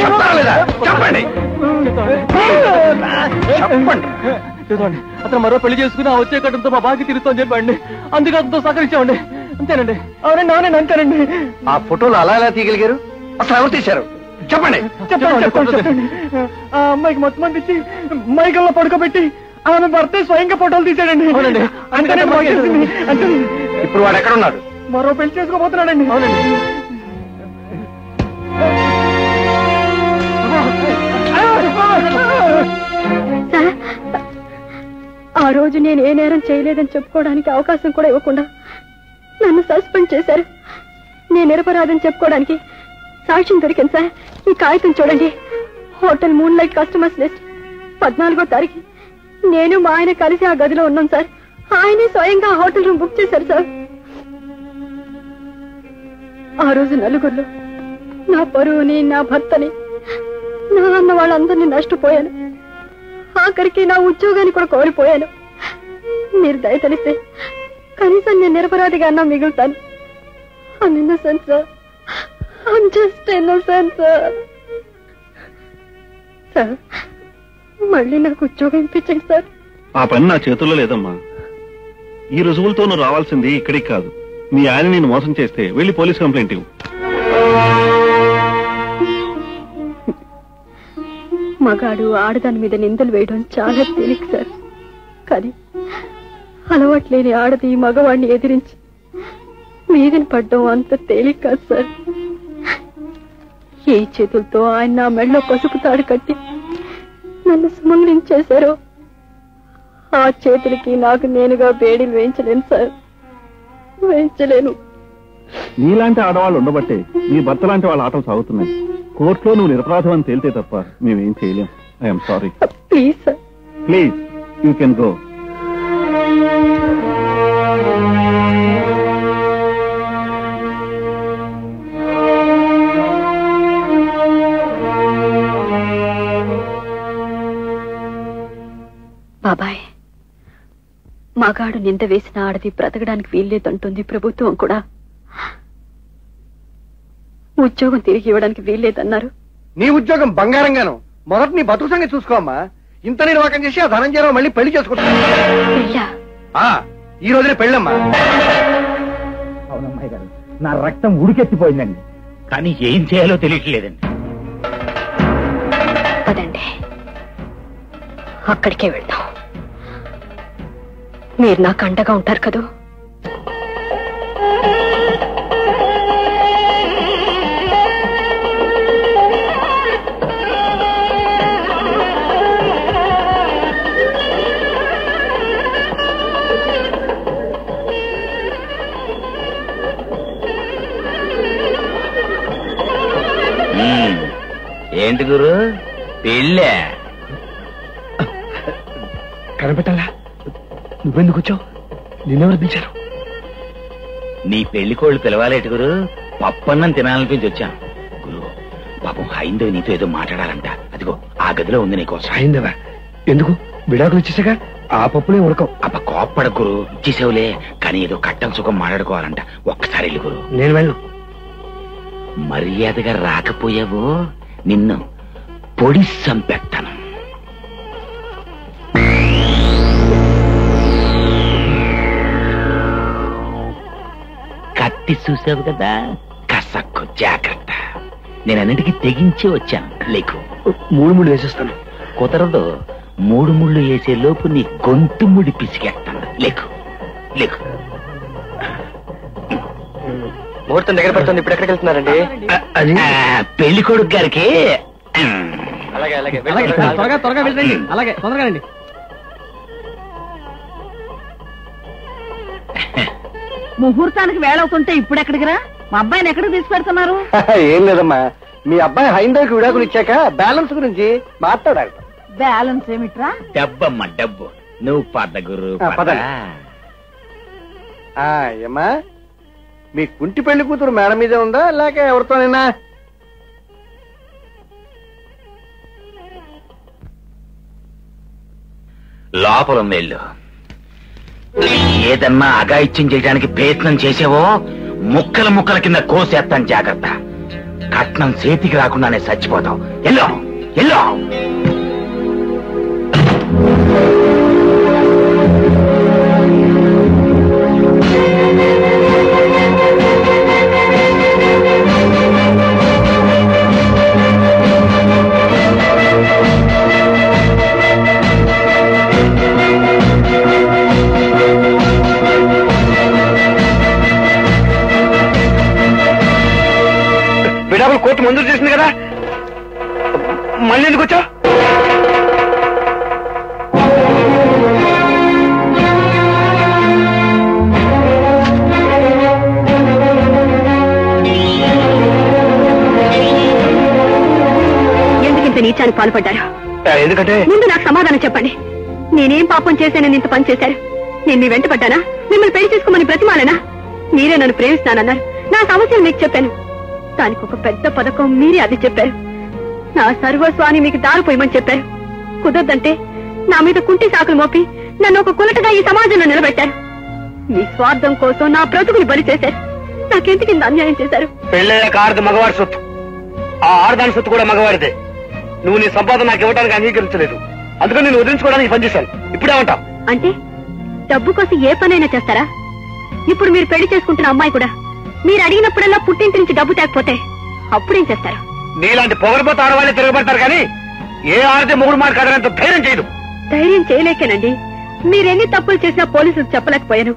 చెప్తారా లేదా? చెప్పండి, చెప్పండి. అతను మరో పెళ్లి చేసుకుని ఆ వచ్చే కట్టంతో మా బాకి తిరుగుతామని చెప్పండి, అందుకే అతనితో సహకరించామండి. అంతేనండి. అవునండి, అవునండి, అంతేనండి. ఆ ఫోటోలు అలా ఎలా తీయగలిగారు? అసలు ఎవరు తీశారు? చెప్పండి. చెప్పండి. ఆ అమ్మాయికి మొత్తం మంది ఇచ్చి మైకల్లో పడుకోబెట్టి ఆమె భర్త స్వయంగా ఫోటోలు తీశాడండి. అవునండి, అంతేనండి. ఇప్పుడు వాడు ఎక్కడున్నాడు? మరో పెళ్లి చేసుకోబోతున్నాడండి. అవునండి. ఆ రోజు నేను ఏ నేరం చేయలేదని చెప్పుకోవడానికి అవకాశం కూడా ఇవ్వకుండా నన్ను సస్పెండ్ చేశారు. నేను నిరపరాధని చెప్పుకోవడానికి సాక్ష్యం దొరికింది సార్. ఈ కాగితం చూడండి. Hotel moon light customers list 14వ తారీఖు నేను మా ఆయన కలిసి ఆ గదిలో ఉన్నాం సార్. ఆయనే స్వయంగా ఆ హోటల్ రూమ్ బుక్ చేశారు సార్. ఆ రోజు నలుగురిలో నా పరువుని, నా భర్తని, నా అన్న వాళ్ళందరినీ నష్టపోయాను. ఆఖరికి నా ఉద్యోగాన్ని కూడా కోల్పోయాను. మీరు దయతలిస్తే కనీసం నేను నిరపరాధిగా అన్నా మిగులుతాను. I'm innocent, sir. I'm just innocent, sir. Sir, మళ్ళీ నాకు ఉద్యోగం ఇప్పించండి సార్. ఆ పని నా చేతుల్లో లేదమ్మా. ఈ రుజువులతో నువ్వు రావాల్సింది ఇక్కడికి కాదు. మీ ఆయన నేను మోసం చేస్తే వెళ్ళి పోలీస్ కంప్లైంట్ ఇవ్వు. మగాడు ఆడదాని మీద నిందలు వేయడం చాలా తేలిక సార్. కానీ అలవాట్లేని ఆడది మగవాడిని ఎదిరించి మీదిని పడ్డం అంత తేలిక కాదు సార్. ఏ చేతులతో ఆయన నా మెడలో పసుపు తాడు కట్టి నన్ను సుమంగళించేశారో ఆ చేతులకి నాకు నేనుగా వేడిలు వేయించలేను సార్, వేయించలేను. నీలాంటి ఆడవాళ్ళు ఉండబట్టే నీ భర్త లాంటి వాళ్ళ ఆటలు సాగుతున్నాయి. కోర్టులో నువ్వు నిరపరాధం అని తేలితే తప్ప మేమేం చేయలేం. I'm sorry. Please sir, please you can go. బాబాయ్, మగాడు నింద వేసిన ఆడది బ్రతకడానికి వీల్లేదంటుంది ప్రభుత్వం కూడా. ఉద్యోగం తిరిగి ఇవ్వడానికి వీల్లేదన్నారు. నీ ఉద్యోగం బంగారంగాను. మొదట నీ బతుకు సంగతి చూసుకోమ్మా. ఇంత నిర్వాకం చేసి ఆ ధనంజయరావు మళ్ళీ పెళ్లి చేసుకుంటా. ఈ రోజునే పెళ్ళమ్మా. అవునమ్మాయి గారు, నా రక్తం ఉడికెత్తిపోయిందండి, కానీ ఏం చేయాలో తెలియట్లేదండి. పదండి, అక్కడికే వెళ్దాం. మీరు నాకు అండగా ఉంటారు కదూ? ఏంటి గురు పెళ్ళే కనిపెట్టాలా? నువ్వెందుకు వచ్చావు? నిన్నెవరు పిలిచారు? నీ పెళ్లి కోళ్ళు పిలవాలేటి గురు, పప్పన్నం తినాలనిపించి వచ్చాను. గురు పాపం హైందవి నీతో ఏదో మాట్లాడాలంట, అదిగో ఆ గదిలో ఉంది నీకోసం. అయిందవా? ఎందుకు? విడాకులు వచ్చేసాగా ఆ పప్పులే ఉడకవు. అప్ప కోప్పడ గురు, ఇచ్చేసావులే, కానీ ఏదో కట్టం సుఖం మాట్లాడుకోవాలంట. ఒక్కసారి వెళ్ళి గురు. నేను వెళ్ళను. మర్యాదగా రాకపోయావు నిన్ను పొడి సంపెట్టాను. కత్తి చూసావు కదా, కసక్కు జాగ్రత్త. నేను అన్నిటికీ తెగించి వచ్చాను. లేకు 3 ముళ్ళు వేసేస్తాను. కుదరదు, 3 ముళ్ళు వేసే లోపు నీ గొంతు ముడి పిసికేస్తాను. లేకు లేకు. ముహూర్తం దగ్గర పడుతుంది. ఇప్పుడు ఎక్కడికి వెళ్తున్నారండి? అది పెళ్లి కొడుకు గారికి. అలాగే అలాగే త్వరగా త్వరగా వెళ్ళండి. అలాగే తొందరగా రండి. ముహూర్తానికి వేళ అవుతుంటే ఇప్పుడు ఎక్కడికి రా? మా అబ్బాయిని ఎక్కడికి తీసుకెడుతున్నారు? ఏం లేదమ్మా, మీ అబ్బాయి హైందవికి విడాకులు ఇచ్చాక బ్యాలెన్స్ గురించి మాట్లాడాలి. బ్యాలెన్స్ ఏమిట్రా? డబ్బమ్మ డబ్బు. నువ్వు పద గురు. ఏమ్మా, మీ కుంటి పెళ్లి కూతురు మేడ మీదే ఉందా లేక ఎవరితోనైనా? లోపల మేళ్ళు. ఏదన్నా అగాయిత్యం చేయడానికి ప్రయత్నం చేసేవో ముక్కల ముక్కల కింద కోసేస్తాను. జాగ్రత్త, కట్నం చేతికి రాకుండానే చచ్చిపోతావు. Yellow yellow. విడాకులు కోర్టు మంజూరు చేసింది కదా, మళ్ళీ ఎందుకు వచ్చావు? ఎందుకింత నీచానికి పాల్పడ్డారు? ఎందుకంటే ముందు నాకు సమాధానం చెప్పండి. నేనేం పాపం చేశానని ఇంత పని చేశారు? నేను మీ వెంట పడ్డానా? మిమ్మల్ని పెళ్లి చేసుకోమని బ్రతిమాలనా? మీరే నన్ను ప్రేమిస్తానన్నారు. నా సమస్యలు మీకు చెప్పాను. దానికి ఒక పెద్ద పథకం మీరే అది చెప్పారు. నా సర్వస్వాన్ని మీకు దారిపోయమని చెప్పారు. కుదరదంటే నా మీద కుంటి సాకులు మోపి నన్ను ఒక కులటగా ఈ సమాజంలో నిలబెట్టారు. మీ స్వార్థం కోసం నా బ్రతుకుని బలి చేశారు. నాకెందుకు ఇంత అన్యాయం చేశారు? పెళ్ళయ్యాక ఆడది మగవాడి సొత్తు, ఆ ఆడదాని సొత్తు కూడా మగవాడిదే. నువ్వు నీ సంపాదన నాకు ఇవ్వడానికి అంగీకరించలేదు, అందుకని నేను వదిలించుకోవడానికి పనిచేశాను. ఇప్పుడేమంటావు? అంటే డబ్బు కోసం ఏ పనైనా చేస్తారా? ఇప్పుడు మీరు పెళ్లి చేసుకుంటున్న అమ్మాయి కూడా మీరు అడిగినప్పుడల్లా పుట్టింటి నుంచి డబ్బు తేకపోతే అప్పుడేం చేస్తారు? నీలాంటి పొగరపోతే ఆడవాళ్ళే తిరగబడతారు, కానీ ఏ ఆడది మొగుడు మాట కాదనంత ధైర్యం చేయదు. ధైర్యం చేయలేకేనండి. మీరెన్ని తప్పులు చేసినా పోలీసులకు చెప్పలేకపోయాను.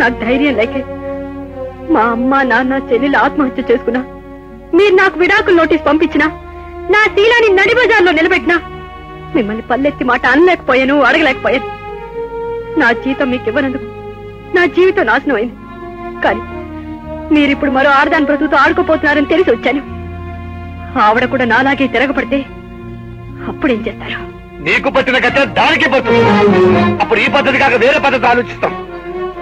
నాకు ధైర్యం లేకే మా అమ్మ నాన్న చెల్లెలు ఆత్మహత్య చేసుకున్నా, మీరు నాకు విడాకులు నోటీస్ పంపించినా, నా శీలాన్ని నడిబజార్లో నిలబెట్టినా మిమ్మల్ని పల్లెత్తి మాట అనలేకపోయాను, అడగలేకపోయాను. నా జీతం మీకు ఇవ్వనందుకు నా జీవితం నాశనం అయింది. కానీ మీరిప్పుడు మరో ఆడదాని బ్రతుకుతో ఆడుకోపోతున్నారని తెలిసి వచ్చాను. ఆవిడ కూడా నాలాగే తిరగబడితే అప్పుడేం చేస్తారు? నీకు పట్టిన గత దానికే పడుతుంది. అప్పుడు ఈ పద్ధతి కాక వేరే పద్ధతి ఆలోచిస్తాం.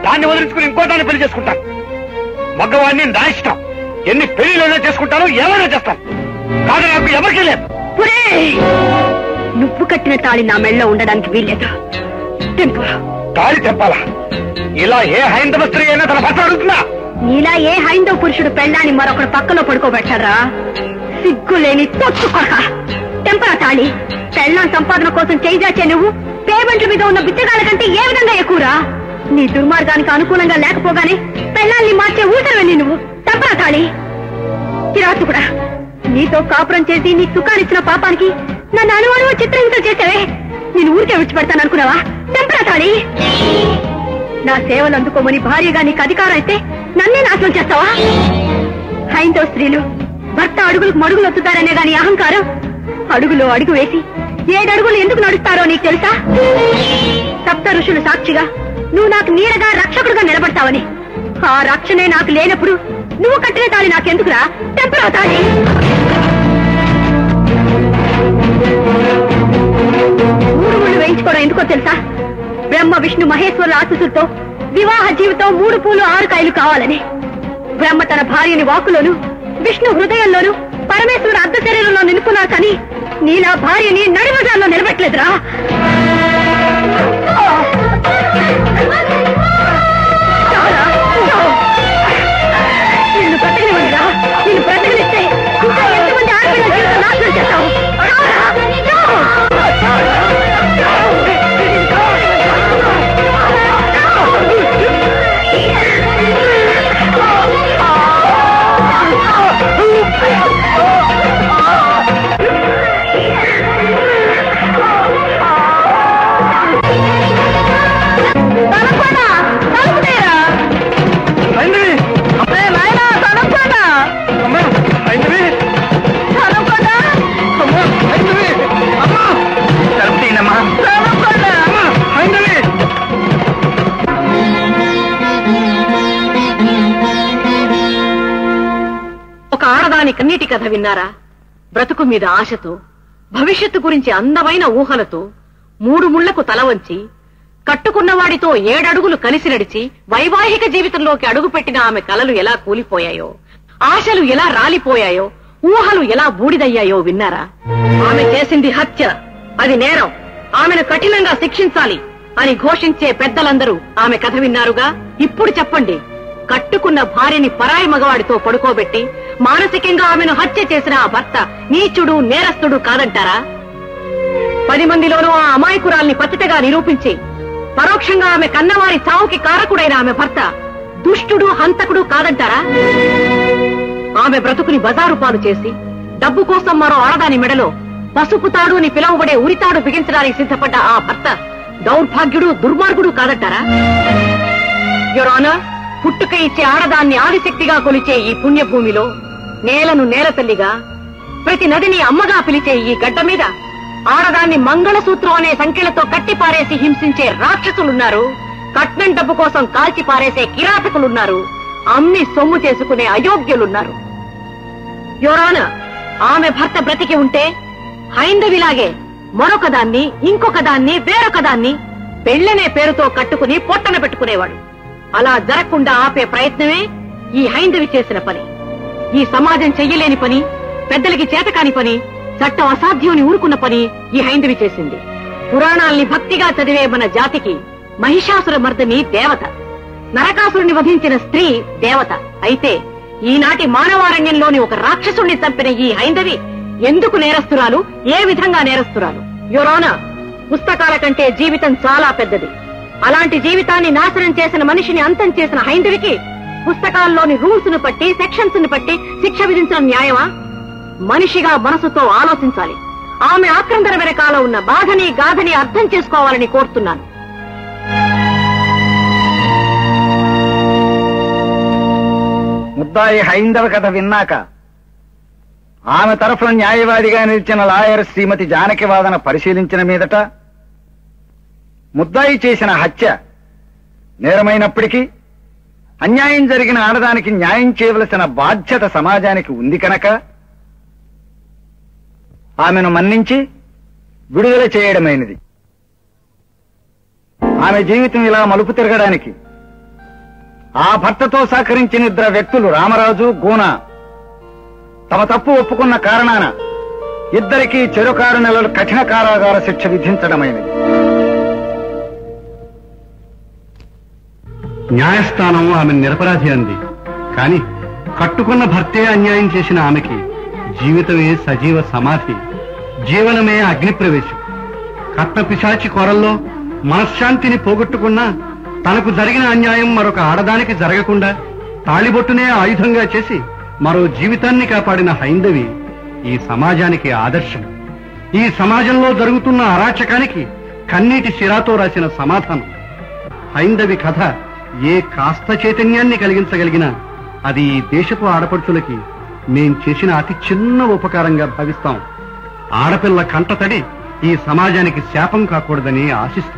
దాన్ని వదిలించుకుని ఇంకో దాన్ని పెళ్లి చేసుకుంటాను. మగవాడిని నా ఇష్టం, ఎన్ని పెళ్లిలోనే చేసుకుంటాను, ఏమైనా చేస్తాను. కాదు నాకు ఎవరికీ లేదు. నువ్వు కట్టిన తాళి నా మెళ్ళలో ఉండడానికి వీల్లేదు. తెంపు. తాళి తెంపాలా? ఇలా ఏ హైందవ స్త్రీ అయినా తన భర్త అడుగుతున్నా? నీలా ఏ హైందవ పురుషుడు పెళ్ళాన్ని మరొకడు పక్కలో పడుకోబెట్టారా? సిగ్గులేని తొత్తు కొరక. తెంపరా తాళి. పెళ్ళాం సంపాదన కోసం చేయిదాచే నువ్వు పేమెంట్ల మీద ఉన్న బిచ్చగాళ్ళ కంటే ఏ విధంగా ఎక్కువరా? నీ దుర్మార్గానికి అనుకూలంగా లేకపోగానే పెళ్ళాన్ని మార్చే ఊసరు వెళ్ళి నువ్వు. తెంపరా తాళి. కిరాతు కూడా నీతో కాపురం చేసి నీ సుఖాన్నిచ్చిన పాపానికి నన్ను అనుమానం చిత్రహింసలు చేసావే, నేను ఊరికే విడిచిపెడతాను అనుకున్నావా? తెంపరా తాళి. నా సేవలు అందుకోమని భార్యగా నీకు అధికారం అయితే నన్నే నాశనం చేస్తావా? హైందవ స్త్రీలు భర్త అడుగులకు మడుగులు వస్తుంటారనే గాని అహంకారం, అడుగులో అడుగు వేసి 7 అడుగులు ఎందుకు నడుస్తారో నీకు తెలుసా? సప్త ఋషులు సాక్షిగా నువ్వు నాకు నీడగా రక్షకుడుగా నిలబడతావని. ఆ రక్షణే నాకు లేనప్పుడు నువ్వు కట్టిన తాళి నాకెందుకురా? తెంపరా తాళి. చేసుకోవడం ఎందుకో తెలుసా? బ్రహ్మ విష్ణు మహేశ్వరుల ఆశీస్సులతో వివాహ జీవితం 3 పూలు 6 కాయలు కావాలని. బ్రహ్మ తన భార్యని వాకులోను, విష్ణు హృదయంలోను, పరమేశ్వరుడు అర్ధ శరీరంలో నిలుపున్నారు, కానీ నీలా భార్యని నడిమజాల్లో నిలబెట్టలేదురా. నిన్ను బ్రతకనివ్వండిరా. నిన్ను బ్రతకనిస్తే ఇంకా ఎంతమంది ఆడపిల్లల జీవితం నాశనం చేస్తావు? ఆడదాని కన్నీటి కథ విన్నారా? బ్రతుకు మీద ఆశతో, భవిష్యత్తు గురించి అందమైన ఊహలతో 3 ముళ్లకు తల వంచి కట్టుకున్నవాడితో 7 అడుగులు కలిసి నడిచి వైవాహిక జీవితంలోకి అడుగుపెట్టిన ఆమె కలలు ఎలా కూలిపోయాయో, ఆశలు ఎలా రాలిపోయాయో, ఊహలు ఎలా బూడిదయ్యాయో విన్నారా? ఆమె చేసింది హత్య, అది నేరం, ఆమెను కఠినంగా శిక్షించాలి అని ఘోషించే పెద్దలందరూ ఆమె కథ విన్నారుగా. ఇప్పుడు చెప్పండి, కట్టుకున్న భార్యని పరాయి మగవాడితో పడుకోబెట్టి మానసికంగా ఆమెను హత్య చేసిన ఆ భర్త నీచుడు, నేరస్తుడు కాదంటారా? 10 మందిలోనూ ఆ అమాయకురాల్ని పతితగా నిరూపించి పరోక్షంగా ఆమె కన్నవారి చావుకి కారకుడైన ఆమె భర్త దుష్టుడు, హంతకుడు కాదంటారా? ఆమె బ్రతుకుని బజారు పాలు చేసి డబ్బు కోసం మరో ఆడదాని మెడలో పసుపు తాడు అని పిలువబడే ఉరితాడు బిగించడానికి సిద్ధపడ్డ ఆ భర్త దౌర్భాగ్యుడు, దుర్మార్గుడు కాదంటారా? యువర్ ఆనర్, పుట్టుక ఇచ్చే ఆడదాన్ని ఆదిశక్తిగా కొలిచే ఈ పుణ్యభూమిలో, నేలను నేల తల్లిగా, ప్రతి నదిని అమ్మగా పిలిచే ఈ గడ్డ మీద ఆడదాన్ని మంగళసూత్రం అనే సంఖ్యలతో కట్టిపారేసి హింసించే రాక్షసులున్నారు, కట్నం డబ్బు కోసం కాల్చి పారేసే కిరాతకులున్నారు, అమ్మి సొమ్ము చేసుకునే అయోగ్యులున్నారు. యోరాన, ఆమె భర్త బ్రతికి ఉంటే హైందవిలాగే మరొకదాన్ని, ఇంకొకదాన్ని, వేరొకదాన్ని పెళ్లనే పేరుతో కట్టుకుని పొట్టన పెట్టుకునేవాడు. అలా జరగకుండా ఆపే ప్రయత్నమే ఈ హైందవి చేసిన పని. ఈ సమాజం చెయ్యలేని పని, పెద్దలకి చేతకాని పని, చట్టం అసాధ్యం ఊరుకున్న పని ఈ హైందవి చేసింది. పురాణాల్ని భక్తిగా చదివే మన జాతికి మహిషాసుర మర్దని దేవత, నరకాసురుని వధించిన స్త్రీ దేవత. అయితే ఈనాటి మానవారణ్యంలోని ఒక రాక్షసుణ్ణి చంపిన ఈ హైందవి ఎందుకు నేరస్తురాలు, ఏ విధంగా నేరస్తురాలు? యోరానా, పుస్తకాల కంటే జీవితం చాలా పెద్దది. అలాంటి జీవితాన్ని నాశనం చేసిన మనిషిని అంతం చేసిన హైందవికి పుస్తకాల్లోని రూల్స్ ను బట్టి, సెక్షన్స్ ను బట్టి శిక్ష విధించడం న్యాయమా? మనిషిగా మనసుతో ఆలోచించాలి. ఆమె ఆక్రందన వెనకాల ఉన్న బాధని, గాథని అర్థం చేసుకోవాలని కోరుతున్నాను. ముద్దాయి హైందవ కథ విన్నాక ఆమె తరఫున న్యాయవాదిగా నిలిచిన లాయర్ శ్రీమతి జానకి వాదన పరిశీలించిన మీదట ముద్దాయి చేసిన హత్య నేరమైనప్పటికీ అన్యాయం జరిగిన ఆడదానికి న్యాయం చేయవలసిన బాధ్యత సమాజానికి ఉంది కనుక ఆమెను మన్నించి విడుదల చేయడమైనది. ఆమె జీవితం ఇలా మలుపు తిరగడానికి ఆ భర్తతో సహకరించిన 2 వ్యక్తులు రామరాజు, గూనా తమ తప్పు ఒప్పుకున్న కారణాన ఇద్దరికీ చెరు 6 నెలలు కఠిన కారాగార శిక్ష విధించడమైనది. న్యాయస్థానం ఆమె నిరపరాధి అంది. కాని కట్టుకున్న భర్తే అన్యాయం చేసిన ఆమెకి జీవితమే సజీవ సమాధి, జీవనమే అగ్నిప్రవేశం. కట్న పిశాచి కొరల్లో మనశ్శాంతిని పోగొట్టుకున్నా తనకు జరిగిన అన్యాయం మరొక ఆడదానికి జరగకుండా తాళిబొట్టునే ఆయుధంగా చేసి మరో జీవితాన్ని కాపాడిన హైందవి ఈ సమాజానికి ఆదర్శం. ఈ సమాజంలో జరుగుతున్న అరాచకానికి కన్నీటి సిరాతో రాసిన సమాధానం. హైందవి కథ ఏ కాస్త చైతన్యాన్ని కలిగించగలిగినా అది ఈ దేశపు ఆడపడుచులకి మేం చేసిన అతి చిన్న ఉపకారంగా భావిస్తాం. ఆడపిల్ల కంటతడి ఈ సమాజానికి శాపం కాకూడదని ఆశిస్తాం.